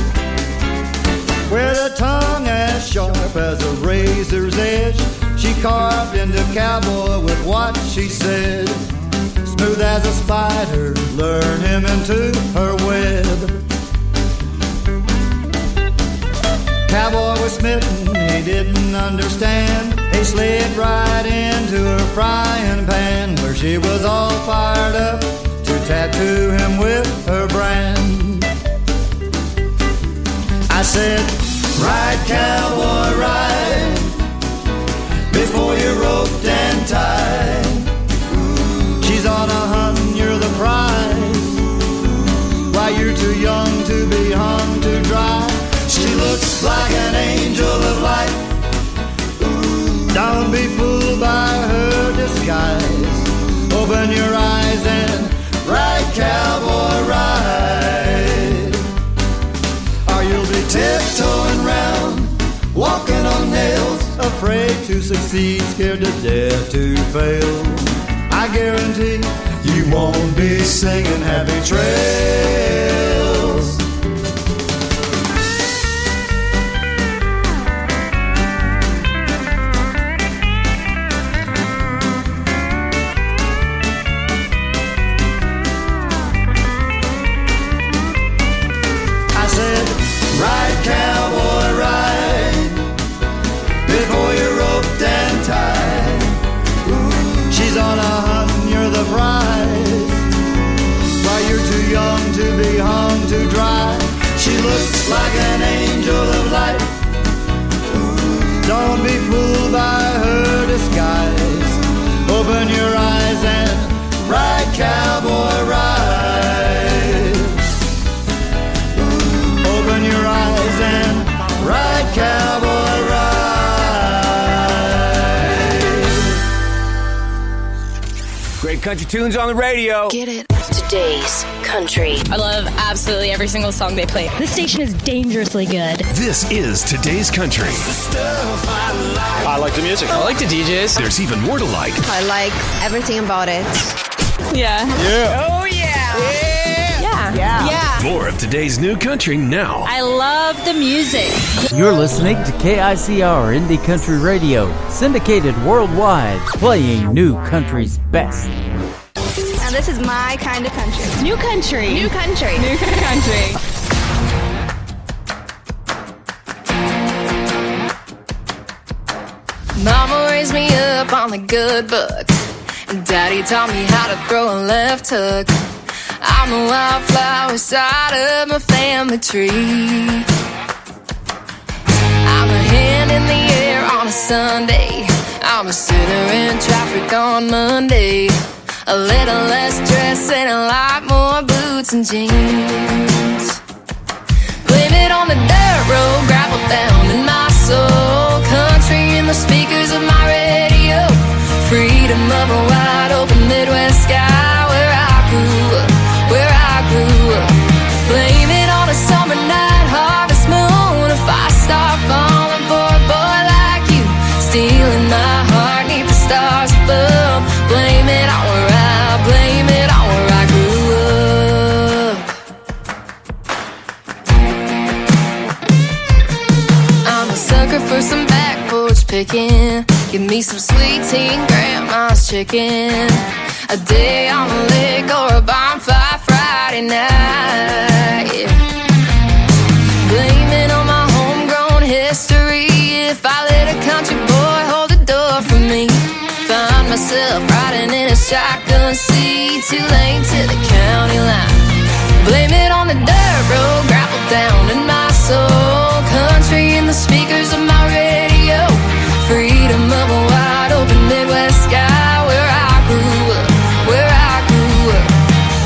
S18: With a tongue as sharp as a razor's edge, she carved into Cowboy with what she said. Smooth as a spider, lured him into her web. Cowboy was smitten, he didn't understand. He slid right into her frying pan, where she was all fired up to tattoo him with her brand. I said, ride, cowboy, ride, before you're roped and tied. She's on a hunt and you're the prize, while you're too young to be hung to dry. She looks like an angel of light. Don't be fooled by her disguise. Open your eyes and ride, cowboy, ride. Or you'll be tiptoeing round, walking on nails, afraid to succeed, scared to death to fail. I guarantee you won't be singing happy trails. to be hung to dry. She looks like an angel of light. Don't be fooled by her disguise. Open your eyes and ride, cowboy, ride. Open your eyes and ride, cowboy, ride.
S11: Great country tunes on the radio.
S10: Get it. Today's country.
S19: I love absolutely every single song they play. This station is dangerously good.
S11: This is Today's Country.
S20: I like the music. I like the DJs.
S11: There's even more to like.
S21: I like everything about it.
S19: Yeah.
S11: Yeah.
S19: Oh, yeah. Yeah. Yeah.
S11: More of today's new country now.
S19: I love the music.
S4: You're listening to KICR Indie Country Radio, syndicated worldwide, playing new country's best.
S21: Now this is my kind of country.
S19: New country.
S21: New country.
S19: New country.
S8: Mama raised me up on the good book, and Daddy taught me how to throw a left hook. I'm the wildflower side of my family tree. I'm a hand in the air on a Sunday. I'm a sinner in traffic on Monday. A little less dress and a lot more boots and jeans. Blame it on the dirt road, gravel down in my soul. Country in the speakers of my radio. Freedom of a wide open Midwest sky where I grew up, where I grew up. Blame it on a summer night harvest moon. If I start falling for a boy like you, stealing my heart neath the stars above. Blame it on where blame it on where I grew up. I'm a sucker for some back porch picking. Give me some sweet tea and grandma's chicken. A day on the lake or a bonfire Friday night, yeah. Blame it on my homegrown history. If I let a country boy hold the door for me, find myself riding in a shotgun seat, too late to the county line. Blame it on the dirt road, gravel down in my soul. Country in the speakers of my radio. Freedom of a wide open Midwest sky where I grew up, where I grew up.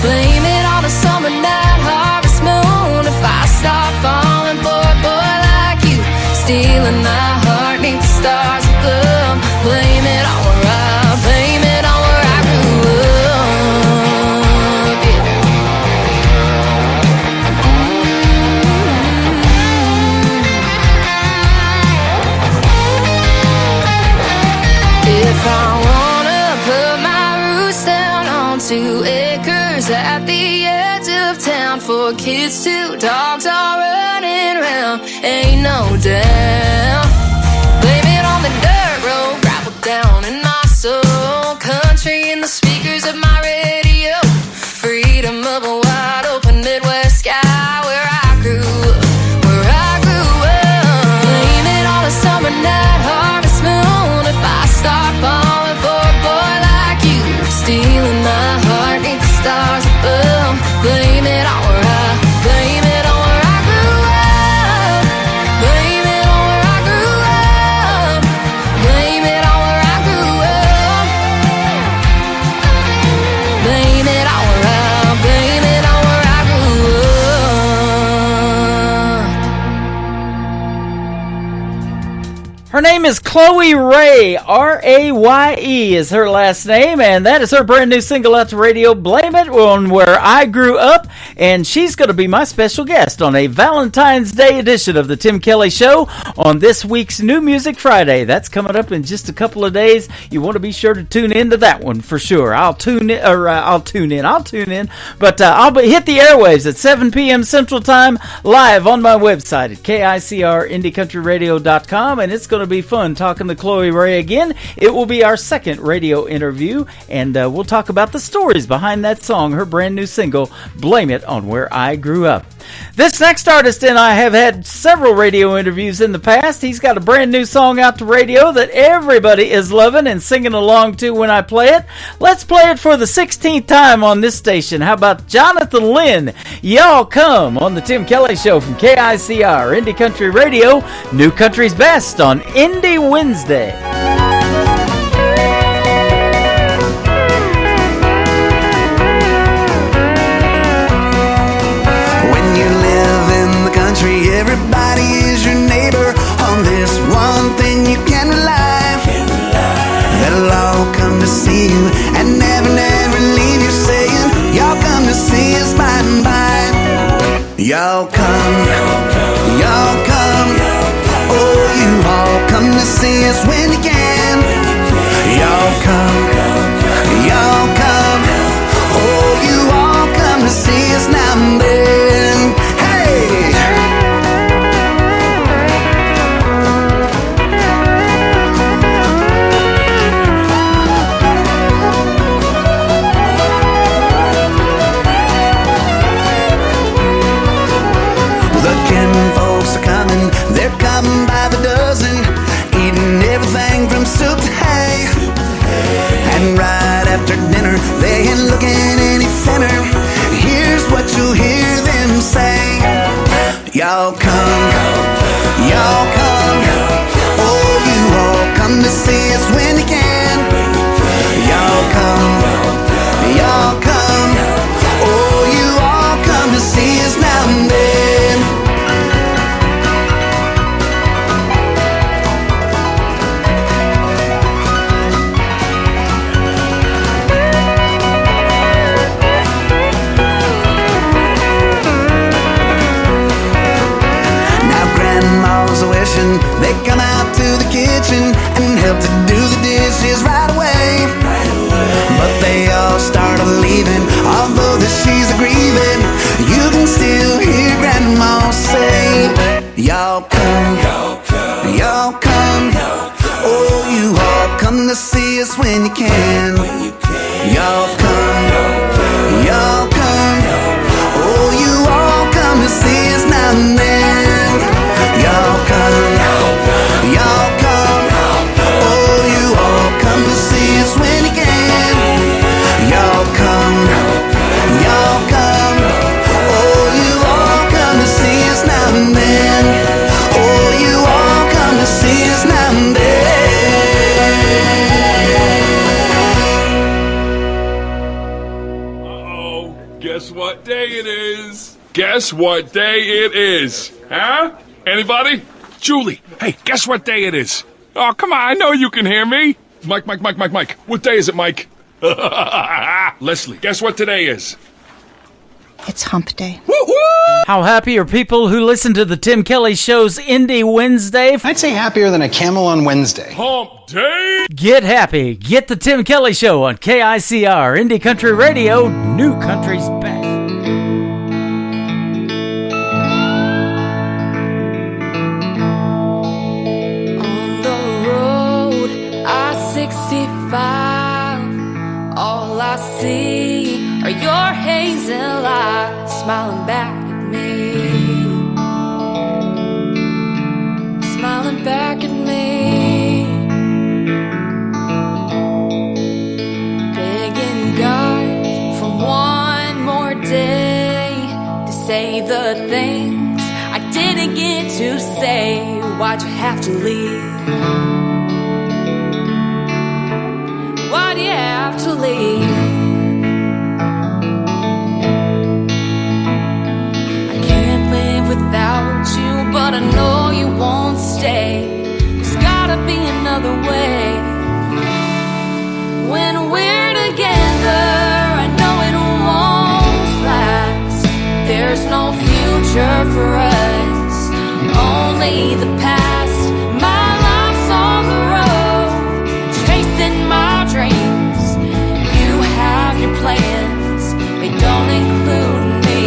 S8: Blame it on a summer night harvest moon. If I start falling for a boy like you, stealing my heart neath the stars above. Blame it on where blame it on where I grew up, yeah. If I wanna put my roots down on 2 acres at the edge of town, 4 kids, 2 dogs all running around, ain't no doubt. Blame it on the dirt road, gravel down in my soul. Country in the speakers of my radio. Freedom of a wide open Midwest sky where I grew up, where I grew up. Blame it on a summer night harvest moon. If I start falling for a boy like you, stealing my heart neath the stars above. Blame it on where blame it on where I grew up. Blame it on where I grew up. Blame it on where I grew up. Blame it on where blame it on where I grew up.
S4: Her name is Chloe Raye. R-A-Y-E is her last name, and that is her brand new single out to radio, Blame It on Where I Grew Up. And she's going to be my special guest on a Valentine's Day edition of the Tim Kelly Show on this week's New Music Friday. That's coming up in just a couple of days. You want to be sure to tune into that one for sure. I'll tune in, but I'll hit the airwaves at 7 p.m. Central Time live on my website at KICRIndieCountryRadio.com, and it's going to to be fun talking to Chloe Ray again. It will be our second radio interview, and we'll talk about the stories behind that song, her brand new single, Blame It on Where I Grew Up. This next artist and I have had several radio interviews in the past. He's got a brand new song out to radio that everybody is loving and singing along to when I play it. Let's play it for the 16th time on this station. How about Jonathan Lynn? Y'all Come on the Tim Kelly Show from KICR, Indie Country Radio, New Country's Best on Indie Wednesday.
S3: Everybody is your neighbor. On this one thing you can rely. They'll all come to see you and never, never leave you, saying, y'all come to see us by and by. Y'all come, y'all come. Oh, you all come to see us when you can. Y'all come, y'all come. Oh, you all come to see us now and then. Hey! They're coming by the dozen, eating everything from soup to hay. And right after dinner, they ain't looking any thinner. Here's what you'll hear them say. Y'all come, y'all come. Oh, you all come to see us when you can. Y'all come, y'all come. Oh, you all come to see us now and then. They come out to the kitchen and help to do the dishes right away. But they all start leaving, although that she's grieving. You can still hear Grandma say, y'all come, y'all come. Oh, you all come to see us when you can. Y'all come, y'all come. Oh, you all come to see us now and then. Y'all come, y'all come. Oh, you all come to see us when you can. Y'all come, y'all come. Oh, you all come to see us now and then. Oh, you all come to see us now and then.
S22: Uh-oh, guess what day it is? Guess what day it is? Huh? Anybody? Julie, hey, guess what day it is? Oh, come on, I know you can hear me. Mike. What day is it, Mike? Leslie, guess what today is?
S23: It's hump day.
S22: Woo-hoo!
S4: How happy are people who listen to the Tim Kelly Show's Indie Wednesday?
S20: I'd say happier than a camel on Wednesday.
S22: Hump day!
S4: Get happy. Get the Tim Kelly Show on KICR, Indie Country Radio, New Country's Best.
S8: All I see are your hazel eyes smiling back at me, smiling back at me, begging God for one more day to say the things I didn't get to say. Why'd you have to leave? Why'd you have to leave? I can't live without you, but I know you won't stay. There's gotta be another way. When we're together, I know it won't last. There's no future for us, only the past. My life's on the road, chasing my dreams. You have your plans, they don't include me.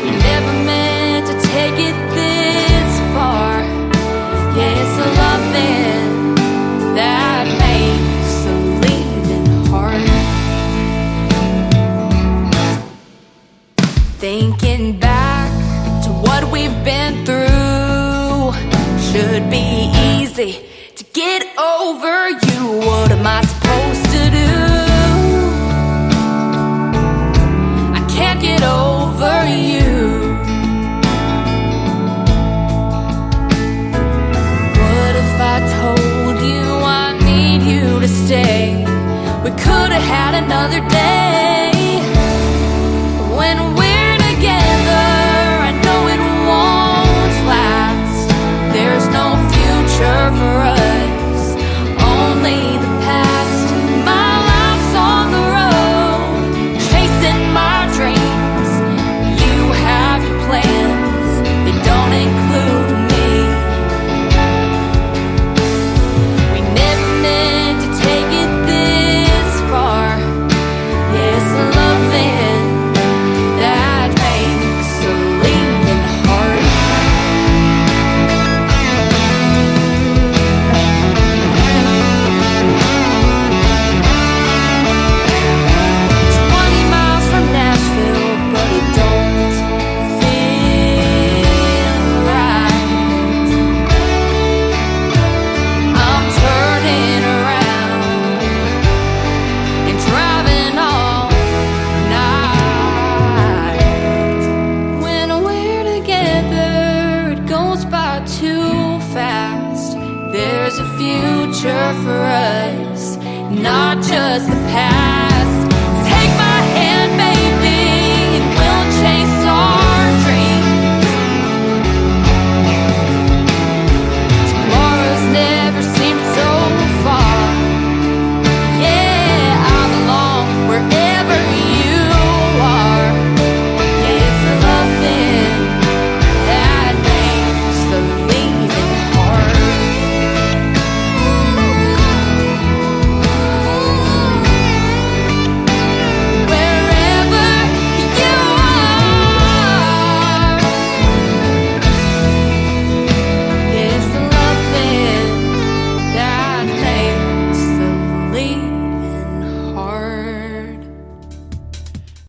S8: We never meant to take it this far. Thinking back to what we've been through, should be easy to get over you. What am I supposed to do? I can't get over you. What if I told you I need you to stay? We could have had another day. When we're together, I know it won't last. There's no future for us, only the past. My life's on the road, chasing my dreams. You have your plans, they don't include me. We never meant to take it this far. Yes, loving that makes a leaving hard. 20 miles from Nashville, but it don't feel right. I'm turning around and driving all night. When we're together, it goes by too fast. There's a future for us, not just the past. Take my hand, baby, and we'll chase our dreams. Tomorrow's never seemed so far. Yeah, I belong wherever you are. Yeah, it's loving that makes the leaving hard. Wherever you are, it's the loving that makes the leaving hard.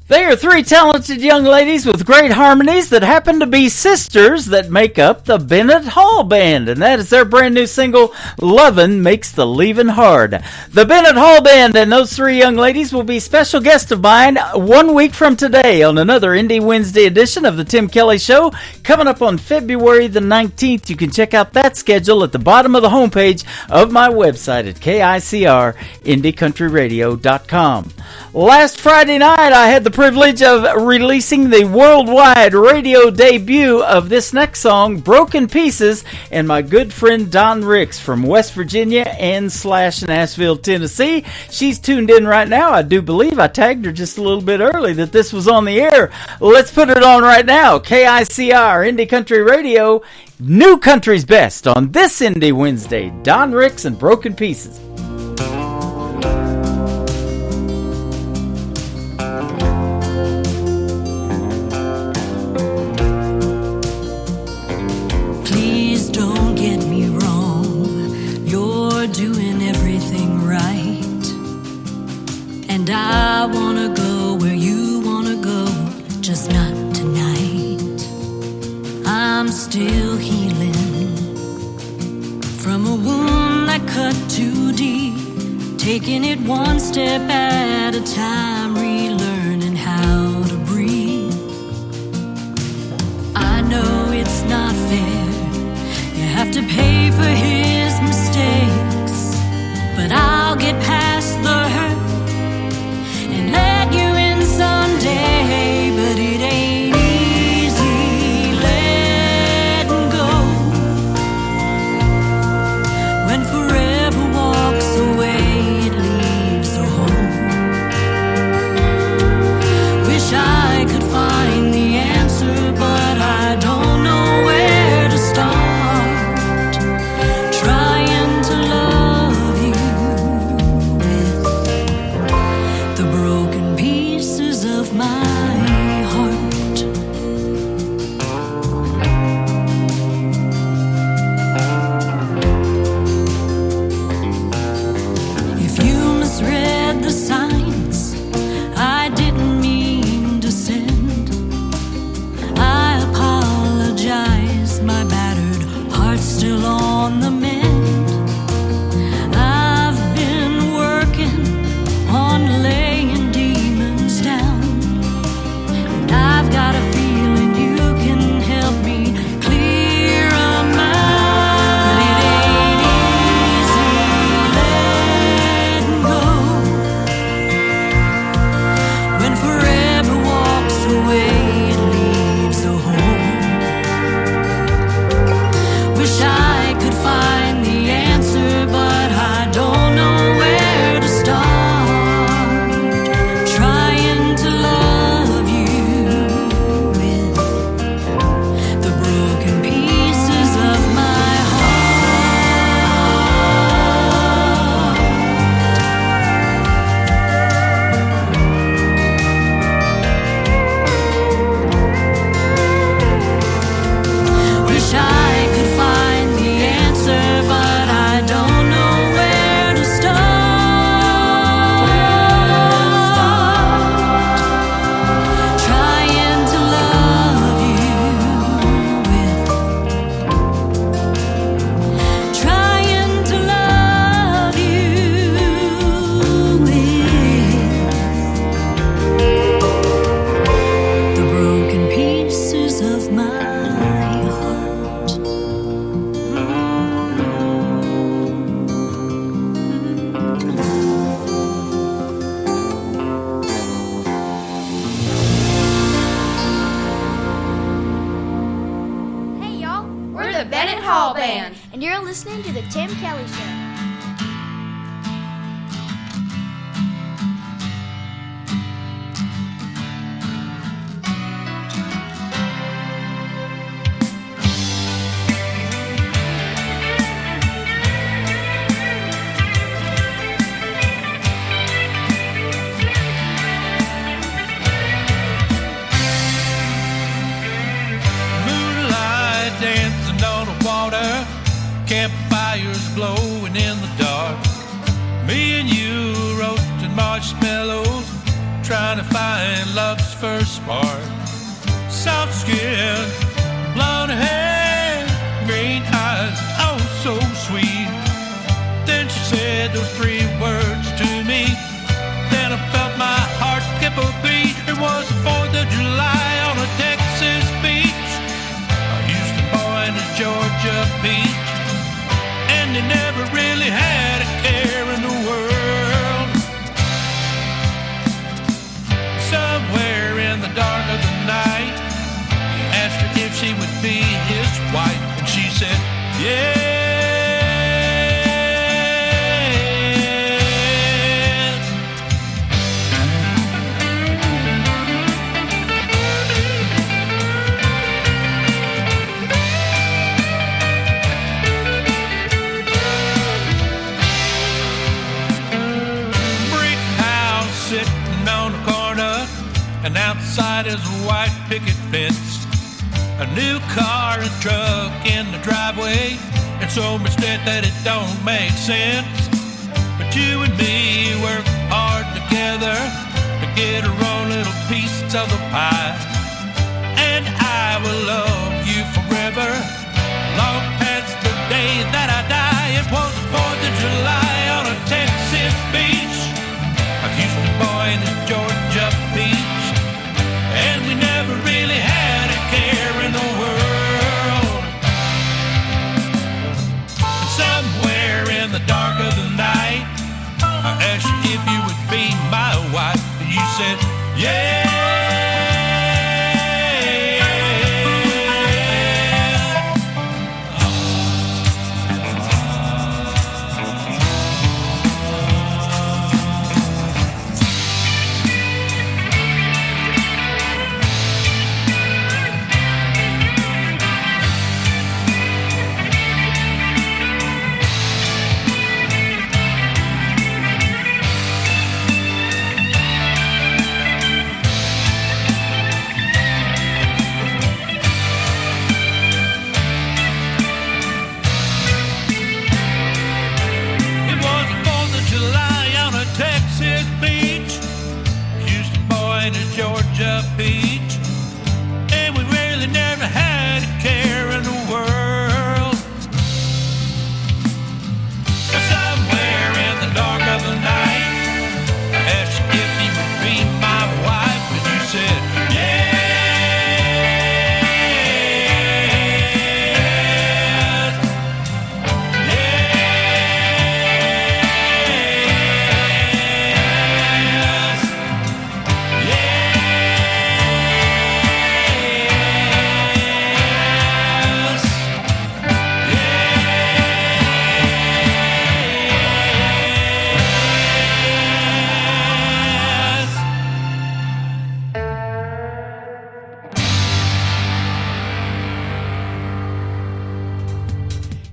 S4: They are three talented young ladies with great harmonies that happen to be sisters that make up the Bennett Hall Band, and that is their brand new single, Lovin' Makes the Leavin' Hard. The Bennett Hall Band and those three young ladies will be special guests of mine 1 week from today on another Indie Wednesday edition of the Tim Kelly Show, coming up on February the 19th. You can check out that schedule at the bottom of the homepage of my website at KICR-IndieCountryRadio.com. Last Friday night, I had the privilege of releasing the worldwide radio debut of this next song, Broken Pieces, and my good friend Don Ricks from West Virginia and / Nashville, Tennessee. She's tuned in right now. I do believe I tagged her just a little bit early that this was on the air. Let's put it on right now. KICR, Indie Country Radio, New Country's Best on this Indie Wednesday. Don Ricks and Broken Pieces.
S1: Please don't get me wrong, you're doing everything right. And I wanna go where you wanna go, just not tonight. I'm still healing from a wound that cut too deep, taking it one step at a time, relearning how to breathe. I know it's not fair, you have to pay for his mistakes, but I'll get past the hurt and let you in someday. But it ain't easy letting go when forever walks away, it leaves a hole. Wish I could find the answer, but I don't know where to start, trying to love you with the broken pieces of my heart. If you misread the signs I didn't mean to send,
S2: Hall Band. And you're listening to The Tim Kelly Show.
S7: Campfires glowing in the dark. Me and you roasting marshmallows, trying to find love's first spark. Soft skin, blonde hair, green eyes, oh so sweet. Then she said those 3 words to me. Then I felt my heart skip a beat. It was the 4th of July on a Texas beach. A Houston boy in a Georgia beach. And they never really had a care in the world. Somewhere in the dark of the night, he asked her if she would be his wife, and she said, yeah. And outside is a white picket fence, a new car and truck in the driveway, and so much debt that it don't make sense. But you and me work hard together to get our own little piece of the pie. And I will love you forever, long past the day that I die. It was the 4th of July on a Texas beach, a Houston boy in a Georgia beach. And we never really had a care in the world. Somewhere in the dark of the night, I asked you if you would be my wife, and you said, yeah. Georgia beach, and we really never had a care in the world. Somewhere in the dark of the night, I asked you if you would be my wife, and you said, yeah.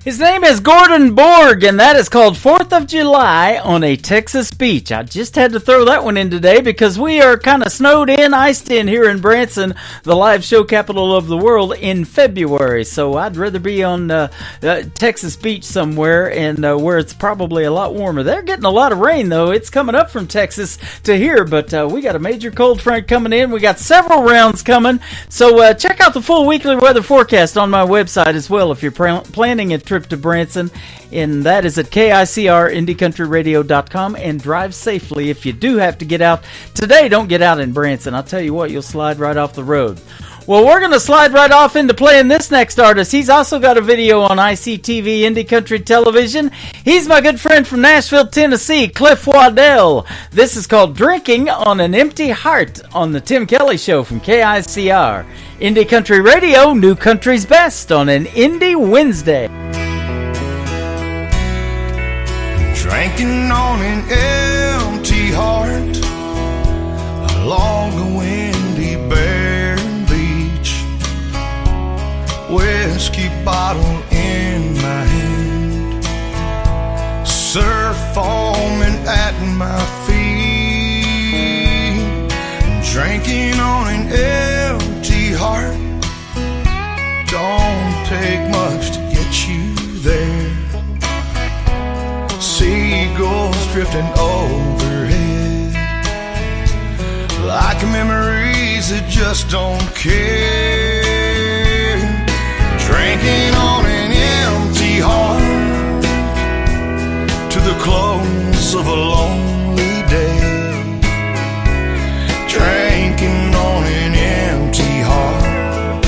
S4: His name is Gordon Borg, and that is called 4th of July on a Texas beach. I just had to throw that one in today because we are kind of snowed in, iced in here in Branson, the live show capital of the world, in February. So I'd rather be on Texas beach somewhere and where it's probably a lot warmer. They're getting a lot of rain, though. It's coming up from Texas to here, but we got a major cold front coming in. We got several rounds coming. So check out the full weekly weather forecast on my website as well if you're planning a trip to Branson, and that is at KICR-IndieCountryRadio.com. And drive safely if you do have to get out today. Don't get out in Branson. I'll tell you what, you'll slide right off the road. Well, we're going to slide right off into playing this next artist. He's also got a video on ICTV Indie Country Television. He's my good friend from Nashville, Tennessee, Cliff Waddell. This is called Drinking on an Empty Heart on the Tim Kelly Show from KICR. Indie Country Radio, New Country's Best on an Indie Wednesday.
S5: Drinking on an empty heart along a windy bare beach, whiskey bottle in my hand, surf foaming at my feet. Drinking on an empty heart don't take much to get you there. Seagulls drifting overhead like memories that just don't care. Drinking on an empty heart to the close of a lonely day. Drinking on an empty heart,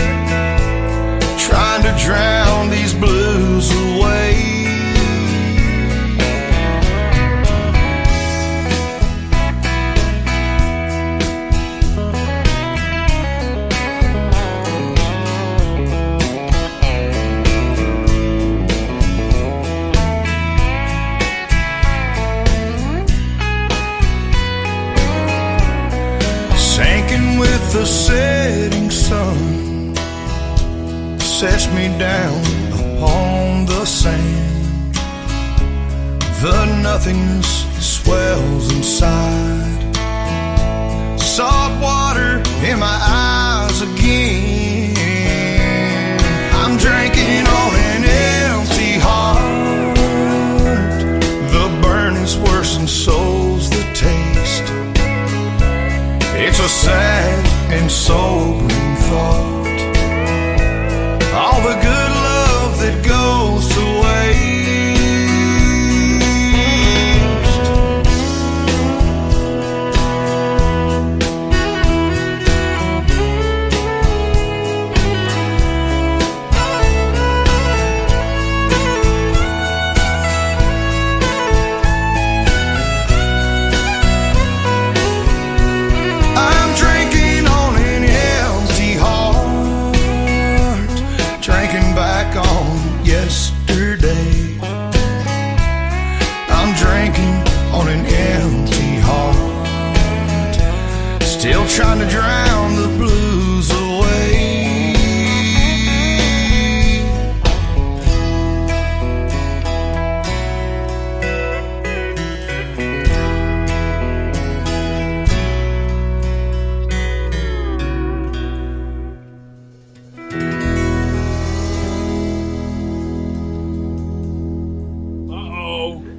S5: trying to drown these blues away. With the setting sun sets me down upon the sand. The nothingness swells inside. Salt water in my eyes again. I'm drinking on an empty heart. The burn is worse than soul's the taste. It's a sad and sobering thought. All the good love that goes to yesterday. I'm drinking on an empty heart, still trying to drown the blues away.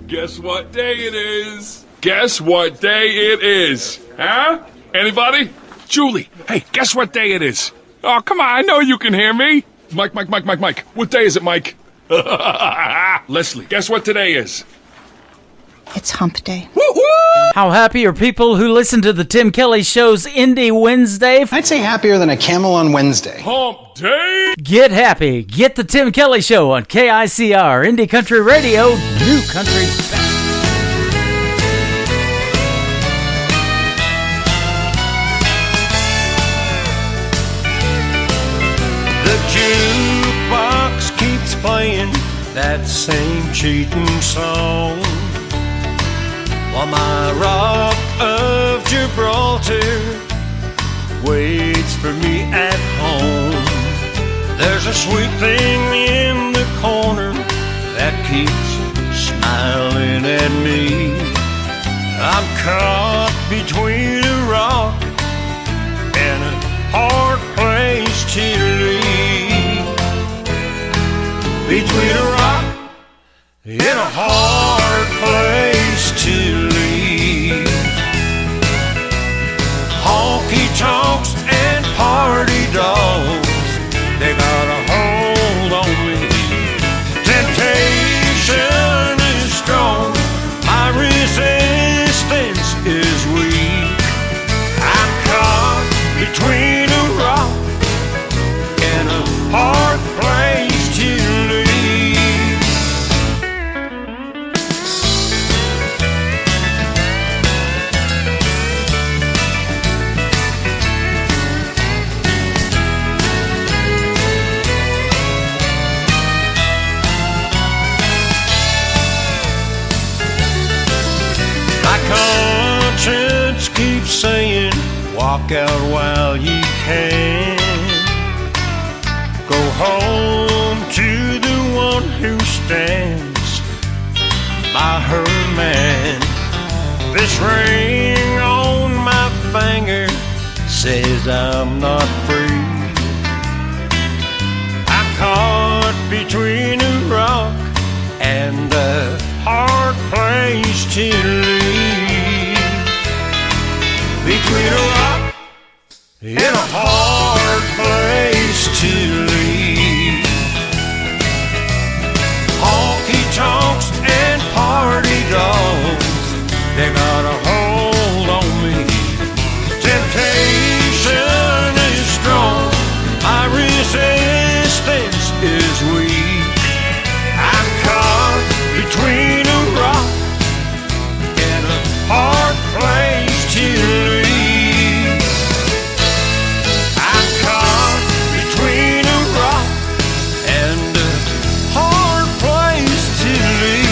S22: Guess what day it is? Guess what day it is? Huh? Anybody? Julie, hey, guess what day it is? Oh, come on, I know you can hear me. Mike. What day is it, Mike? Leslie, guess what today is?
S23: It's hump day.
S22: Woo-hoo!
S4: How happy are people who listen to the Tim Kelly Show's Indie Wednesday?
S20: I'd say happier than a camel on Wednesday.
S22: Hump day!
S4: Get happy. Get the Tim Kelly Show on KICR, Indie Country Radio, New Country's Best.
S5: The jukebox keeps playing that same cheating song, while my Rock of Gibraltar waits for me at home. There's a sweet thing in the corner that keeps smiling at me. I'm caught between a rock and a hard place to leave. Between a rock and a hard place to leave. Honky tonks and party dogs, they got a hold on me. Temptation is strong, my resistance is weak. I'm caught between a rock
S18: walk out while you can. Go home to the one who stands by her man. This ring on my finger says I'm not free. I'm caught between a rock and a hard place to leave. Between a rock and a hard place to leave. Honky tonks and party dogs, they got a hold on me. Temptation is strong, my resistance is weak. I'm caught between a rock and a hard place to leave. I'm caught between a rock and a hard place to leave.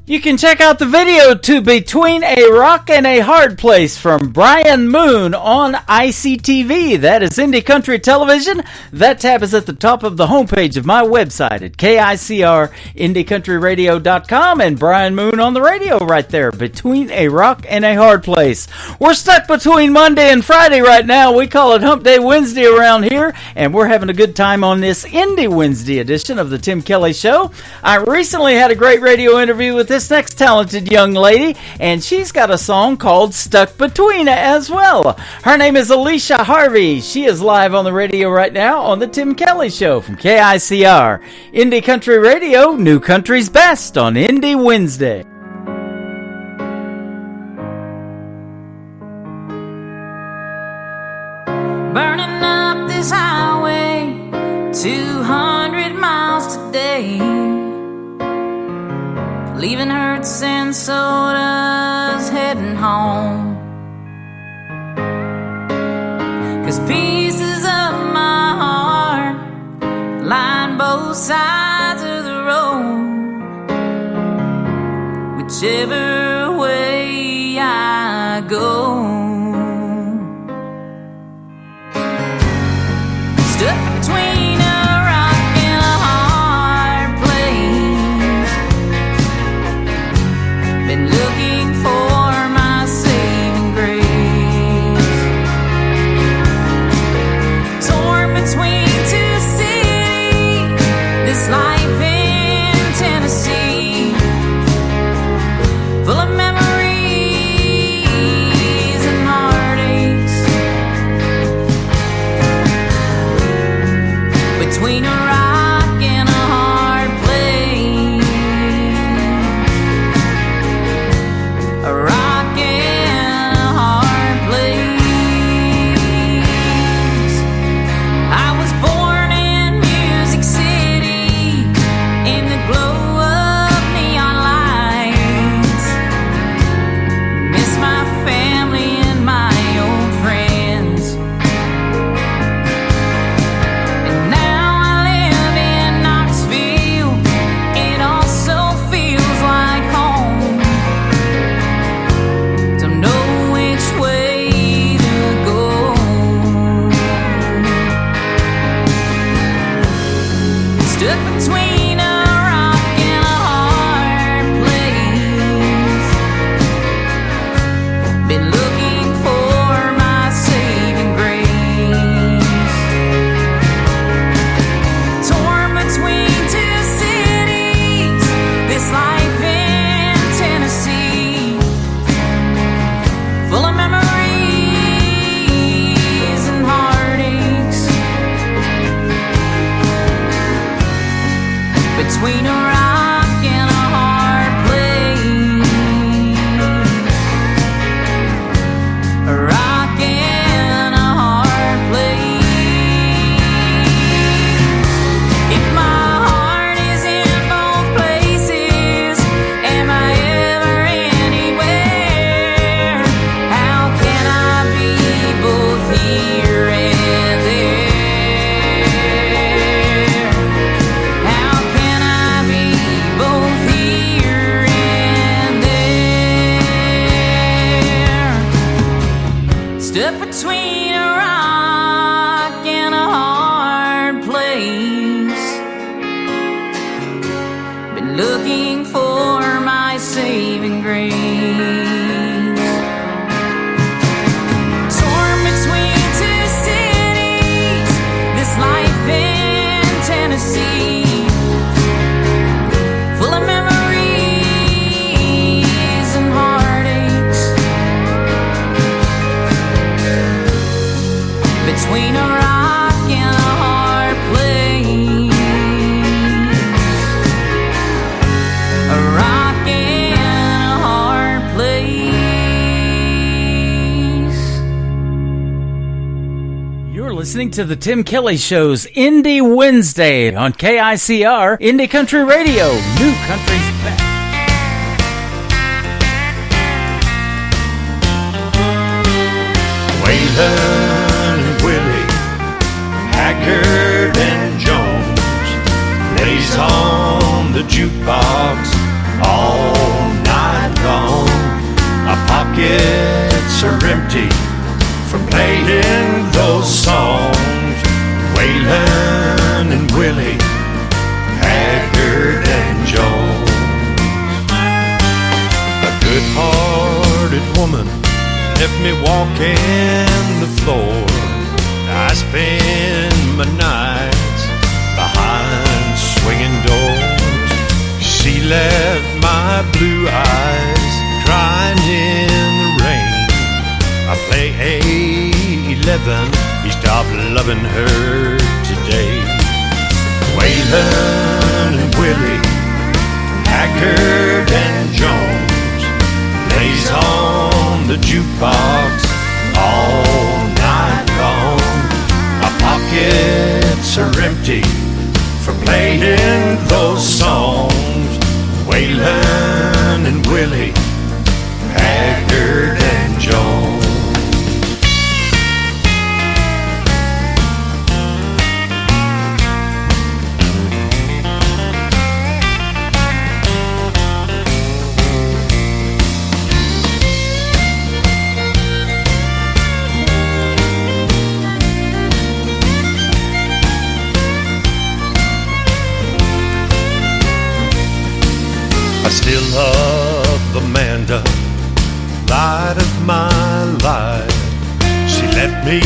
S4: You can check out the video to Between a Rock and a Hard Place from Brian Moon on ICTV. That is Indie Country Television. That tab is at the top of the homepage of my website at KICRIndieCountryRadio.com, and Brian Moon on the radio right there, Between a Rock and a Hard Place. We're stuck between Monday and Friday right now. We call it Hump Day Wednesday around here, and we're having a good time on this Indie Wednesday edition of the Tim Kelly Show. I recently had a great radio interview with this next talented young lady, and she's got a song called Stuck Between as well. Her name is Alicia Harvey. She is live on the radio right now on the Tim Kelly Show from KICR. Indie Country Radio, New Country's Best on Indie Wednesday.
S8: Burning up this highway 200 miles today, leaving hurts and sodas, heading home. 'Cause pieces of my heart line both sides of the road. Whichever way I go, stuck between a rock and a hard place. Been looking for my saving grace. Torn between two cities, this life in Tennessee, full of memories and
S1: stuck between a rock and a hard place. Been looking for my saving grace. Torn between two cities, this life in Tennessee, full of memories and heartaches. Between a rock and a hard place, a rock and a hard place.
S4: You're listening to the Tim Kelly Show's Indie Wednesday on KICR Indie Country Radio, New Country's best.
S5: Waylon and Willie, Haggard and Jones, lays on the jukebox all night long. Our pockets are empty from playing those songs. Waylon and Willie, Haggard and Jones. A good-hearted woman left me walking the floor. I spend my nights behind swinging doors. She left my blue eyes crying in the rain. I play A11, he stopped loving her today. Waylon and Willie, Haggard and Jones, lays on the jukebox all night long. Our pockets are empty from playing those songs. Waylon and Willie, Haggard and Jones. I still love Amanda, light of my life. She left me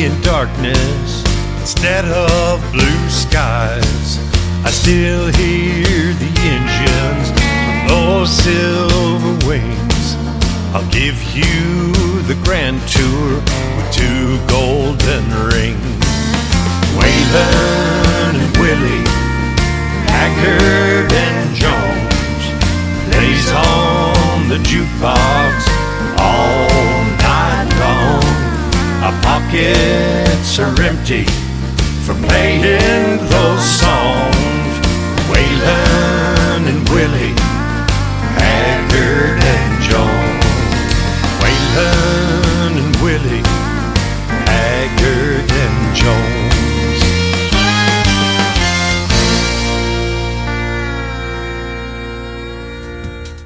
S5: in darkness instead of blue skies. I still hear the engines from those silver wings. I'll give you the grand tour with 2 golden rings. Waylon and Willie, Haggard and Jones, lays on the jukebox all night long. Our pockets are empty from playing those songs. Waylon and Willie, Haggard and Jones. Waylon and Willie, Haggard and Jones.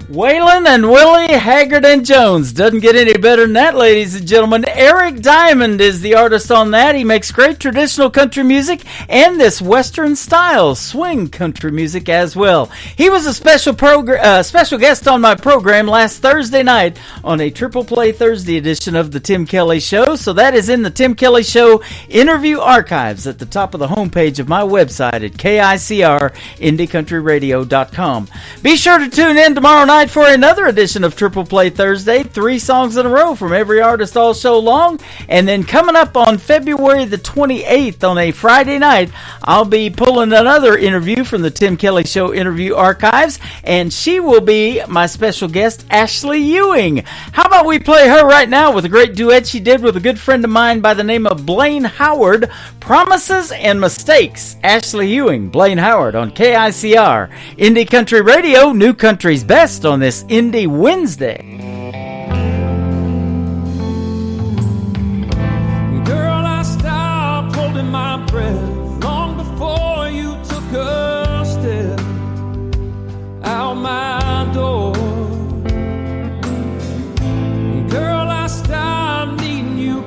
S4: Waylon and Willie, Haggard and Jones. Doesn't get any better than that, ladies and gentlemen. Eric Diamond is the artist on that. He makes great traditional country music and this Western style swing country music as well. He was a special guest on my program last Thursday night on a Triple Play Thursday edition of the Tim Kelly Show. So that is in the Tim Kelly Show interview archives at the top of the homepage of my website at KICRIndieCountryRadio.com. Be sure to tune in tomorrow night for another edition of Triple Play Thursday. 3 songs in a row from every artist all show long. And then coming up on February the 28th on a Friday night, I'll be pulling another interview from the Tim Kelly Show interview archives. And she will be my special guest, Ashley Ewing. How about we play her right now with a great duet she did with a good friend of mine by the name of Blaine Howard, Promises and Mistakes. Ashley Ewing, Blaine Howard on KICR Indie Country Radio, New Country's Best on this Indie Wednesday.
S9: Girl, I stopped holding my breath long before you took a step out my door. Girl, I stopped needing you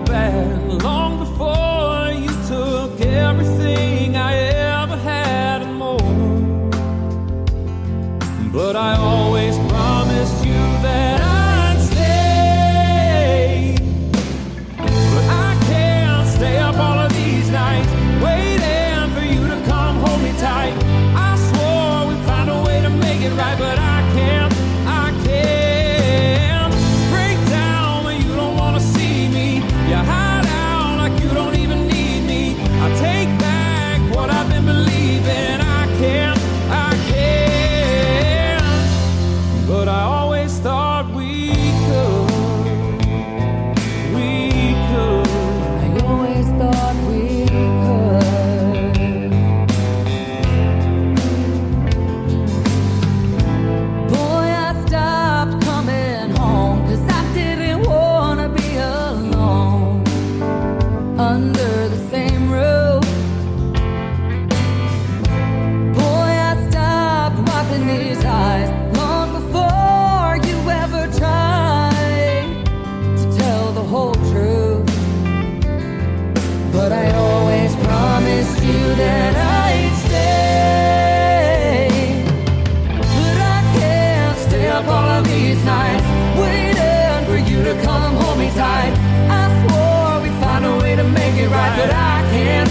S9: of these nights, waiting for you to come hold me tight. I swore we'd find a way to make it right, but I can't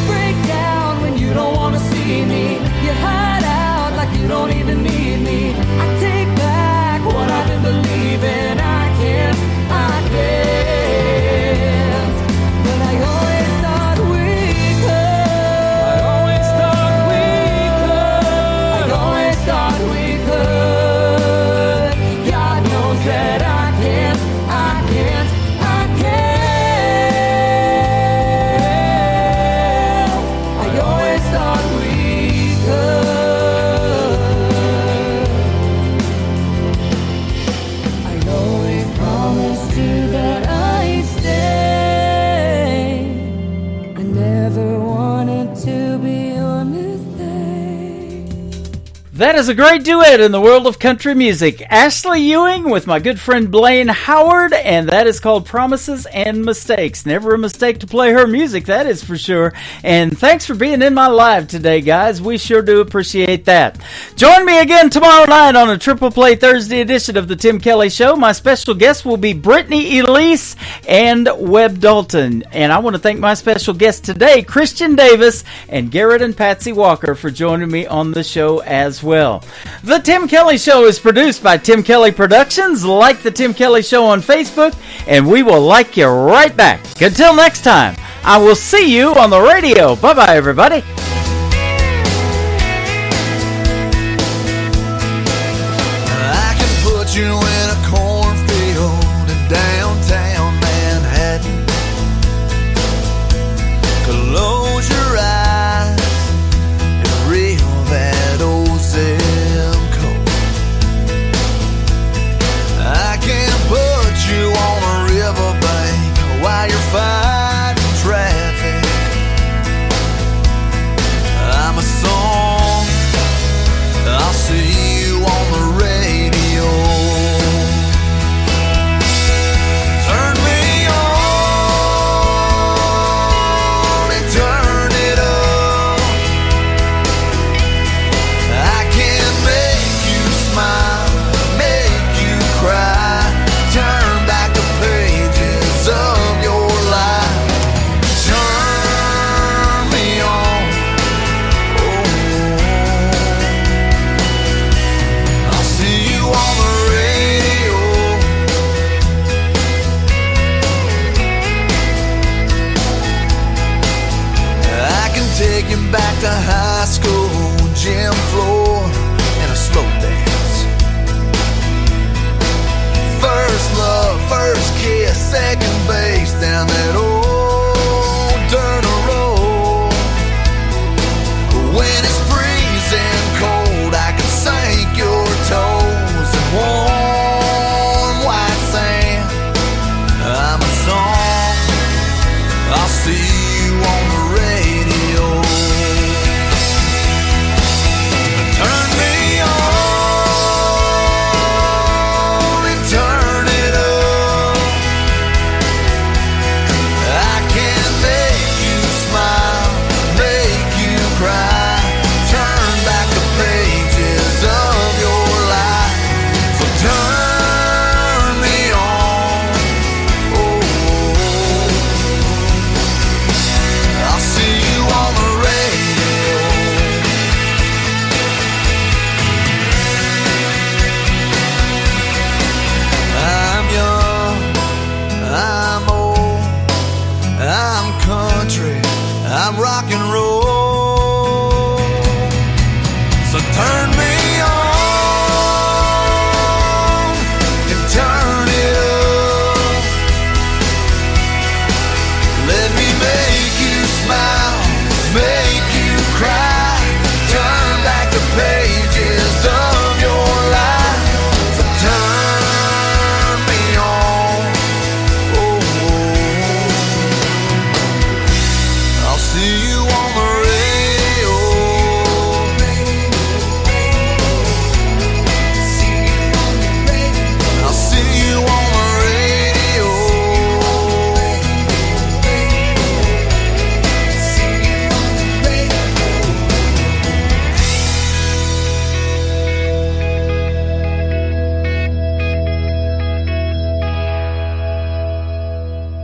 S9: break down when you don't wanna see me. You hide out like you don't even need me. I take back what I've been believing. I can't, but I always thought we could. I always thought we could. I always thought we could. God knows that I can't. I always thought we could. I always promised you that I'd stay. I never wanted to be your mistake.
S4: That is a great duet in the world of country music. Ashley Ewing with my good friend Blaine Howard, and that is called Promises and Mistakes. Never a mistake to play her music, that is for sure. And thanks for being in my live today, guys. We sure do appreciate that. Join me again tomorrow night on a Triple Play Thursday edition of The Tim Kelly Show. My special guests will be Brittany Elise and Webb Dalton. And I want to thank my special guests today, Christian Davis and Garrett and Patsy Walker, for joining me on the show as well. The Tim Kelly Show is produced by Tim Kelly Productions. Like The Tim Kelly Show on Facebook, and we will like you right back. Until next time, I will see you on the radio. Bye-bye, everybody.